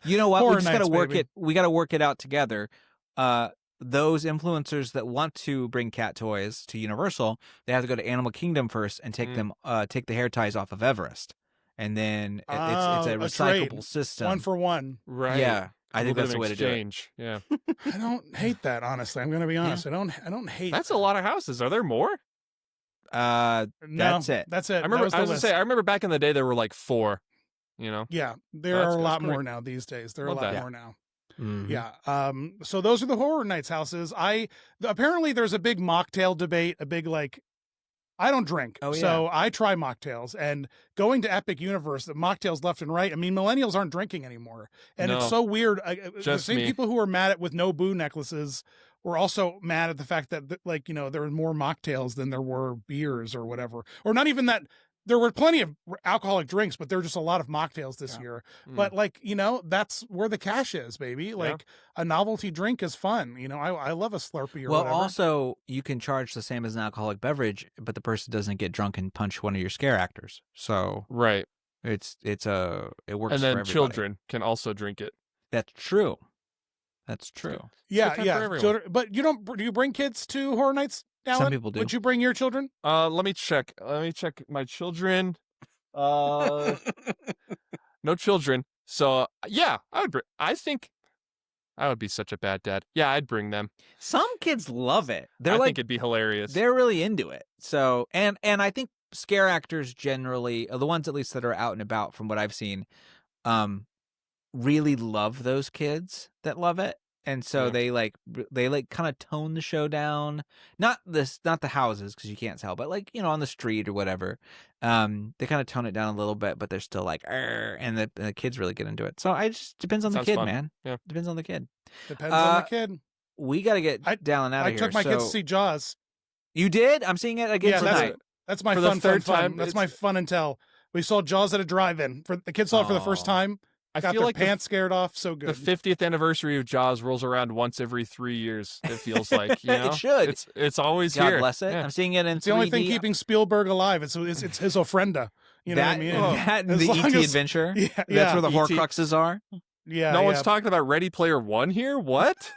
Speaker 2: You know what?
Speaker 1: Horror
Speaker 2: We just got to
Speaker 1: Nights,
Speaker 2: work
Speaker 1: baby.
Speaker 2: it. We got to work it out together. Those influencers that want to bring cat toys to Universal, they have to go to Animal Kingdom first and take them, take the hair ties off of Everest, and then it's a recyclable
Speaker 1: trade.
Speaker 2: system.
Speaker 1: 1 for 1.
Speaker 3: Right.
Speaker 2: Yeah, I think
Speaker 3: A
Speaker 2: that's the
Speaker 3: little
Speaker 2: way
Speaker 3: bit
Speaker 2: to
Speaker 3: of
Speaker 2: do it.
Speaker 3: exchange. Yeah.
Speaker 1: I don't hate that, honestly. I'm going to be honest. I don't hate
Speaker 3: That's a lot of houses. Are there more?
Speaker 1: No,
Speaker 2: That's it.
Speaker 1: That's it.
Speaker 3: I remember.
Speaker 1: That was the list.
Speaker 3: I remember back in the day there were like 4. You know.
Speaker 1: Yeah, there
Speaker 3: That's-
Speaker 1: are a
Speaker 3: that's
Speaker 1: lot
Speaker 3: great.
Speaker 1: more now these days. There are
Speaker 3: Love
Speaker 1: a lot
Speaker 3: that.
Speaker 1: more now.
Speaker 2: Mhm.
Speaker 1: Yeah. So those are the Horror Nights houses. Apparently there's a big mocktail debate, a big I don't drink.
Speaker 2: Oh, yeah.
Speaker 1: So I try mocktails, and going to Epic Universe, the mocktails left and right. I mean, millennials aren't drinking anymore. And it's
Speaker 3: No.
Speaker 1: so weird. The
Speaker 3: Just
Speaker 1: same
Speaker 3: me.
Speaker 1: people who were mad with no boo necklaces were also mad at the fact that there were more mocktails than there were beers or whatever, or not even that. There were plenty of alcoholic drinks, but there were just a lot of mocktails this year. But that's where the cash is, baby. A novelty drink is fun. I love a Slurpee or
Speaker 2: Well,
Speaker 1: whatever.
Speaker 2: also you can charge the same as an alcoholic beverage, but the person doesn't get drunk and punch one of your scare actors. So
Speaker 3: Right.
Speaker 2: it works.
Speaker 3: And
Speaker 2: for
Speaker 3: then
Speaker 2: everybody.
Speaker 3: children can also drink it.
Speaker 2: That's true. That's true.
Speaker 1: Yeah,
Speaker 3: good time for
Speaker 1: yeah.
Speaker 3: everyone.
Speaker 1: Children, but do you bring kids to Horror Nights, Dallin?
Speaker 2: Some people do.
Speaker 1: Would you bring your children?
Speaker 3: Let me check. My children. No children. So yeah, I would. I think I would be such a bad dad. Yeah, I'd bring them.
Speaker 2: Some kids love it. They're
Speaker 3: I
Speaker 2: like
Speaker 3: think it'd be hilarious.
Speaker 2: they're really into it. So and I think scare actors generally, the ones at least that are out and about, from what I've seen, really love those kids that love it. And so
Speaker 3: Yeah.
Speaker 2: they kind of tone the show down. Not the houses, because you can't tell, but on the street or whatever. They kind of tone it down a little bit, but they're still like, "Arr," and the kids really get into it. So it just depends on the
Speaker 3: Sounds
Speaker 2: kid,
Speaker 3: fun.
Speaker 2: man.
Speaker 3: Yeah.
Speaker 2: Depends on the kid.
Speaker 1: Depends on the kid.
Speaker 2: We got to get Dallin out of
Speaker 1: I
Speaker 2: here.
Speaker 1: took my kids to
Speaker 2: So-
Speaker 1: see Jaws.
Speaker 2: You did? I'm seeing it again
Speaker 1: Yeah,
Speaker 2: tonight.
Speaker 1: that's my
Speaker 3: For the
Speaker 1: fun
Speaker 3: third time,
Speaker 1: That's
Speaker 3: it's-
Speaker 1: my fun and tell. We saw Jaws at a drive-in. For the kids saw it for the first
Speaker 2: Aw.
Speaker 1: time.
Speaker 3: I
Speaker 1: Got
Speaker 3: feel
Speaker 1: their
Speaker 3: like
Speaker 1: pants scared off. So good.
Speaker 3: the 50th anniversary of Jaws rolls around once every 3 years. It feels like
Speaker 2: It should.
Speaker 3: It's always
Speaker 2: God
Speaker 3: here.
Speaker 2: bless it.
Speaker 3: Yeah.
Speaker 2: I'm seeing it in
Speaker 1: It's the only
Speaker 2: 3D.
Speaker 1: thing keeping Spielberg alive. It's his ofrenda. You know
Speaker 2: that,
Speaker 1: what I mean?
Speaker 2: that and
Speaker 1: As
Speaker 2: the
Speaker 1: long
Speaker 2: ET
Speaker 1: as-
Speaker 2: adventure.
Speaker 1: Yeah,
Speaker 2: That's
Speaker 1: yeah.
Speaker 2: where the
Speaker 3: ET.
Speaker 2: Horcruxes are.
Speaker 1: Yeah.
Speaker 3: No
Speaker 1: yeah.
Speaker 3: one's talking about Ready Player One here. What?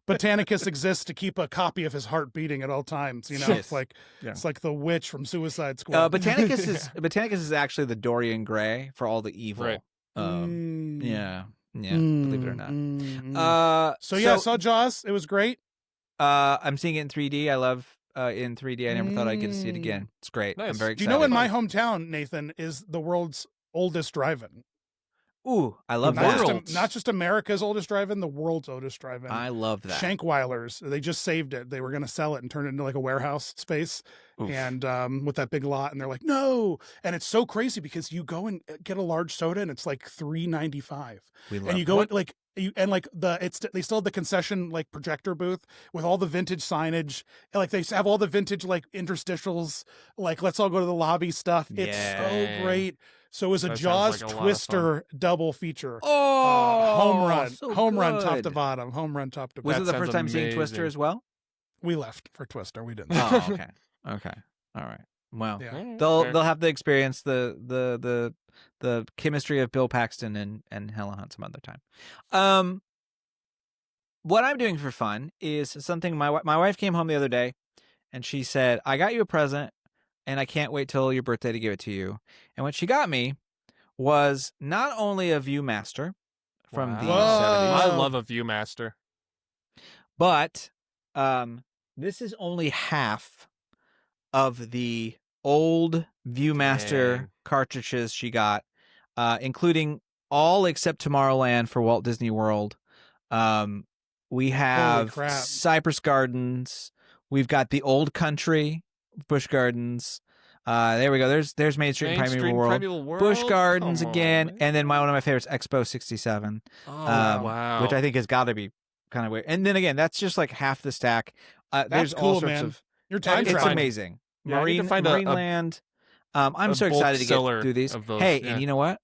Speaker 1: Botanicus exists to keep a copy of his heart beating at all times.
Speaker 2: Yes.
Speaker 1: It's like the witch from Suicide Squad.
Speaker 2: Botanicus is actually the Dorian Gray for all the evil.
Speaker 3: Right.
Speaker 2: Yeah. Believe it or not.
Speaker 1: So yeah, I saw Jaws. It was great.
Speaker 2: I'm seeing it in 3D. I love in 3D. I never thought I'd get to see it again. It's great. I'm
Speaker 3: Nice.
Speaker 2: very
Speaker 1: Do
Speaker 2: excited.
Speaker 1: you know in my hometown, Nathan, is the world's oldest drive-in?
Speaker 2: Ooh, I love
Speaker 3: The
Speaker 2: that.
Speaker 3: world.
Speaker 1: Not just America's oldest drive-in, the world's oldest drive-in.
Speaker 2: I love that.
Speaker 1: Shankweiler's. They just saved it. They were going to sell it and turn it into like a warehouse space,
Speaker 2: Oof.
Speaker 1: and with that big lot. And they're like, no. And it's so crazy because you go and get a large soda, and it's like $3.95.
Speaker 2: We love
Speaker 1: And you go in, they still have the concession projector booth with all the vintage signage. And, they have all the vintage interstitials. Let's all go to the lobby stuff. It's
Speaker 2: Yeah.
Speaker 1: so great. So it was a
Speaker 3: That
Speaker 1: Jaws
Speaker 3: sounds like a lot of
Speaker 1: Twister double feature.
Speaker 2: Oh,
Speaker 1: home run, top to
Speaker 2: good.
Speaker 1: bottom. Home run, top to
Speaker 2: Was
Speaker 1: bottom.
Speaker 2: it the
Speaker 3: sounds
Speaker 2: first time seeing Twister
Speaker 3: amazing.
Speaker 2: as well?
Speaker 1: We left for Twister. We didn't.
Speaker 2: Oh, okay. Okay. All right. Well,
Speaker 1: Yeah.
Speaker 2: they'll have to experience the chemistry of Bill Paxton and Helen Hunt some other time. What I'm doing for fun is something my wife came home the other day, and she said, "I got you a present, and I can't wait till your birthday to give it to you." And what she got me was not only a ViewMaster from the
Speaker 3: Wow.
Speaker 2: 70s,
Speaker 3: I love a ViewMaster.
Speaker 2: but this is only half of the old ViewMaster
Speaker 3: Dang.
Speaker 2: cartridges she got, including all except Tomorrowland for Walt Disney World. We have
Speaker 1: crap.
Speaker 2: Cypress Gardens. We've got the Old Country Busch Gardens. There we go. There's Main Street and Primeval World. Busch Gardens again, and then one of my favorites, Expo 67.
Speaker 3: Oh, wow.
Speaker 2: Which I think has got to be kind of weird. And then again, that's just like half the stack. There's
Speaker 1: cool,
Speaker 2: all sorts
Speaker 1: man.
Speaker 2: of.
Speaker 1: Your time
Speaker 2: It's amazing.
Speaker 3: Yeah,
Speaker 2: Marineland. I'm so excited to get through these. Hey, and you know what?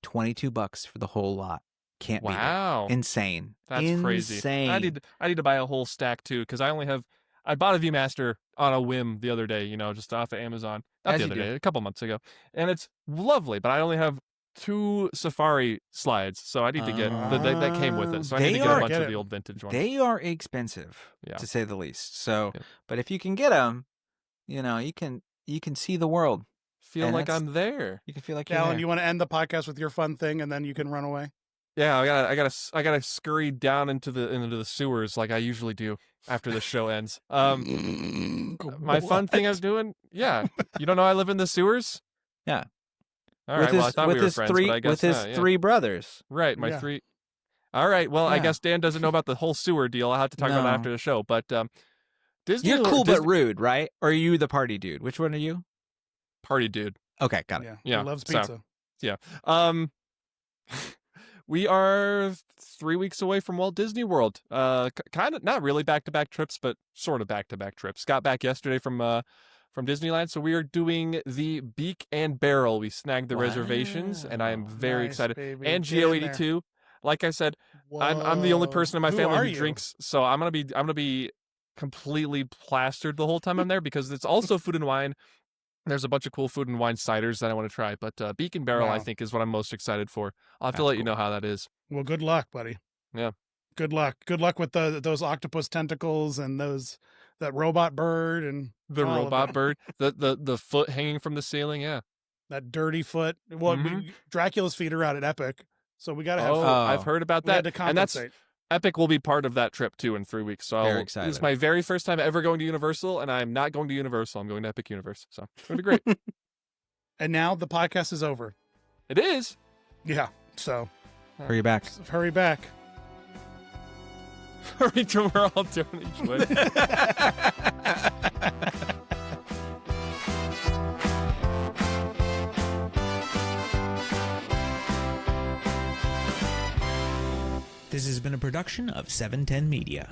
Speaker 2: $22 for the whole lot. Can't beat it. Insane.
Speaker 3: That's crazy. I need to buy a whole stack too, because I bought a ViewMaster on a whim the other day, just off of Amazon. Not the other day, a couple months ago. And it's lovely, but I only have 2 Safari slides, so I need to get that came with it. So I need to get a bunch of the old vintage ones.
Speaker 2: They are expensive, to say the least. So, but if you can get them, you can see the world.
Speaker 3: Feel like I'm there.
Speaker 2: You can feel like you're there.
Speaker 1: Alan, you want to end the podcast with your fun thing, and then you can run away?
Speaker 3: Yeah, I gotta scurry down into the sewers like I usually do after the show ends. My fun thing I'm doing. Yeah, you don't know I live in the sewers.
Speaker 2: Yeah.
Speaker 3: All right. Well, I thought we were friends, but I guess
Speaker 2: with his 3 brothers.
Speaker 3: Right, my 3. All right. Well, I guess Dan doesn't know about the whole sewer deal. I'll have to talk about it after the show. But Disney.
Speaker 2: You're cool but rude, right? Or are you the party dude? Which one are you?
Speaker 3: Party dude.
Speaker 2: Okay, got it.
Speaker 1: Yeah. He loves pizza.
Speaker 3: So, yeah. We are 3 weeks away from Walt Disney World. Kind of not really back-to-back trips, but sort of back-to-back trips. Got back yesterday from Disneyland, so we are doing the Beak and Barrel. We snagged the reservations, and I am very excited.
Speaker 1: Baby.
Speaker 3: And GO82. Like I said, I'm the only person in my family who drinks, so I'm gonna be completely plastered the whole time I'm there because it's also food and wine. There's a bunch of cool food and wine ciders that I want to try, but Beak and Barrel I think is what I'm most excited for. I'll have to let you know how that is.
Speaker 1: Well, good luck, buddy.
Speaker 3: Yeah.
Speaker 1: Good luck. Good luck with those octopus tentacles and that robot bird and
Speaker 3: the robot bird, the foot hanging from the ceiling. Yeah.
Speaker 1: That dirty foot. Well, Dracula's feet are out at Epic, so we got to have.
Speaker 3: I've heard about that.
Speaker 1: To compensate.
Speaker 3: And Epic will be part of that trip too in 3 weeks. So
Speaker 2: very excited.
Speaker 3: This is my very first time ever going to Universal, and I'm not going to Universal. I'm going to Epic Universe. So it's going to be great.
Speaker 1: And now the podcast is over.
Speaker 3: It is.
Speaker 1: Yeah. So
Speaker 2: hurry back.
Speaker 1: Hurry back.
Speaker 3: Hurry to we're all doing each way.
Speaker 4: This has been a production of 710 Media.